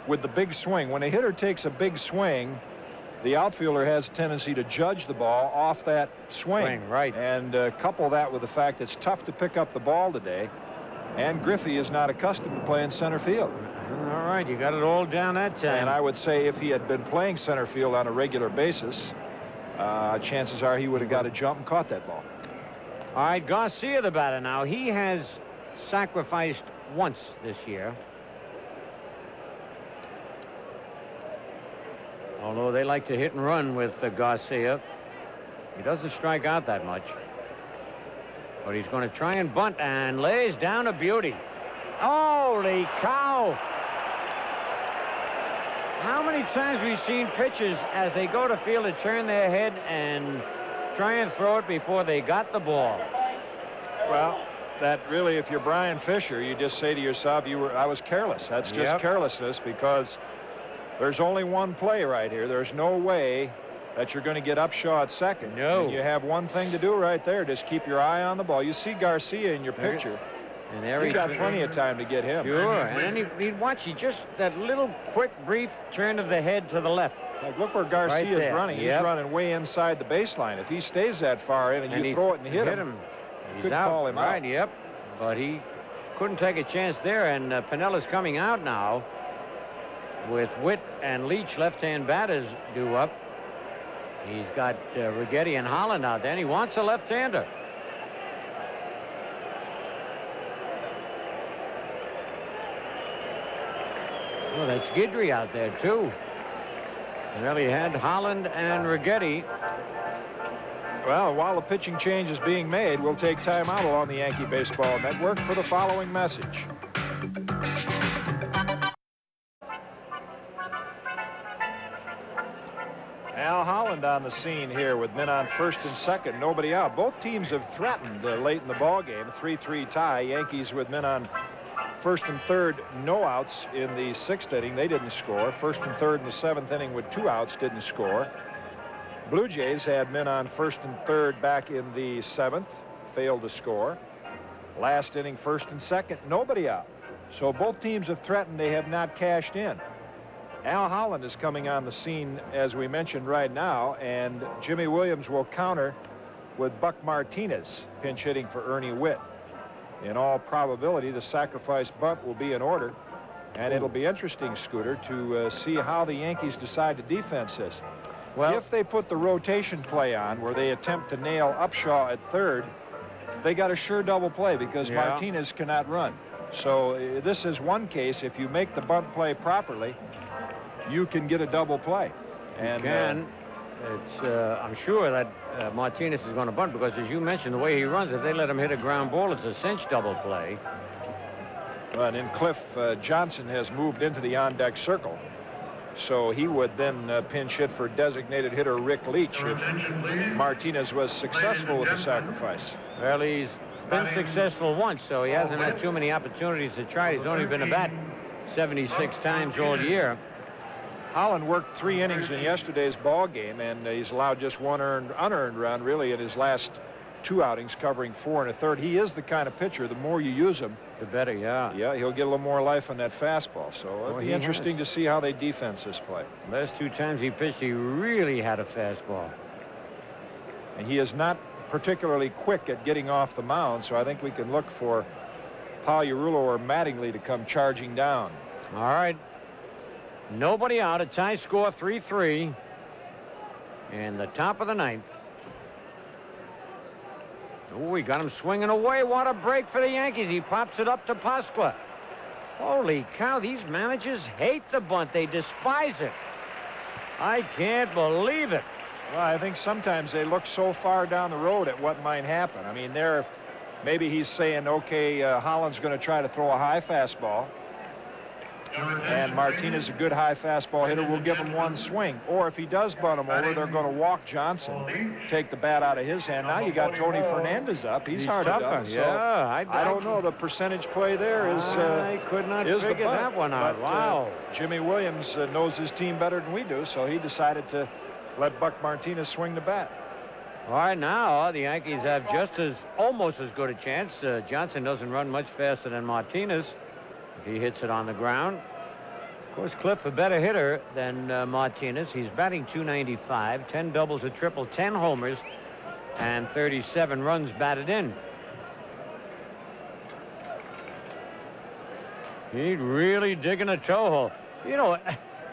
with the big swing. When a hitter takes a big swing, the outfielder has a tendency to judge the ball off that swing. Right. And couple that with the fact it's tough to pick up the ball today. And Griffey is not accustomed to playing center field. All right, you got it all down that time. And I would say if he had been playing center field on a regular basis, chances are he would have got a jump and caught that ball. All right, Garcia the batter now. He has sacrificed once this year. Although they like to hit and run with Garcia. He doesn't strike out that much. But he's going to try and bunt and lays down a beauty. Holy cow! How many times we've seen pitchers as they go to field to turn their head and try and throw it before they got the ball? Well, that really, if you're Brian Fisher, you just say to yourself, I was careless. That's just carelessness, because there's only one play right here. There's no way that you're going to get Upshaw at second. No. And you have one thing to do right there. Just keep your eye on the ball. You see Garcia in your picture. And there You got plenty of time to get him. Sure. And then he watch. He just that little quick, brief turn of the head to the left. Like, look where Garcia's there. running. Yep. He's running way inside the baseline. If he stays that far in and you throw it and hit him, he's could out. call him out. Right. Yep. But he couldn't take a chance there. And Pinella's coming out now with Witt and Leach, left-hand batters, due up. He's got Righetti and Holland out there, and he wants a left-hander. Well, that's Guidry out there, too. Well, he had Holland and Righetti. Well, while the pitching change is being made, we'll take time out along the Yankee Baseball Network for the following message. Al Holland on the scene here with men on first and second, nobody out. Both teams have threatened late in the ball game, 3-3 tie. Yankees with men on first and third, no outs in the sixth inning. They didn't score. First and third in the seventh inning with 2 outs, didn't score. Blue Jays had men on first and third back in the seventh, failed to score. Last inning, first and second, nobody out. So both teams have threatened, they have not cashed in. Al Holland is coming on the scene, as we mentioned, right now, and Jimmy Williams will counter with Buck Martinez pinch hitting for Ernie Witt. In all probability, the sacrifice bunt will be in order, and it'll be interesting, Scooter, to see how the Yankees decide to defense this. Well, if they put the rotation play on where they attempt to nail Upshaw at third, they got a sure double play because Martinez cannot run. So this is one case. If you make the bunt play properly, you can get a double play. And it's I'm sure that Martinez is going to bunt, because as you mentioned, the way he runs, if they let him hit a ground ball, it's a cinch double play. And then Cliff Johnson has moved into the on-deck circle, so he would then pinch hit for designated hitter Rick Leach if Martinez was successful with the sacrifice. Well, he's been successful once, so he hasn't had too many opportunities to try. He's only been to bat 76 times all year. Holland worked 3 innings in yesterday's ball game, and he's allowed just one unearned run, really, in his last 2 outings, covering 4 1/3. He is the kind of pitcher, the more you use him, the better, Yeah, he'll get a little more life on that fastball. So it'll be interesting to see how they defense this play. Last 2 times he pitched, he really had a fastball. And he is not particularly quick at getting off the mound, so I think we can look for Pagliarulo or Mattingly to come charging down. All right. Nobody out. A tie score, 3-3. In the top of the 9th. Oh, we got him swinging away. What a break for the Yankees. He pops it up to Pasqua. Holy cow, these managers hate the bunt. They despise it. I can't believe it. Well, I think sometimes they look so far down the road at what might happen. I mean, maybe he's saying, okay, Holland's going to try to throw a high fastball, and Martinez, a good high fastball hitter, will give him one swing. Or if he does bunt him over, they're going to walk Johnson, take the bat out of his hand. Now you got Tony Fernandez up. He's hard to dump. So I don't know. The percentage play there is I could not figure that one out. But, wow. Jimmy Williams knows his team better than we do, so he decided to let Buck Martinez swing the bat. All right, now the Yankees have almost as good a chance. Johnson doesn't run much faster than Martinez. He hits it on the ground. Of course, Cliff a better hitter than Martinez. He's batting .295, 10 doubles, a triple, 10 homers, and 37 runs batted in. He's really digging a toe hole. You know,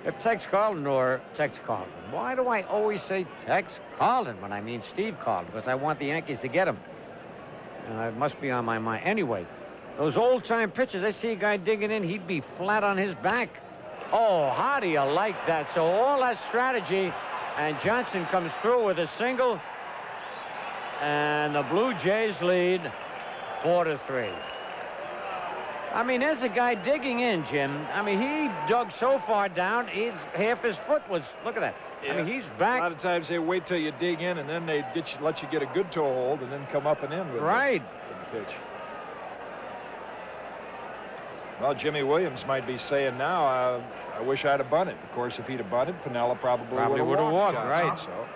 if Tex Carlton, why do I always say Tex Carlton when I mean Steve Carlton? Because I want the Yankees to get him. It must be on my mind. Anyway, those old-time pitchers, I see a guy digging in, he'd be flat on his back. Oh, how do you like that? So all that strategy, and Johnson comes through with a single, and the Blue Jays lead 4-3. I mean, there's a guy digging in, Jim. I mean, he dug so far down, half his foot was, look at that. I mean, he's A back. lot of times they wait till you dig in, and then they let you get a good toe hold, and then come up and in with Right. the pitch. Well, Jimmy Williams might be saying now, I wish I'd have bunted. Of course, if he'd have bunted, Piniella probably would have walked. walked, right. So.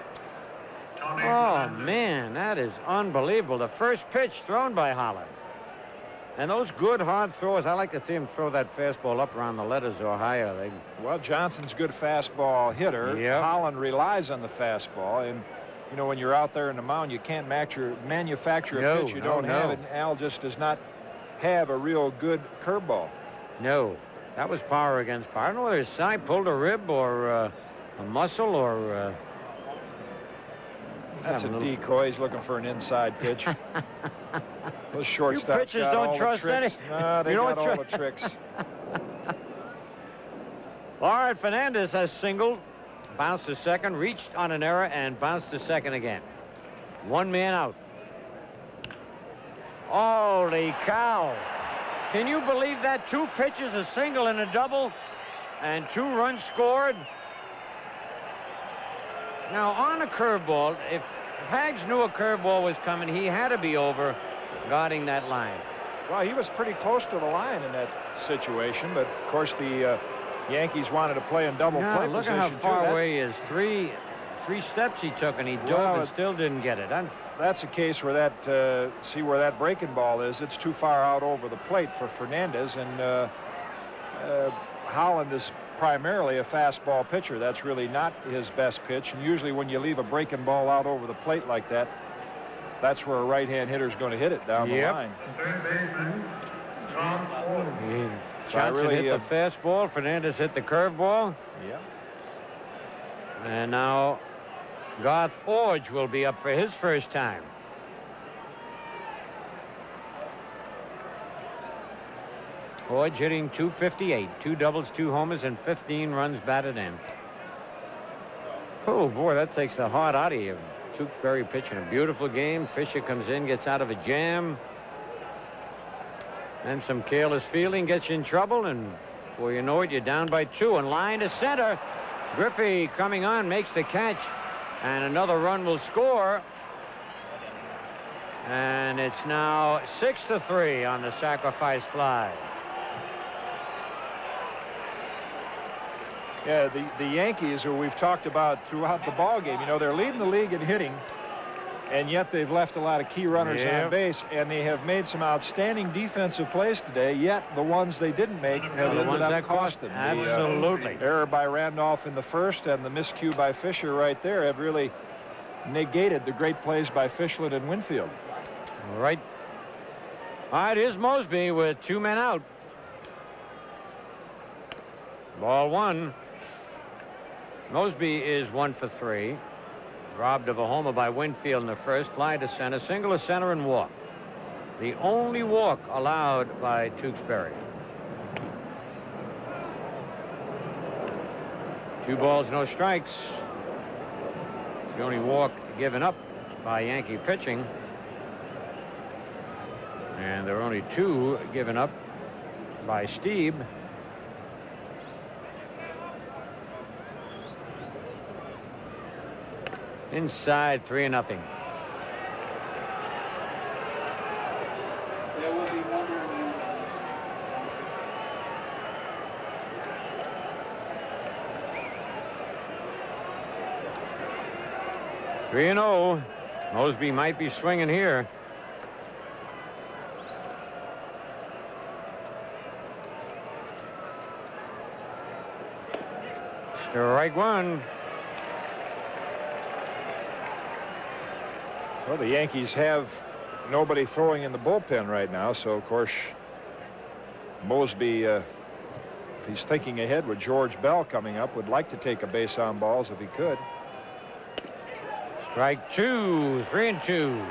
Tony Oh, Fernandez. man, that is unbelievable. The first pitch thrown by Holland. And those good hard throws, I like to see him throw that fastball up around the letters or higher. Well, Johnson's a good fastball hitter. Yep. Holland relies on the fastball, and you know when you're out there in the mound, you can't manufacture a No, pitch you no, don't have, no. and Al just does not have a real good curveball. No, that was power against power. I don't know whether his side pulled a rib or a muscle or... That's a have a little- decoy. He's looking for an inside pitch. Those shortstops pitchers got don't all trust the tricks. any- No, they you don't got all trust- the tricks. All right, Fernandez has singled, bounced to second, reached on an error, and bounced to second again. One man out. Holy cow. Can you believe that? 2 pitches, a single and a double, and 2 runs scored? Now, on a curveball, if Hags knew a curveball was coming, he had to be over guarding that line. Well, he was pretty close to the line in that situation, but of course the Yankees wanted to play in double Now, play look position. at how too. far That- away he is. Three steps he took, and he dove Well, and it- still didn't get it. That's a case where that, see where that breaking ball is. It's too far out over the plate for Fernandez, and Holland is primarily a fastball pitcher. That's really not his best pitch, and usually when you leave a breaking ball out over the plate like that, that's where a right-hand hitter is going to hit it down the Yep. line. Third baseman, John Ford. Johnson really, hit the fastball. Fernandez hit the curveball. Yeah. And now Garth Orge will be up for his first time. Orge hitting .258, 2 doubles, 2 homers, and 15 runs batted in. Oh, boy, that takes the heart out of you. Tewksbury pitching a beautiful game. Fisher comes in, gets out of a jam. And some careless fielding gets you in trouble, and before you know it, you're down by 2 and line to center. Griffey coming on, makes the catch, and another run will score. And it's now 6-3 on the sacrifice fly. Yeah, the Yankees, who we've talked about throughout the ball game, you know, they're leading the league in hitting, and yet they've left a lot of key runners Yep. on base, and they have made some outstanding defensive plays today, yet the ones they didn't make have The ended ones up that cost costing. absolutely. The error by Randolph in the first and the miscue by Fisher right there have really negated the great plays by Fischland and Winfield. All right. All right, here's Mosby with 2 men out. Ball 1. Mosby is 1 for 3. Robbed of a homer by Winfield in the first. Fly to center, single to center, and walk. The only walk allowed by Tewksbury. 2 balls, no strikes. The only walk given up by Yankee pitching. And there are only 2 given up by Steve. Inside, 3-0. Three and 0. Mosby might be swinging here. Strike 1. Well, the Yankees have nobody throwing in the bullpen right now, so of course Mosby, if he's thinking ahead with George Bell coming up, would like to take a base on balls if he could. Strike 2. 3-2.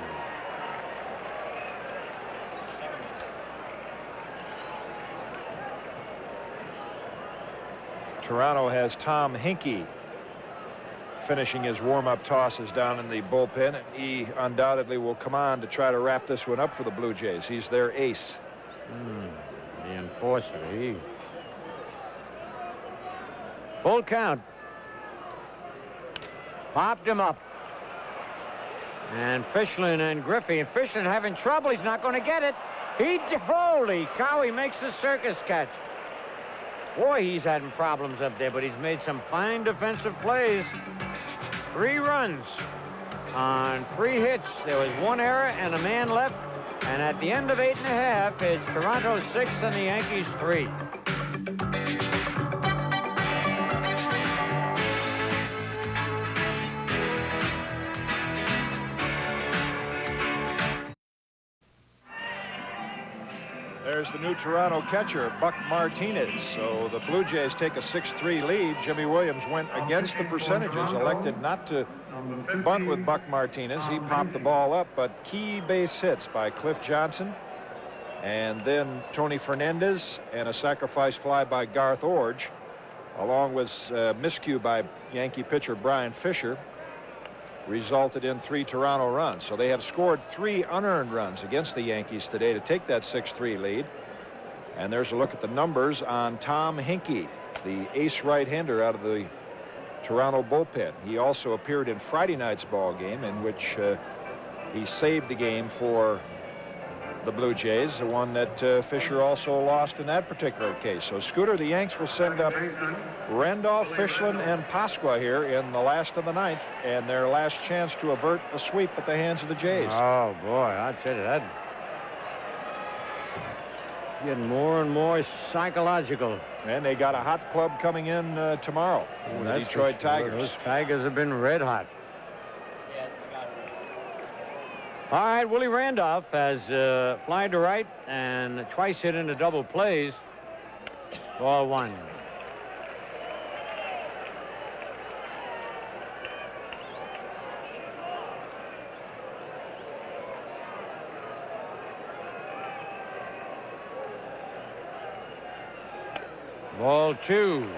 Toronto has Tom Hinkie finishing his warm-up tosses down in the bullpen, and he undoubtedly will come on to try to wrap this one up for the Blue Jays. He's their ace. The enforcer. Full count. Popped him up. And Fichlin and Griffey. And Fichlin having trouble. He's not going to get it. Holy cow, he makes the circus catch. Boy, he's having problems up there, but he's made some fine defensive plays. 3 runs on 3 hits. There was 1 error and a man left. And at the end of 8.5, it's Toronto 6 and the Yankees 3. There's the new Toronto catcher, Buck Martinez. So the Blue Jays take a 6-3 lead. Jimmy Williams went against the percentages, elected not to bunt with Buck Martinez. He popped the ball up, but key base hits by Cliff Johnson, and then Tony Fernandez, and a sacrifice fly by Garth Orge, along with miscue by Yankee pitcher Brian Fisher, resulted in 3 Toronto runs. So they have scored 3 unearned runs against the Yankees today to take that 6-3 lead. And there's a look at the numbers on Tom Hinkie, the ace right-hander out of the Toronto bullpen. He also appeared in Friday night's ball game, in which he saved the game for the Blue Jays, the one that Fisher also lost in that particular case. So, Scooter, the Yanks will send up Randolph, Fichlin, and Pasqua here in the last of the 9th, and their last chance to avert a sweep at the hands of the Jays. Oh, boy, I'd say that. Getting more and more psychological. And they got a hot club coming in tomorrow. The Detroit Tigers. Those Tigers have been red hot. All right, Willie Randolph has fly to right and twice hit into double plays. Ball 1. Ball 2.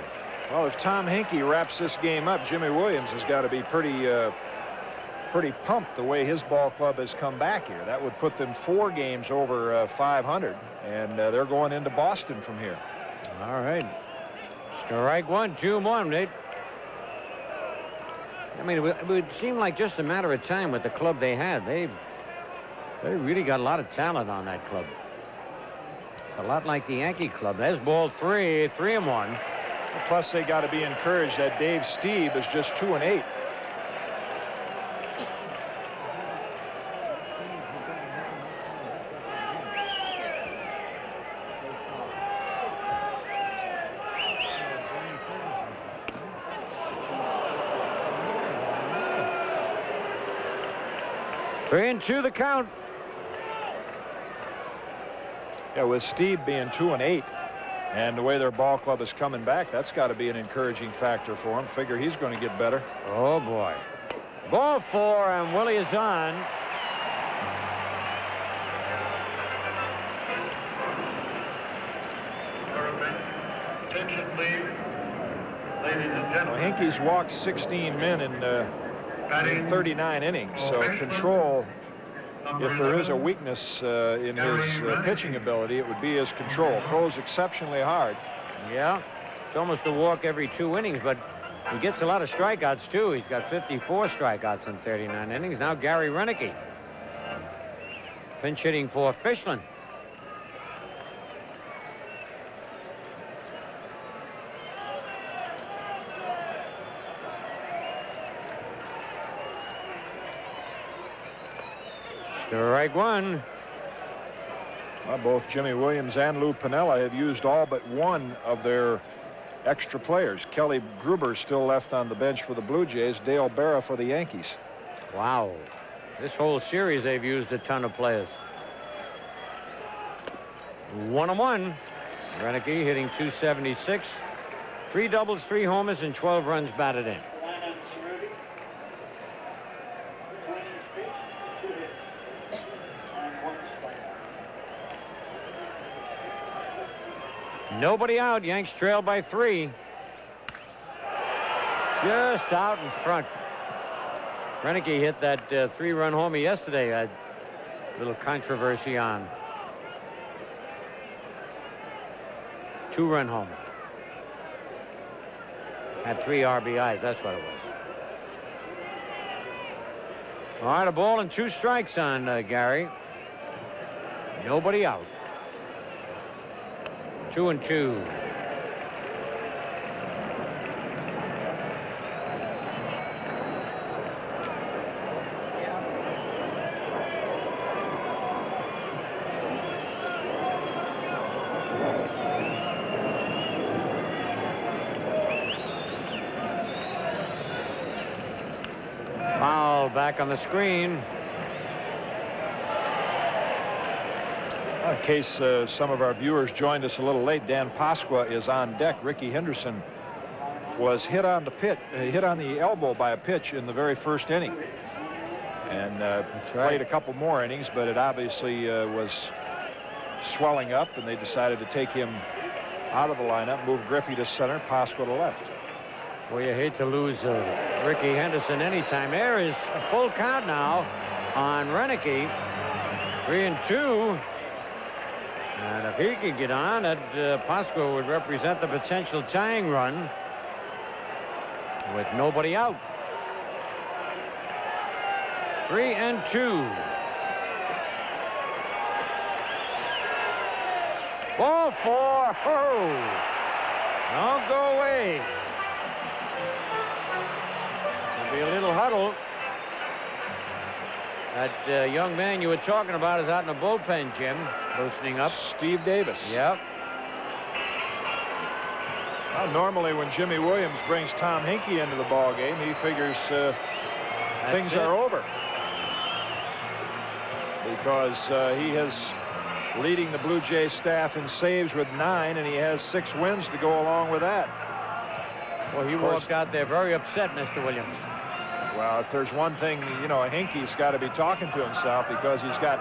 Well, if Tom Hinkie wraps this game up, Jimmy Williams has got to be pretty pumped the way his ball club has come back here. That would put them 4 games over 500, and they're going into Boston from here. All right. Strike 1, 2-1, Nate. I mean, it would seem like just a matter of time with the club they had. They really got a lot of talent on that club. A lot like the Yankee club. There's ball 3, 3-1. Plus, they got to be encouraged that Dave Stieb is just 2-8. Three and 2 the count. Yeah, with Stieb being 2-8 and the way their ball club is coming back, that's got to be an encouraging factor for him. Figure he's going to get better. Oh, boy. Ball 4, and Willie is on. Attention, please. Ladies and gentlemen. Hinkie's walked 16 men in 39 innings, so control, if there is a weakness in his pitching ability, it would be his control. Throws exceptionally hard. Yeah, it's almost a walk every 2 innings, but he gets a lot of strikeouts, too. He's got 54 strikeouts in 39 innings. Now Gary Renicky. Pinch hitting for Fichlin. Strike 1. Well, both Jimmy Williams and Lou Piniella have used all but one of their extra players. Kelly Gruber still left on the bench for the Blue Jays. Dale Berra for the Yankees. Wow. This whole series they've used a ton of players. 1-1. Renicky hitting .276. 3 doubles, 3 homers, and 12 runs batted in. Nobody out. Yanks trail by 3. Just out in front. Renicky hit that 3-run homer yesterday. A little controversy on. 2-run homer. Had 3 RBIs. That's what it was. All right, a ball and 2 strikes on Gary. Nobody out. 2-2. Foul back on the screen. In case some of our viewers joined us a little late, Dan Pasqua is on deck. Ricky Henderson was hit on the elbow by a pitch in the very first inning, and played a couple more innings, but it obviously was swelling up, and they decided to take him out of the lineup, move Griffey to center, Pasqua to left. Well, you hate to lose Ricky Henderson anytime. There is a full count now on Renicky. 3-2. And if he could get on, that Pasqua would represent the potential tying run with nobody out. 3-2. Ball 4. Oh! Don't go away. There'll be a little huddle. That young man you were talking about is out in the bullpen, Jim, loosening up. Steve Davis. Yep. Well, normally when Jimmy Williams brings Tom Hinkie into the ball game, he figures things are over, because he is leading the Blue Jays staff in saves with 9, and he has 6 wins to go along with that. Well, he walked out there very upset, Mr. Williams. Well, if there's one thing, you know, Hinkie's got to be talking to himself, because he's got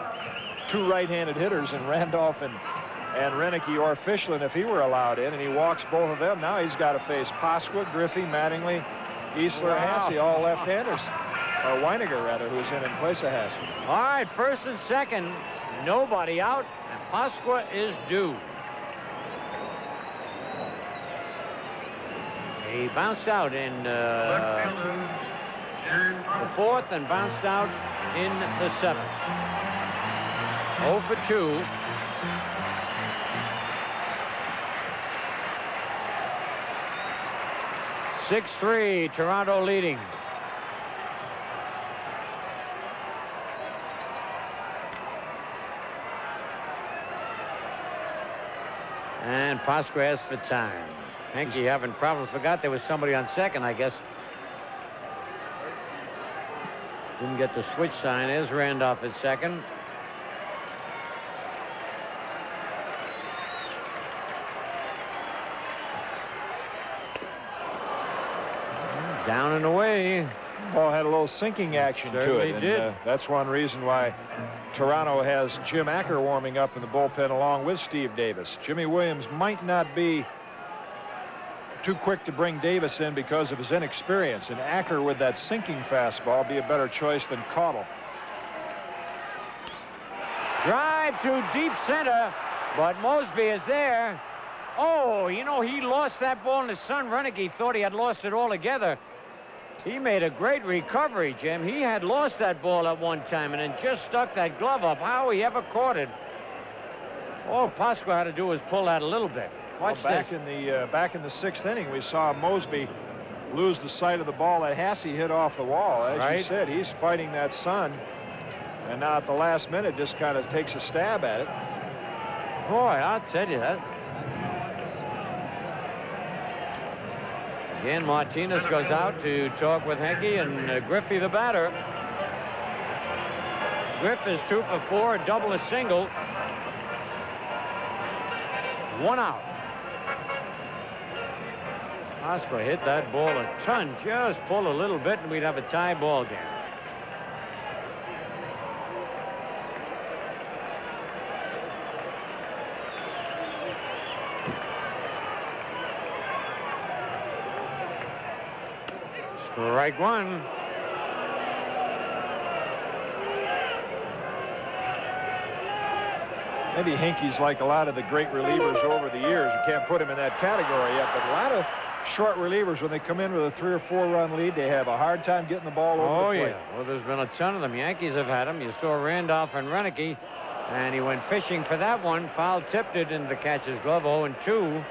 2 right-handed hitters in Randolph and Renicky or Fichlin if he were allowed in, and he walks both of them. Now he's got to face Pasqua, Griffey, Mattingly, Easler, Hasse, all left-handers. Or Weiniger, rather, who's in place of Hasse. All right, first and second, nobody out, and Pasqua is due. He bounced out in Left fielder, Jerry the 4th and bounced out in the 7th. 0 for 2. (6-3), Toronto leading. And Pasqua asks for time. Hinkie having problems. Forgot there was somebody on second, I guess. Didn't get the switch sign. There's Randolph at second. Down and away. Ball had a little sinking action to Certainly it. did. And, that's one reason why Toronto has Jim Acker warming up in the bullpen along with Steve Davis. Jimmy Williams might not be too quick to bring Davis in because of his inexperience, and Acker with that sinking fastball be a better choice than Caudle. Drive to deep center, but Mosby is there. Oh, you know, he lost that ball in the sun. Renicky thought he had lost it altogether. He made a great recovery, Jim. He had lost that ball at one time and then just stuck that glove up. How he ever caught it. All Pasqua had to do was pull that a little bit. Watch back this. in the 6th inning, we saw Mosby lose the sight of the ball that Hasse hit off the wall. As you said, he's fighting that sun, and now at the last minute just kind of takes a stab at it. Boy, I'll tell you that. Again, Martinez goes out to talk with Hinkie, and Griffey, the batter. Griff is 2 for 4, a double, a single. 1 out. Pasqua hit that ball a ton. Just pull a little bit, and we'd have a tie ball game. Strike 1. Maybe Hinkey's like a lot of the great relievers over the years. You can't put him in that category yet, but a lot of short relievers, when they come in with a 3 or 4 run lead, they have a hard time getting the ball over the plate. Yeah. Well, there's been a ton of them. Yankees have had them. You saw Randolph and Renicky, and he went fishing for that one. Foul tipped it into the catcher's glove. 0-2.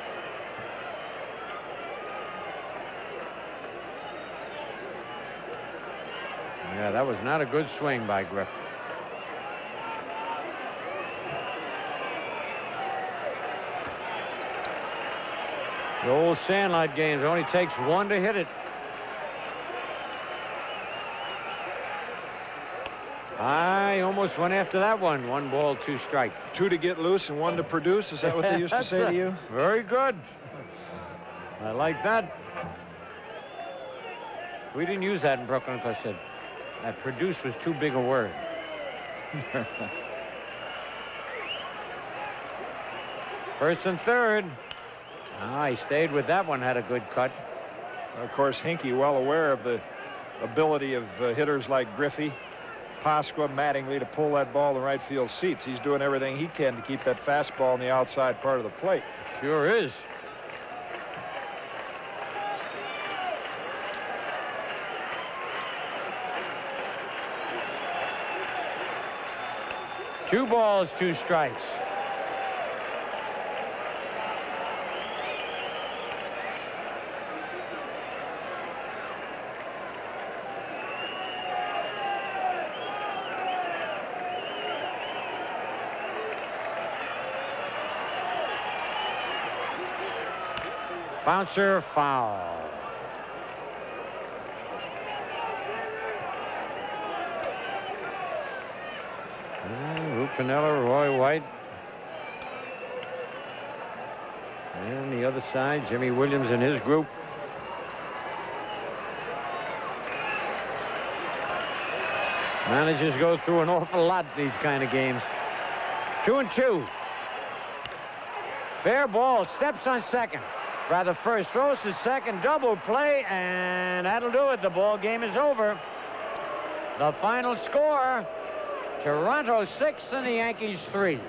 Yeah, that was not a good swing by Griff. The old Sandlot games, only takes one to hit it. I almost went after that one. 1 ball, 2 strike. 2 to get loose and 1 to produce. Is that what they used to say to you? Very good. I like that. We didn't use that in Brooklyn because that produce was too big a word. First and third. He stayed with that one, had a good cut. Of course, Hinkey well aware of the ability of hitters like Griffey, Pasqua, Mattingly to pull that ball in right field seats. He's doing everything he can to keep that fastball in the outside part of the plate. Sure is. Two balls, 2 strikes. Bouncer, foul. Rufinella, Roy White. And the other side, Jimmy Williams and his group. Managers go through an awful lot these kind of games. 2-2. Fair ball, steps on second. Rather first, throws to second, double play, and that'll do it. The ball game is over. The final score, Toronto 6 and the Yankees 3.